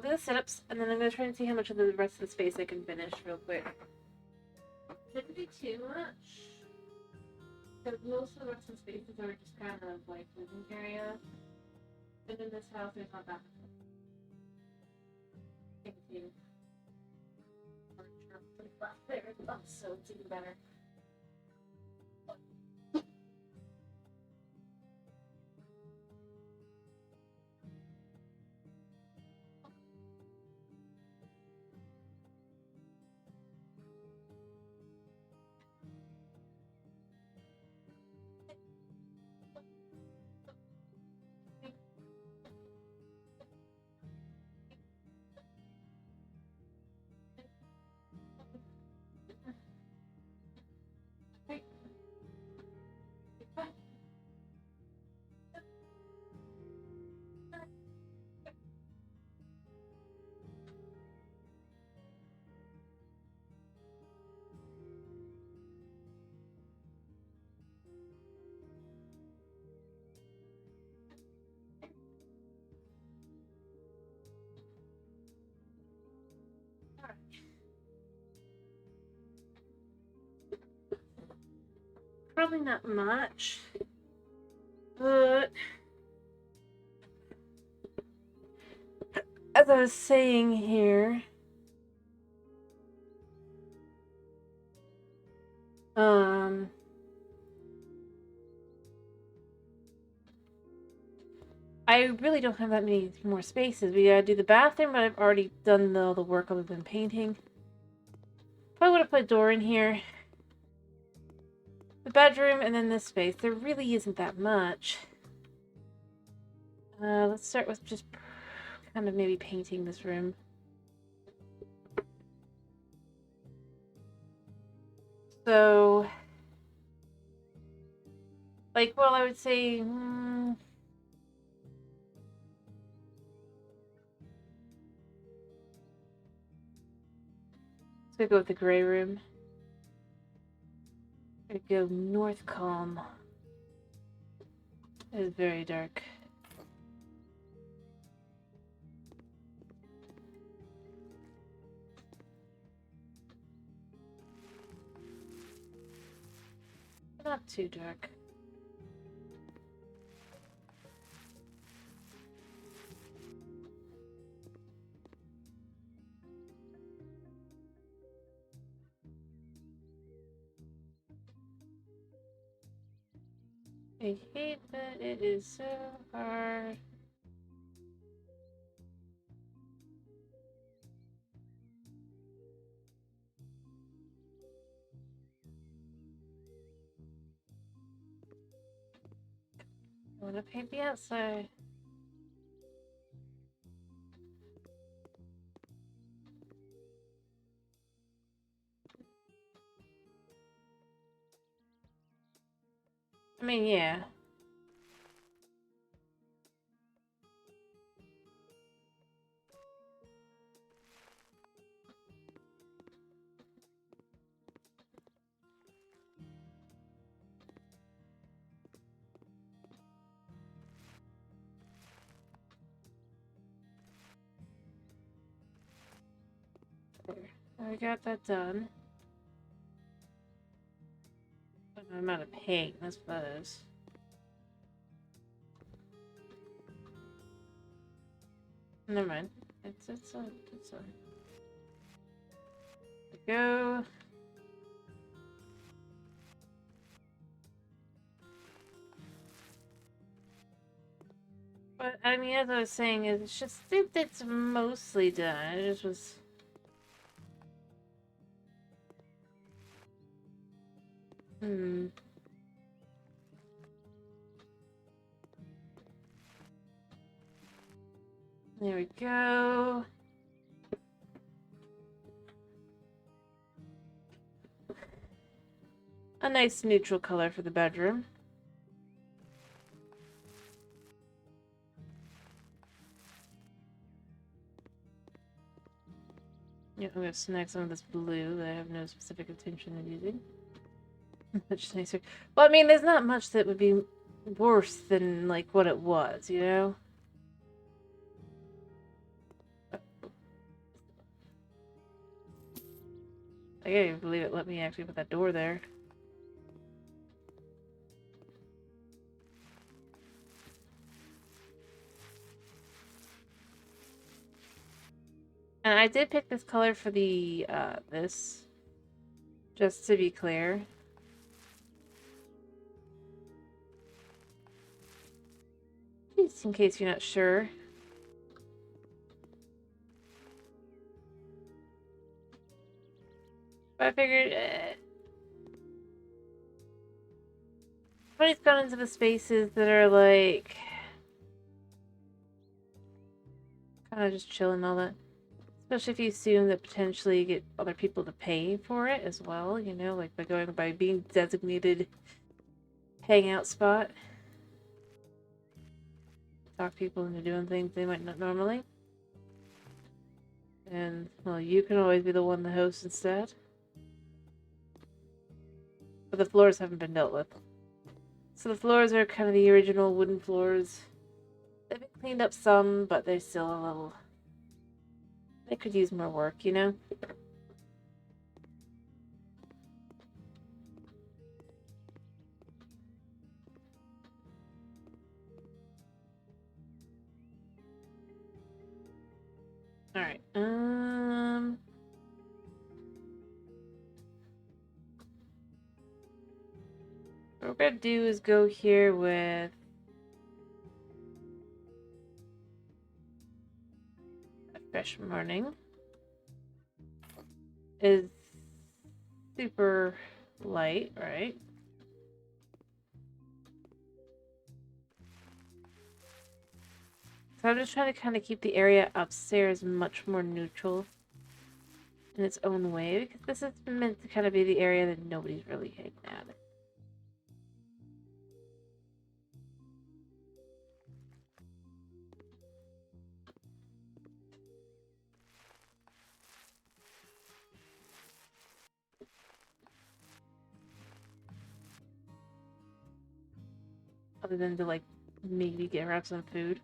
do the setups, and then I'm gonna try and see how much of the rest of the space I can finish real quick. Shouldn't be too much. Because most of the rest of the spaces are just kind of like living area. And in this house, there's not that much. Thank you. There, so it's even better. Probably not much. But as I was saying here, I really don't have that many more spaces. We gotta do the bathroom, but I've already done all the work other than painting. Probably would have put a door in here. The bedroom, and then this space. There really isn't that much. Let's start with just kind of maybe painting this room. So, like, well, I would say, let's go with the gray room. I'm gonna go North Calm. It is very dark. Not too dark. I hate that it is so hard. I want to paint the outside. I mean, yeah. There. I got that done. I'm out of paint, that's what that is. Never mind. It's on. There we go. But I mean, as I was saying, it's just it's mostly done. It just was. There we go. A nice neutral color for the bedroom. Yeah, I'm gonna snag some of this blue that I have no specific intention of using. Much nicer. Well, I mean, there's not much that would be worse than, like, what it was, you know? I can't even believe it let me actually put that door there. And I did pick this color for the, this. Just to be clear. Just in case you're not sure. But I figured, somebody's gone into the spaces that are like kind of just chilling and all that. Especially if you assume that potentially you get other people to pay for it as well, you know, like by being designated hangout spot. Talk people into doing things they might not normally. And, well, you can always be the one to host instead. But the floors haven't been dealt with. So the floors are kind of the original wooden floors. They've been cleaned up some, but they're still a little... They could use more work, you know? Alright. What we're gonna do is go here with a fresh morning. Is super light, right? So I'm just trying to kind of keep the area upstairs much more neutral in its own way, because this is meant to kind of be the area that nobody's really hanging at. Other than to, like, maybe grab some food.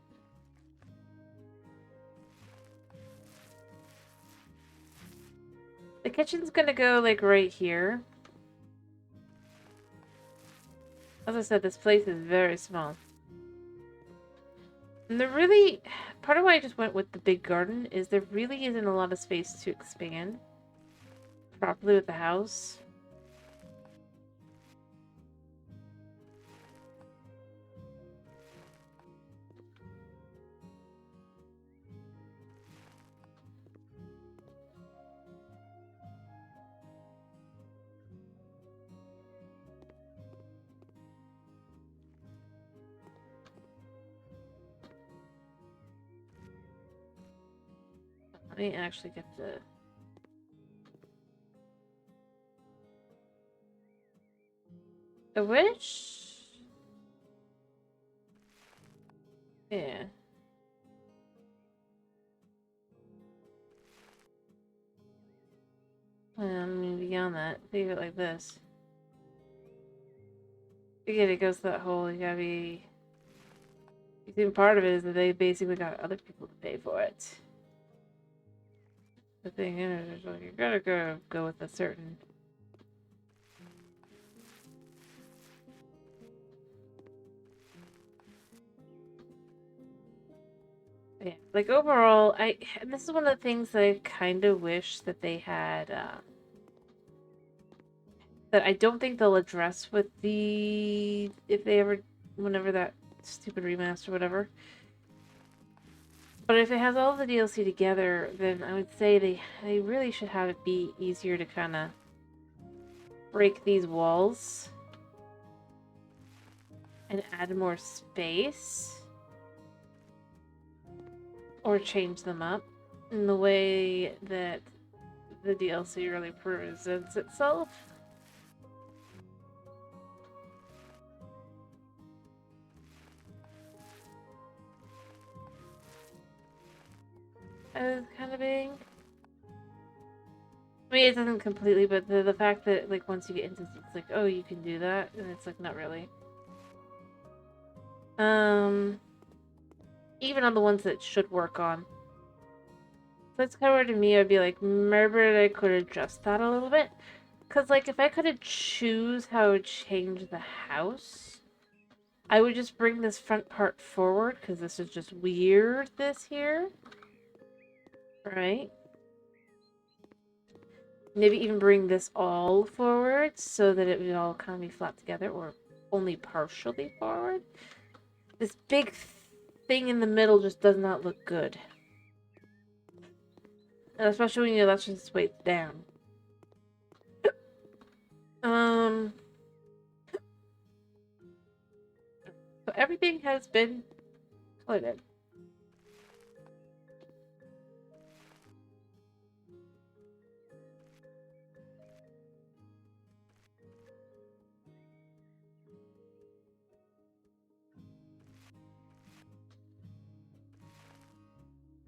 The kitchen's gonna go, like, right here. As I said, this place is very small. And there really... Part of why I just went with the big garden is there really isn't a lot of space to expand properly with the house. Let me actually get the... I wish... Yeah. I mean, beyond that, leave it like this. Again, it goes to that whole, you gotta be... I think part of it is that they basically got other people to pay for it. The thing is, like, you gotta go with a certain... Yeah, like overall, and this is one of the things that I kind of wish that they had, that I don't think they'll address with the, if they ever, whenever that stupid remaster, whatever. But if it has all the DLC together, then I would say they really should have it be easier to kind of break these walls and add more space. Or change them up in the way that the DLC really presents itself. As kind of being... I mean, it doesn't completely, but the fact that, like, once you get into it, it's like, oh, you can do that, and it's like, not really. Even on the ones that should work on. So it's kind of weird to me, I'd be like, maybe I could adjust that a little bit. Because, like, if I could choose how I would change the house, I would just bring this front part forward, because this is just weird, this here. Right? Maybe even bring this all forward, so that it would all kind of be flat together, or only partially forward. This big thing in the middle just does not look good. And especially when you know that's just weight down. So everything has been colored in.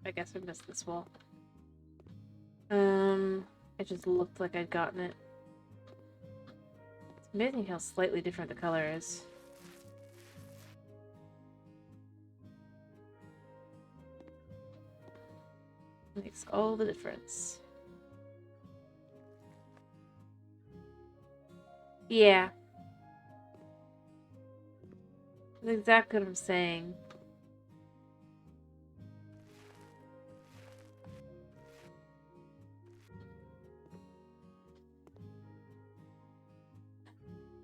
I guess I missed this wall. It just looked like I'd gotten it. It's amazing how slightly different the color is. It makes all the difference. Yeah. That's exactly what I'm saying.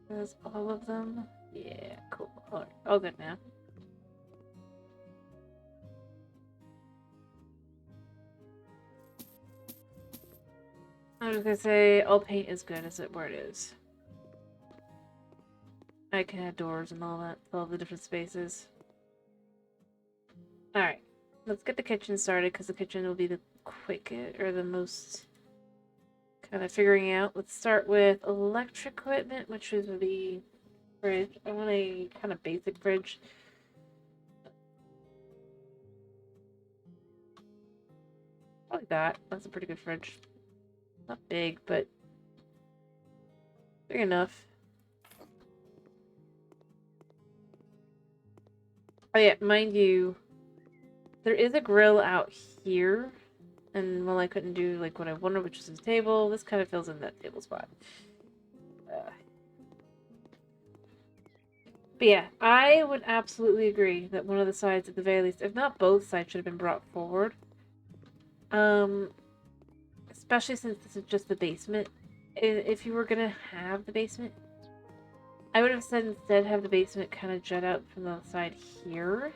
That's all of them? Yeah, cool. Alright, all good now. I was gonna say, all paint is good as it where it is. I can add doors and all that, all the different spaces. Alright, let's get the kitchen started, because the kitchen will be the quickest, or the most kind of figuring out. Let's start with electric equipment, which would be fridge. I want a kind of basic fridge. Probably that. That's a pretty good fridge. Not big, but big enough. Oh yeah, mind you, there is a grill out here. And while I couldn't do like what I wanted, which is a table, this kind of fills in that table spot. But yeah, I would absolutely agree that one of the sides, at the very least, if not both sides, should have been brought forward. Especially since this is just the basement. If you were gonna have the basement, I would have said instead have the basement kind of jut out from the side here.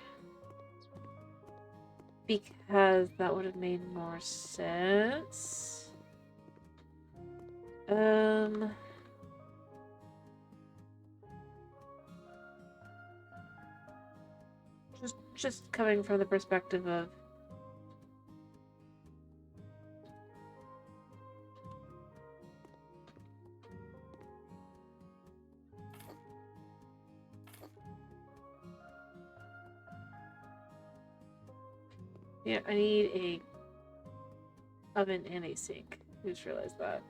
Because that would have made more sense. Just coming from the perspective of yeah, I need a oven and a sink. I just realized that.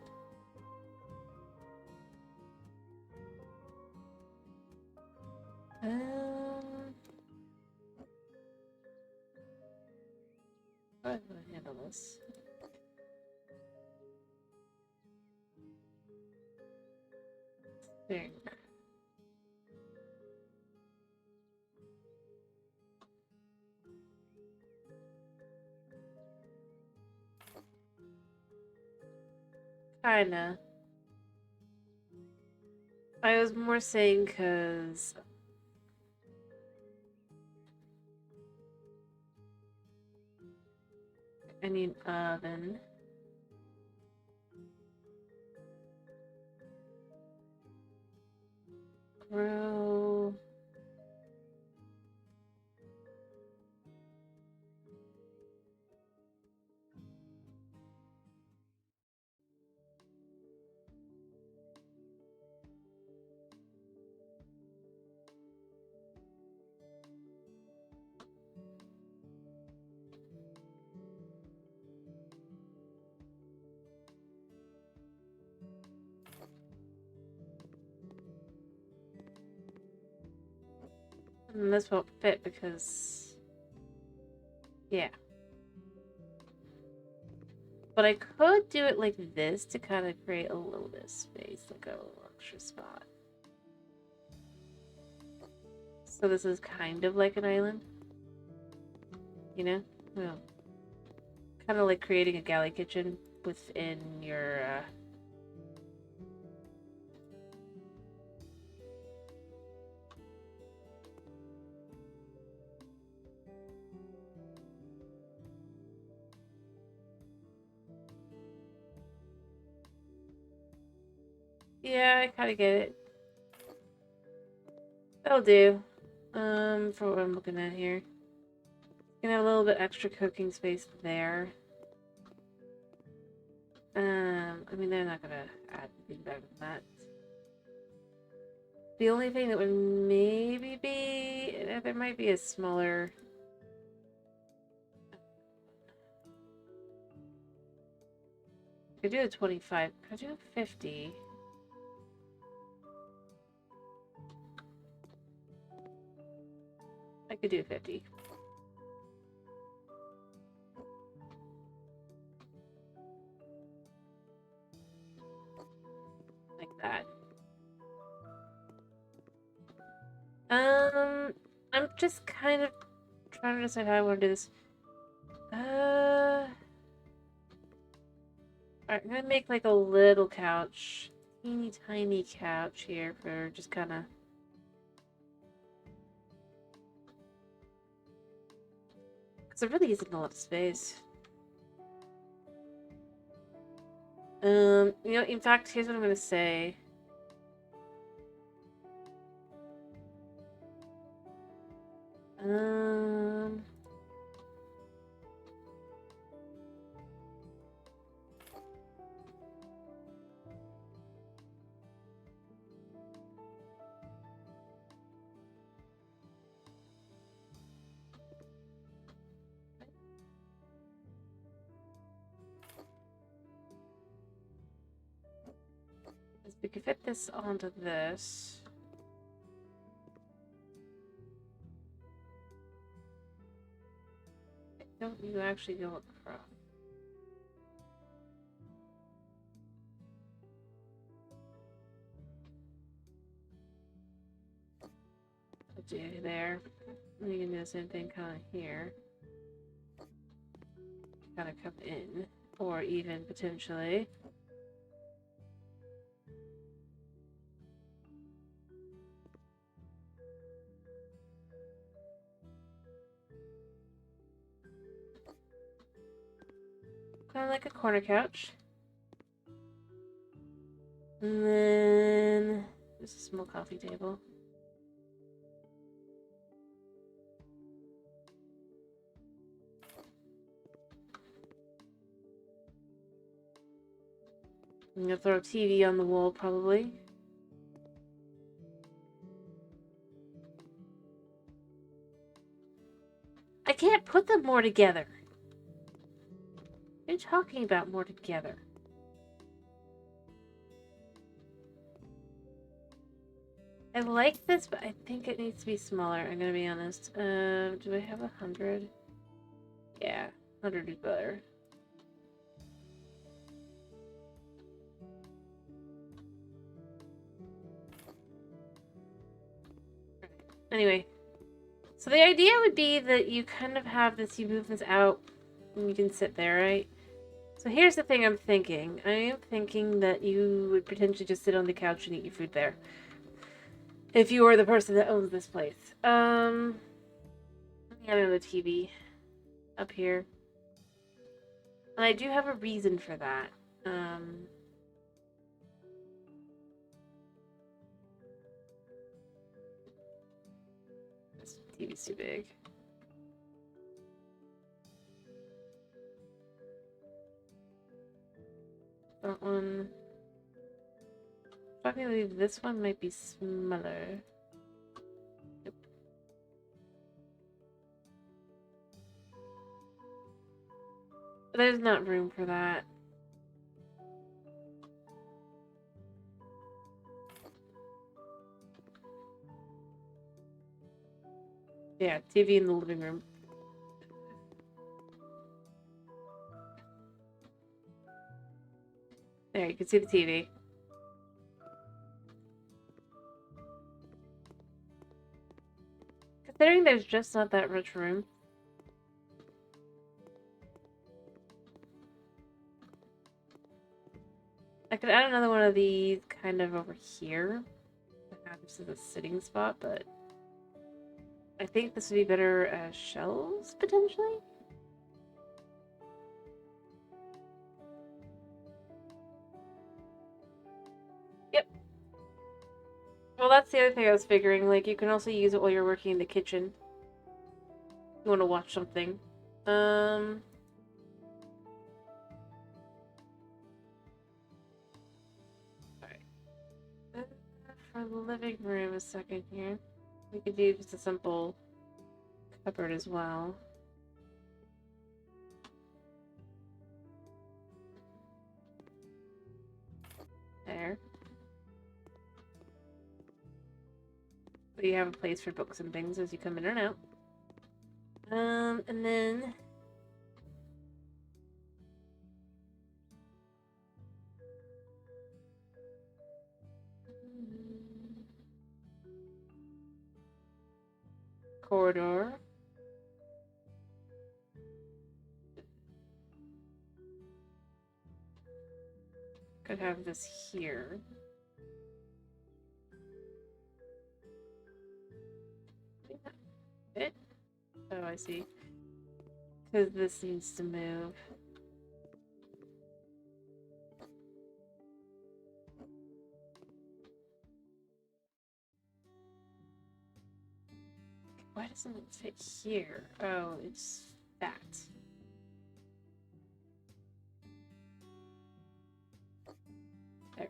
How am I gonna handle this? Sink. Kinda. I was more saying because I need an oven. Grill. And this won't fit because yeah. But I could do it like this to kind of create a little bit of space, like a little extra spot. So this is kind of like an island. You know? Well, kind of like creating a galley kitchen within your yeah, I kind of get it. That'll do. For what I'm looking at here. Gonna have a little bit extra cooking space there. I mean, they're not gonna add anything better than that. The only thing that would maybe be, there might be a smaller. I could do a 25. Could I do a 50? I could do 50. Like that. I'm just kind of trying to decide how I want to do this. Alright, I'm gonna make like a little couch teeny tiny couch here for just kind of... Because there really isn't a lot of space. You know, in fact, here's what I'm going to say. We could fit this onto this. Don't you actually go across? I'll do there. And you can do the same thing kind of here. Kind of come in. Or even potentially. Kind of like a corner couch. And then there's a small coffee table. I'm gonna throw a TV on the wall probably. I can't put them more together. What are you talking about more together? I like this, but I think it needs to be smaller, I'm gonna be honest. Do I have 100? Yeah, 100 is better. Anyway, so the idea would be that you kind of have this, you move this out, and you can sit there, right? So here's the thing I'm thinking. I am thinking that you would potentially just sit on the couch and eat your food there. If you were the person that owns this place. I have the TV up here. And I do have a reason for that. This TV's too big. That one. Probably this one might be smaller. Nope. There's not room for that. Yeah, TV in the living room. There, you can see the TV. Considering there's just not that much room. I could add another one of these kind of over here. This is a sitting spot, but I think this would be better as shelves, potentially? Yep. Well, that's the other thing I was figuring. Like, you can also use it while you're working in the kitchen. If you want to watch something. Alright. For the living room, a second here. We could do just a simple cupboard as well. There. So you have a place for books and things as you come in and out. And then corridor. Could have this here. Oh, I see. Because this needs to move. Why doesn't it fit here? Oh, it's that. There.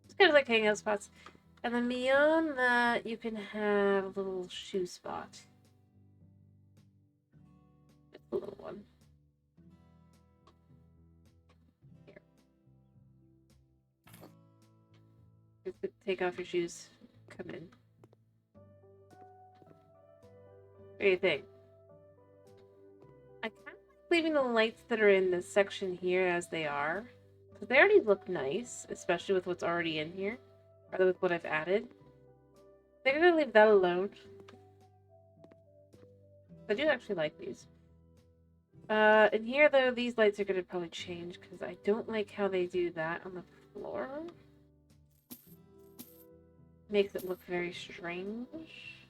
It's kind of like hangout spots. And then beyond that, you can have a little shoe spot. It's a little one. Here. Just take off your shoes. Come in. What do you think? I kind of like leaving the lights that are in this section here as they are. Because they already look nice, especially with what's already in here. Rather with what I've added. I think I'm going to leave that alone. I do actually like these. In here, though, these lights are going to probably change because I don't like how they do that on the floor. Makes it look very strange.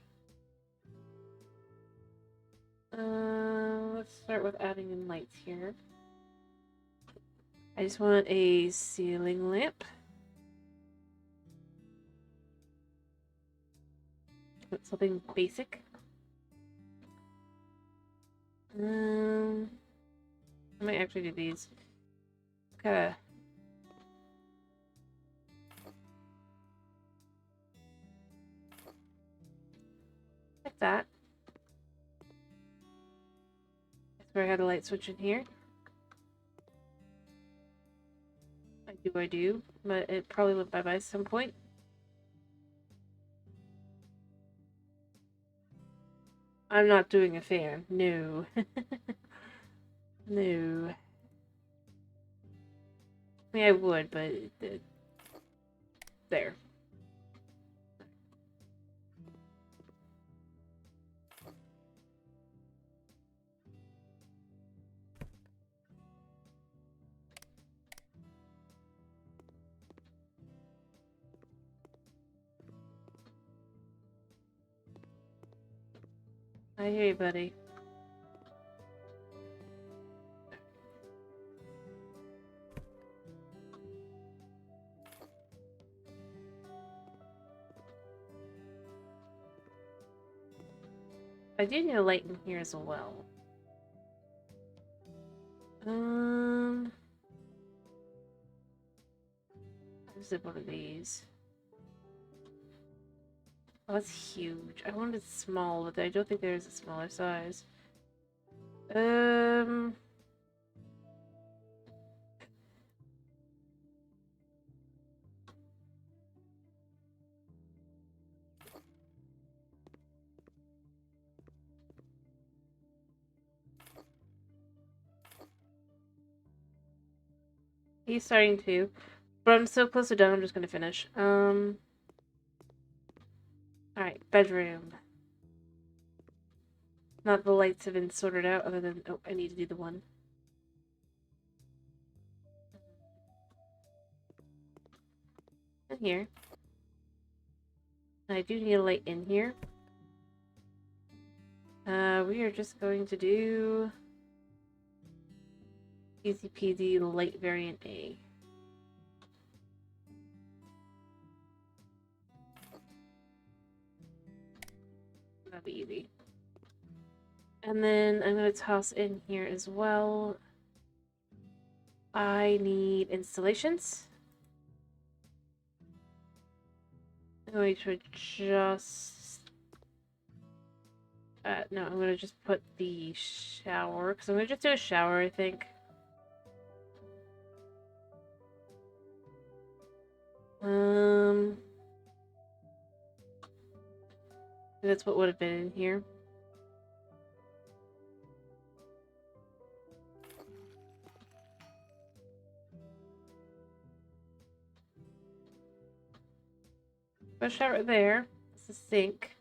Let's start with adding in lights here. I just want a ceiling lamp. Something basic. I might actually do these. Kinda. Like that. That's where I had a light switch in here. I do. But it probably went bye-bye at some point. I'm not doing a fan. No. No. I mean, I would, but there. I hear you, buddy. I do need a light in here as well. Zip one of these. Oh, that's huge. I wanted it small, but I don't think there is a smaller size. He's starting to. But I'm so close to done, I'm just gonna finish. Alright, bedroom. Not the lights have been sorted out, other than... Oh, I need to do the one. In here. I do need a light in here. We are just going to do... Easy peasy light variant A. That'll be easy. And then I'm going to toss in here as well. I need installations. I'm going to just... no, I'm going to just put the shower, because I'm going to just do a shower, I think. That's what would have been in here. Put a shower there. It's a sink.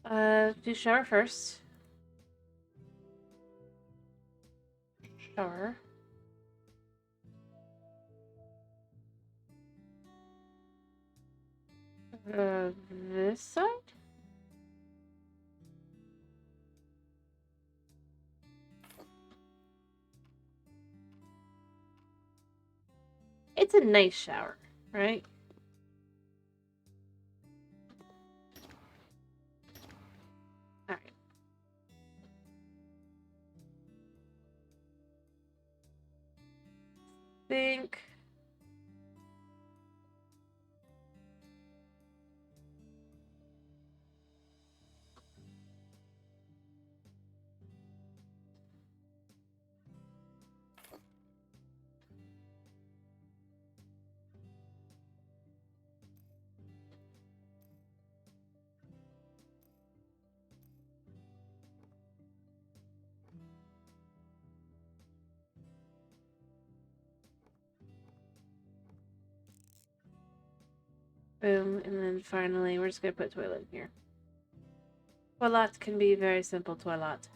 Do shower first. Shower. This side? It's a nice shower, right? Alright. Think. Boom, and then finally, we're just gonna put toilet in here. Toilet can be very simple toilet.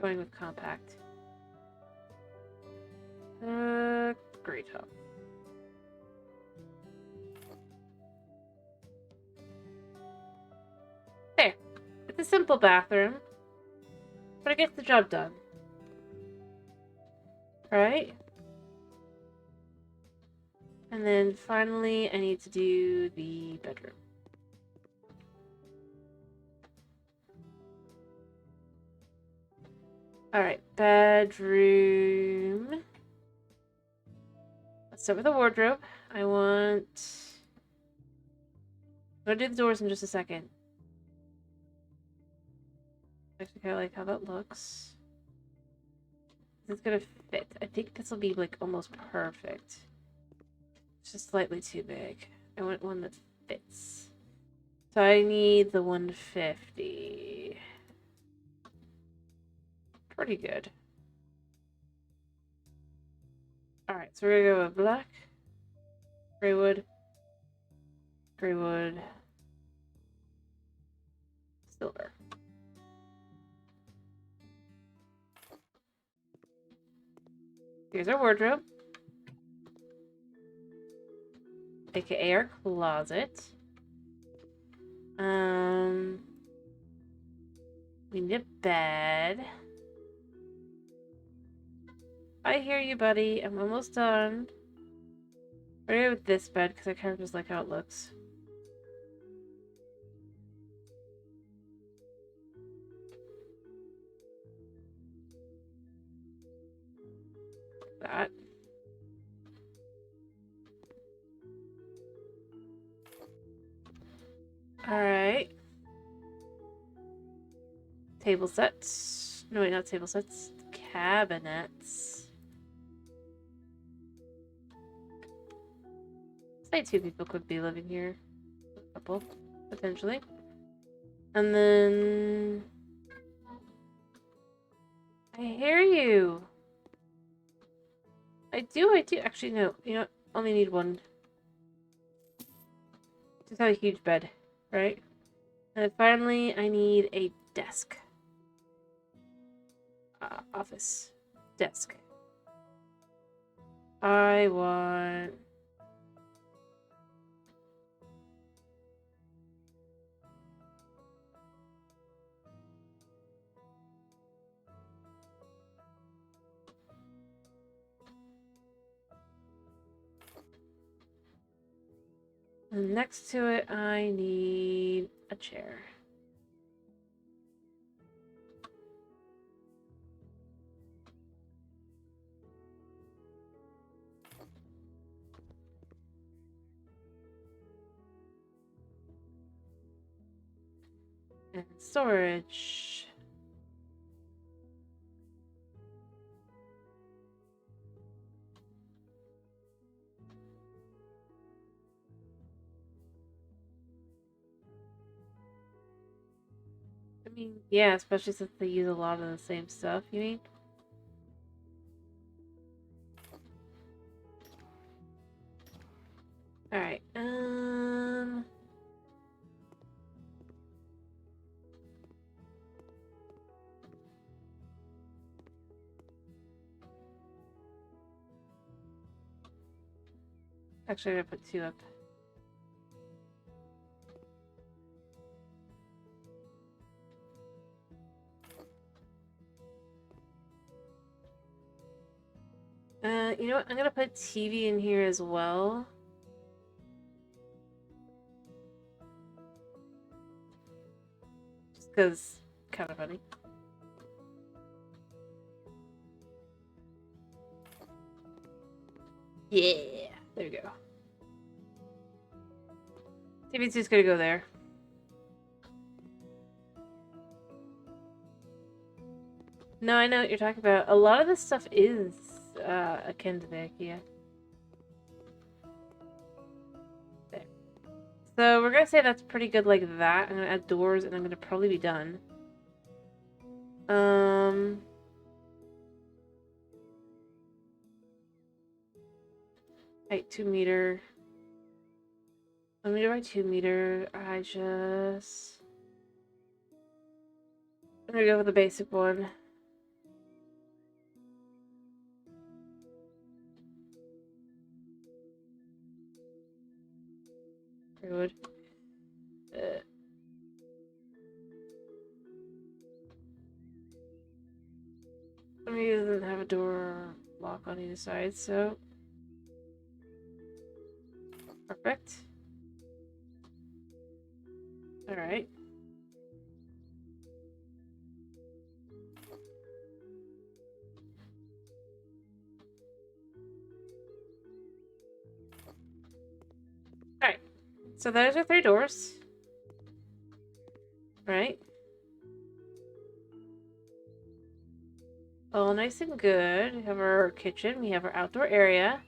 Going with compact. Great top. There. It's a simple bathroom, but it gets the job done. Right? And then finally, I need to do the bedroom. Alright, bedroom. Let's start with the wardrobe. I'm gonna do the doors in just a second. Actually, kind of like how that looks. It's gonna fit. I think this will be like almost perfect. It's just slightly too big. I want one that fits. So I need the 150. Pretty good. Alright, so we're gonna go with black, gray wood, silver. Here's our wardrobe, aka our closet. We need a bed. I hear you, buddy. I'm almost done. We're gonna go with this bed because I kind of just like how it looks. That. Alright. Table sets. No, wait, not table sets. Cabinets. Say 2 people could be living here. A couple, potentially. And then... I hear you. I do. Actually, no. You know, only need one. Just have a huge bed, right? And then finally, I need a desk. Office. Desk. I want... And next to it, I need a chair. And storage. I mean, yeah, especially since they use a lot of the same stuff, you mean? Alright, Actually, I'm gonna put 2 up. You know what? I'm gonna put TV in here as well. Just because, kind of funny. Yeah, there we go. TV's just gonna go there. No, I know what you're talking about. A lot of this stuff is akin to the IKEA. There. So we're gonna say that's pretty good like that. I'm gonna add doors and I'm gonna probably be done. Height 2 meter. 1 meter by 2 meter. I'm gonna go with the basic one. Good. I mean, it doesn't have a door lock on either side, so perfect. All right. All right. So there's our 3 doors. Right. All nice and good. We have our kitchen. We have our outdoor area.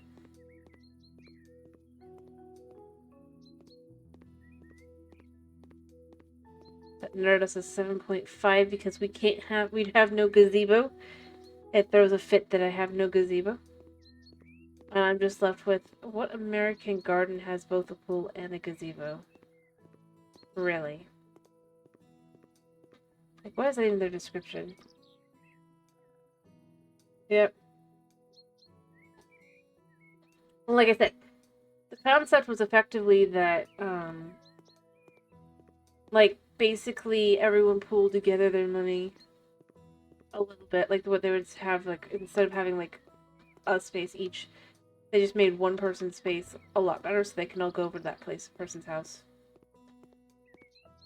That nerd us is 7.5 because we'd have no gazebo. It throws a fit that I have no gazebo. And I'm just left with, what American garden has both a pool and a gazebo? Really? Like, why is that in their description? Yep. Well, like I said, the concept was effectively that, like, basically everyone pooled together their money a little bit. Like, what they would have, like, instead of having, like, a space each, they just made one person's space a lot better so they can all go over to that person's house.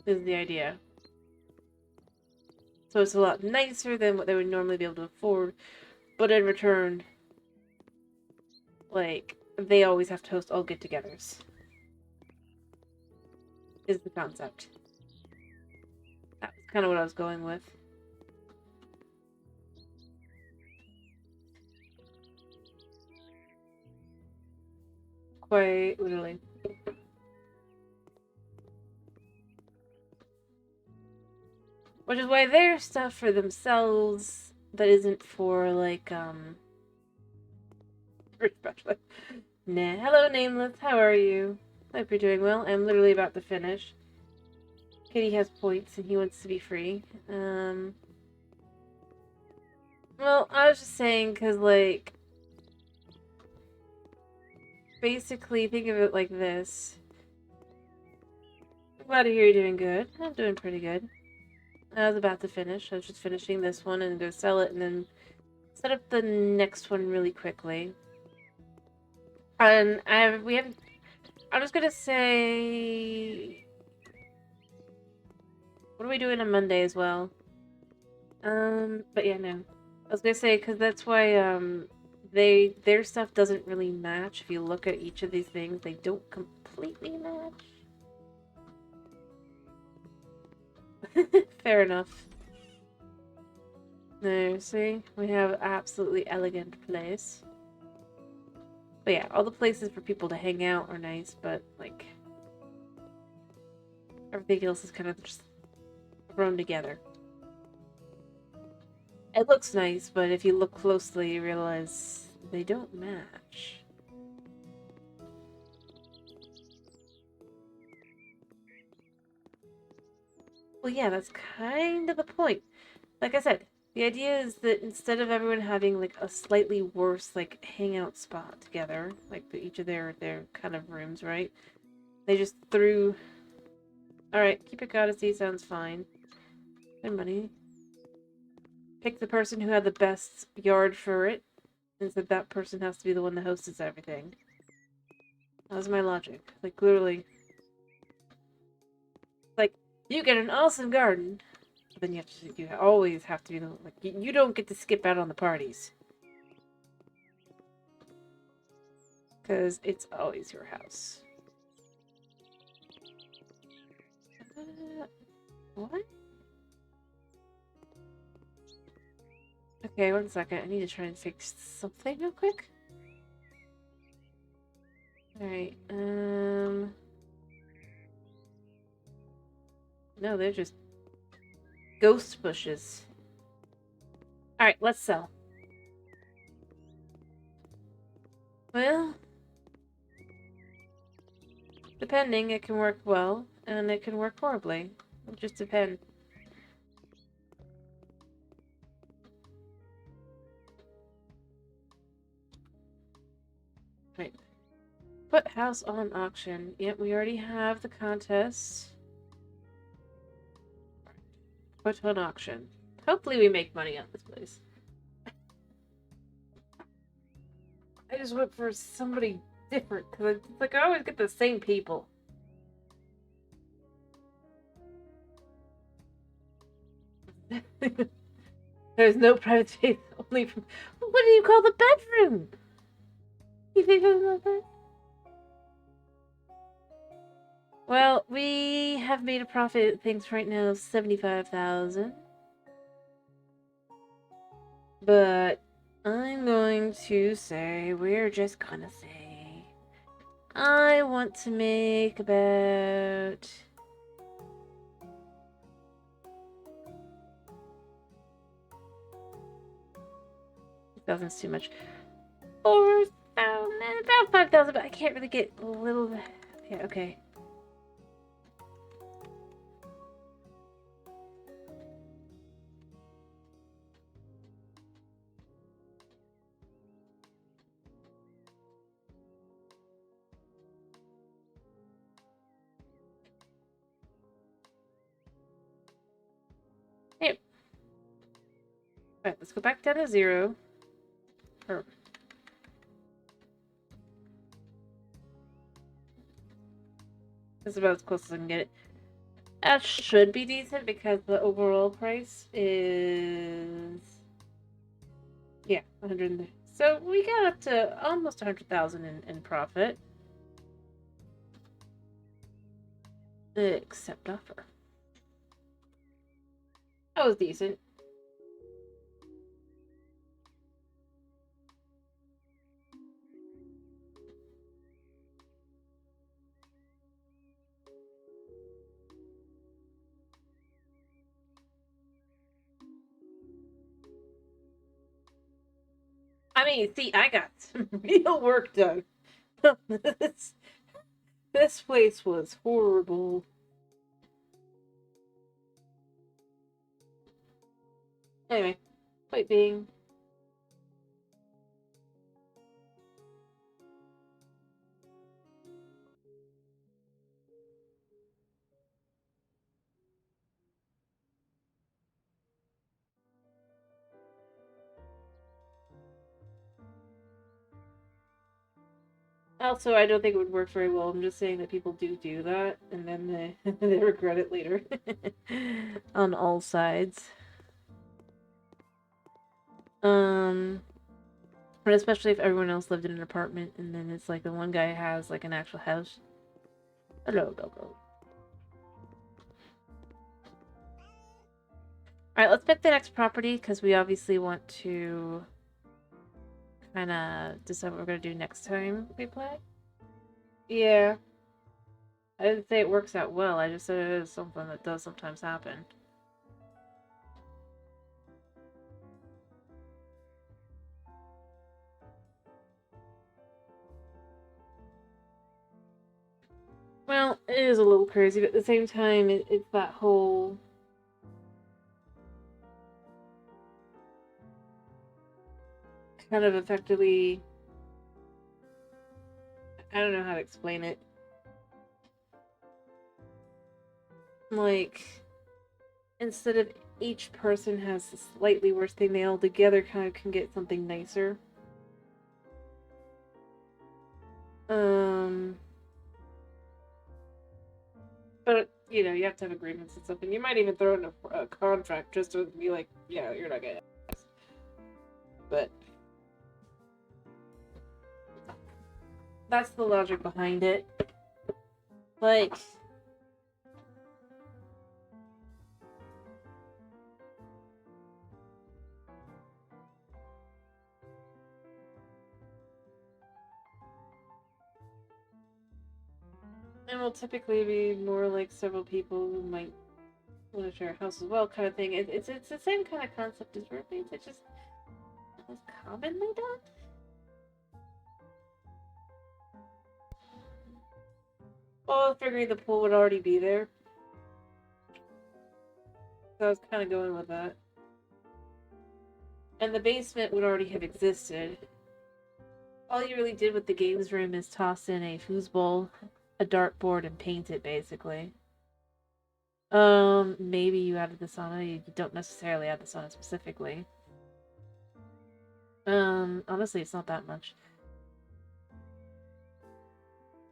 Is the idea. So it's a lot nicer than what they would normally be able to afford, but in return, like, they always have to host all get-togethers. Is the concept. That was kind of what I was going with. Quite literally. Which is why their stuff for themselves that isn't for, like, especially. Nah. Hello, Nameless. How are you? Hope you're doing well. I'm literally about to finish. Kitty has points and he wants to be free. Well, I was just saying, because, like, basically, think of it like this. I'm glad to hear you're doing good. I'm doing pretty good. I was about to finish. I was just finishing this one and go sell it and then set up the next one really quickly. And I'm just gonna say, what are we doing on Monday as well? But yeah, no. I was gonna say, because that's why, their stuff doesn't really match. If you look at each of these things, they don't completely match. Fair enough. There, see? We have absolutely elegant place. But yeah, all the places for people to hang out are nice, but, like, everything else is kind of just thrown together. It looks nice, but if you look closely, you realize they don't match. Well, yeah, that's kind of the point. Like I said, The idea is that instead of everyone having like a slightly worse like hangout spot together, like each of their kind of rooms, right? They just threw. All right, keep it goddessy sounds fine. Good money. Pick the person who had the best yard for it, and said that person has to be the one that hosts everything. That was my logic. Like literally, like you get an awesome garden, but then you always have to be the like you don't get to skip out on the parties. Because it's always your house. What? Okay, one second. I need to try and fix something real quick. Alright, no, they're just ghost bushes. Alright, let's sell. Well, depending, it can work well, and it can work horribly. It just depends. Right. Put house on auction. Yep, we already have the contest. Put on auction. Hopefully we make money on this place. I just went for somebody different, because it's like I always get the same people. There's no private space, only from... What do you call the bedroom? You think there's no bed? Well, we have made a profit, things right now, of 75,000. But I'm going to say, we're just gonna say, I want to make about... 2,000's too much. 4,000, about 5,000, but I can't really get a little... Yeah, okay. Hey. Alright, let's go back down to 0. Or... That's about as close as I can get it. That should be decent because the overall price is... Yeah, 100. So we got up to almost 100,000 in profit. Accept offer. That was decent. I mean, see, I got some real work done. this place was horrible. Anyway, point being, also, I don't think it would work very well. I'm just saying that people do that, and then they regret it later. On all sides. But especially if everyone else lived in an apartment, and then it's like the one guy has like an actual house. Hello, Gogo. Alright, let's pick the next property, because we obviously want to kind of decide what we're going to do next time we play. Yeah. I didn't say it works out well, I just said it is something that does sometimes happen. Well, it is a little crazy, but at the same time, it's that whole... kind of effectively, I don't know how to explain it. Like, instead of each person has a slightly worse thing, they all together kind of can get something nicer. But, you know, you have to have agreements and stuff, and you might even throw in a contract just to be like, yeah, you're not gonna. But that's the logic behind it. Like, it will typically be more like several people who might want to share a house as well, kind of thing. It's the same kind of concept as roommates. It's just not as commonly done. Well, figuring the pool would already be there, so I was kind of going with that. And the basement would already have existed. All you really did with the games room is toss in a foosball, a dartboard, and paint it, basically. Maybe you added the sauna. You don't necessarily add the sauna specifically. Honestly, it's not that much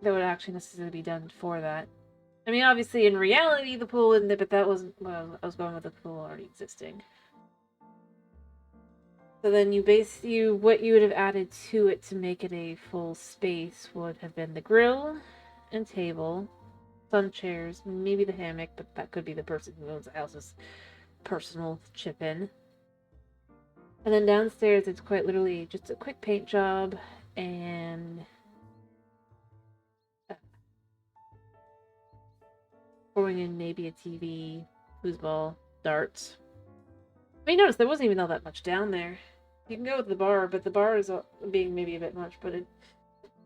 that would actually necessarily be done for that. I mean, obviously, in reality, the pool wouldn't, but that wasn't. Well, I was going with the pool already existing. So then what you would have added to it to make it a full space would have been the grill and table, sun chairs, maybe the hammock, but that could be the person who owns the house's personal chip in. And then downstairs, it's quite literally just a quick paint job and throwing in maybe a TV, foosball, darts. I mean, notice there wasn't even all that much down there. You can go with the bar, but the bar is being maybe a bit much, but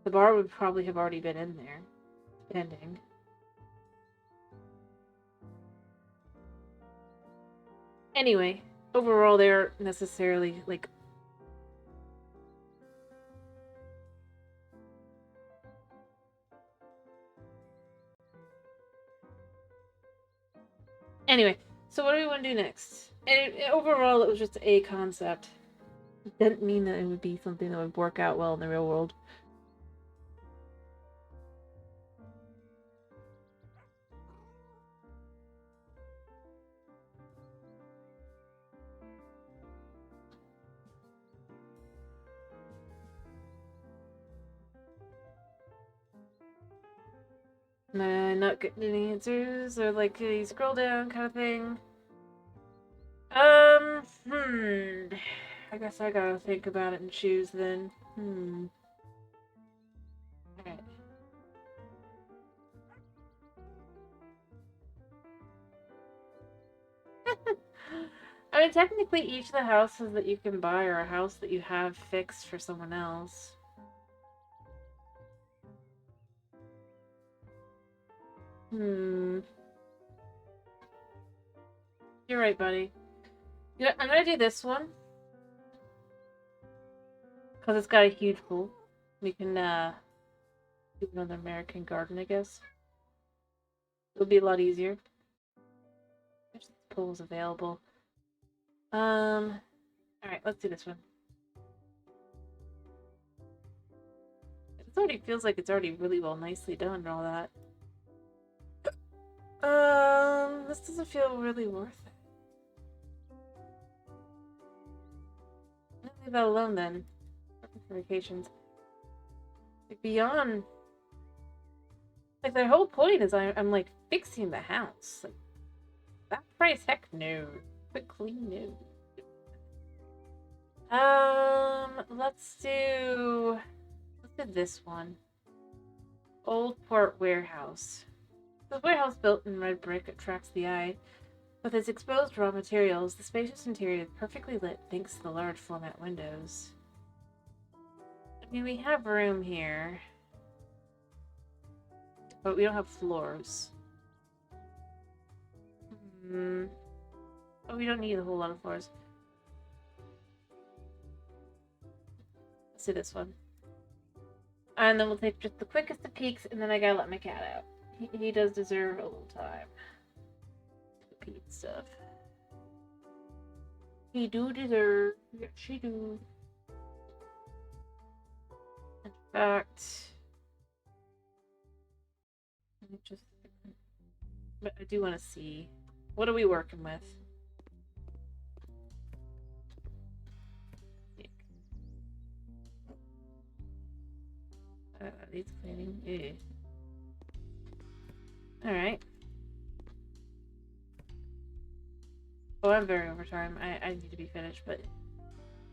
the bar would probably have already been in there, depending. Anyway, overall, they aren't necessarily, like... Anyway, so what do we want to do next? Overall, it was just a concept. It didn't mean that it would be something that would work out well in the real world. Not getting any answers, or like a scroll down kind of thing. I guess I gotta think about it and choose then. Alright. I mean, technically, each of the houses that you can buy are a house that you have fixed for someone else. You're right, buddy. You know, I'm gonna do this one. Because it's got a huge pool. We can, do another American garden, I guess. It'll be a lot easier. There's pools available. Alright, let's do this one. It already feels like it's already really well nicely done and all that. This doesn't feel really worth it. Leave that alone then. For vacations. Like, beyond... Like, the whole point is I'm like, fixing the house. Like, that price, heck no. Quick, clean, no. Let's do this one. Old Port Warehouse. The warehouse built in red brick attracts the eye. With its exposed raw materials, the spacious interior is perfectly lit thanks to the large format windows. I mean, we have room here, but we don't have floors. Oh, we don't need a whole lot of floors. Let's do this one. And then we'll take just the quickest of peeks, and then I gotta let my cat out. He does deserve a little time. Pete stuff. He do deserve. Yes, she do. In fact, but I do want to see, what are we working with? Needs cleaning. Yeah. All right. Oh, I'm very over time. I need to be finished, but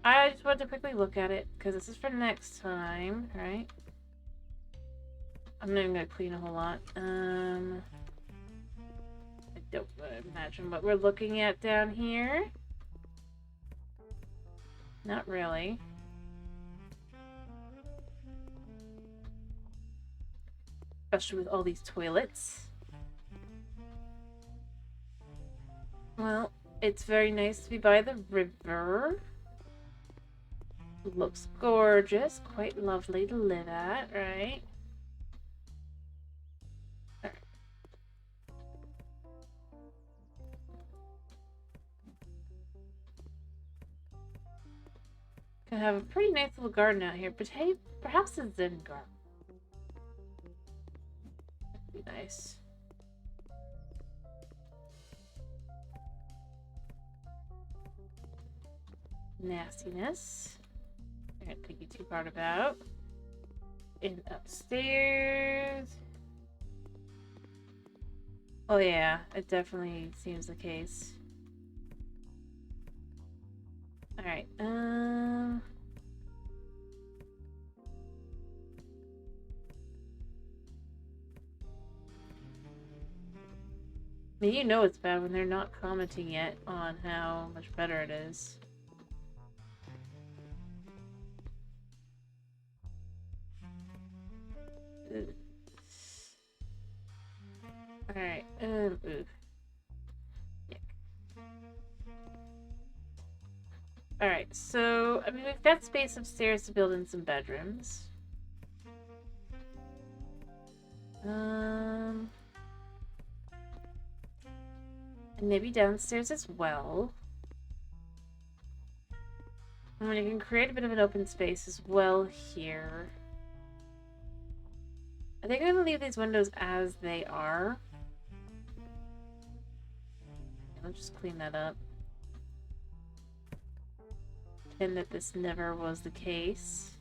I just wanted to quickly look at it because this is for next time, right? I'm not even gonna clean a whole lot. I don't imagine what we're looking at down here. Not really. Especially with all these toilets. Well, it's very nice to be by the river. Looks gorgeous. Quite lovely to live at, right? Can have a pretty nice little garden out here, but hey, perhaps a Zen garden. That'd be nice. Nastiness. I'm gonna take you too far about. In upstairs. Oh yeah, it definitely seems the case. Alright, I mean, you know it's bad when they're not commenting yet on how much better it is. Alright, oof. Alright, so, I mean, we've got space upstairs to build in some bedrooms. And maybe downstairs as well. I mean, you can create a bit of an open space as well here. I think I'm gonna leave these windows as they are. Let's just clean that up. Pretend that this never was the case.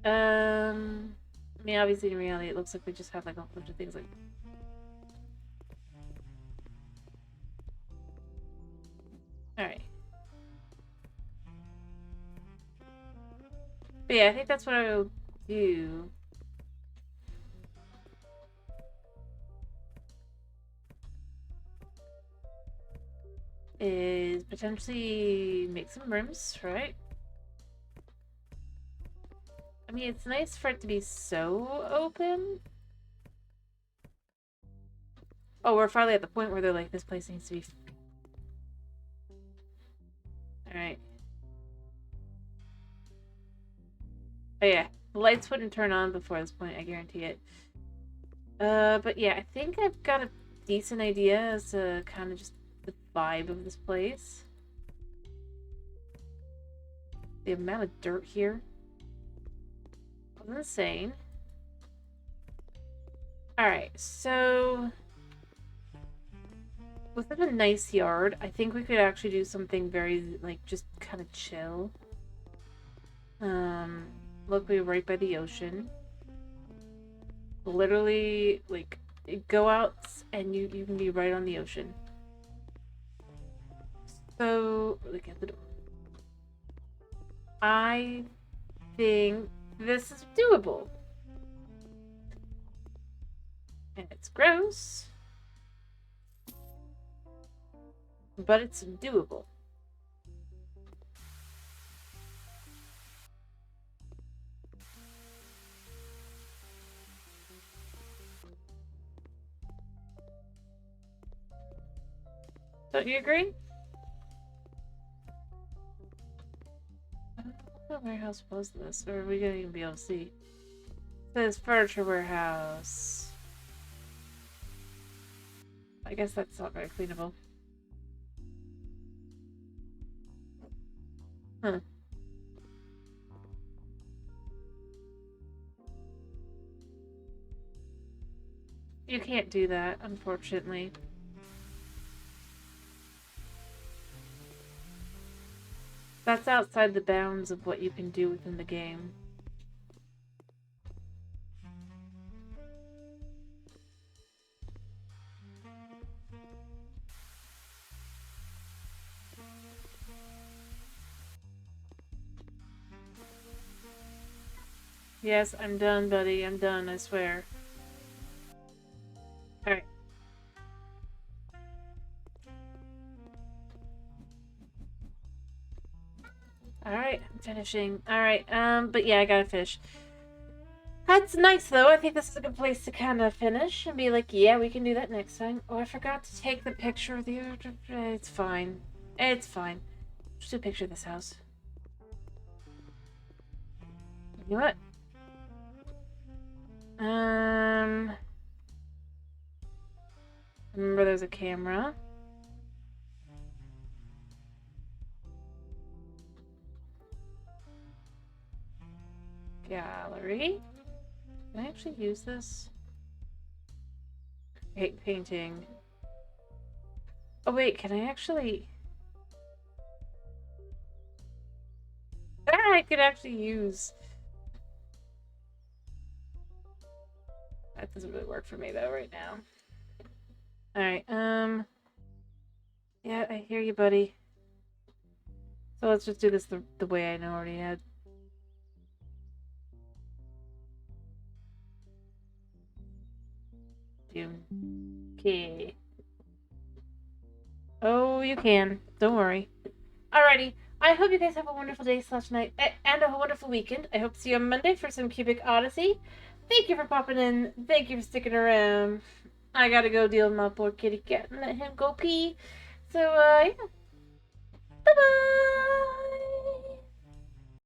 I mean, obviously in reality it looks like we just have like a bunch of things like... Alright. But yeah, I think that's what I will do. Is potentially make some rooms, right? I mean, it's nice for it to be so open. Oh, we're finally at the point where they're like, this place needs to be... Alright. Oh yeah, the lights wouldn't turn on before this point, I guarantee it. But yeah, I think I've got a decent idea as to kind of just the vibe of this place. The amount of dirt here was insane. Alright, so with a nice yard, I think we could actually do something very, like, just kind of chill. Look, we're right by the ocean. Literally, like, go out and you can be right on the ocean. So, look at the door. I think this is doable. And it's gross. But it's doable. Don't you agree? warehouse was this? Or are we gonna even be able to see? It says furniture warehouse. I guess that's not very cleanable. Huh. You can't do that, unfortunately. That's outside the bounds of what you can do within the game. Yes, I'm done, buddy. I'm done, I swear. Alright. Alright, I'm finishing. Alright, but yeah, I gotta finish. That's nice, though. I think this is a good place to kind of finish and be like, yeah, we can do that next time. Oh, I forgot to take the picture of the... It's fine. It's fine. Just a picture of this house. You know what? Remember there's a camera. Gallery. Can I actually use this? Create painting. Oh wait, can I actually... I could actually use... That doesn't really work for me though right now. Alright, yeah, I hear you, buddy. So let's just do this the way I know already had. Okay. Oh, you can. Don't worry. Alrighty. I hope you guys have a wonderful day / night and a wonderful weekend. I hope to see you on Monday for some Cubic Odyssey. Thank you for popping in. Thank you for sticking around. I gotta go deal with my poor kitty cat and let him go pee. So, yeah.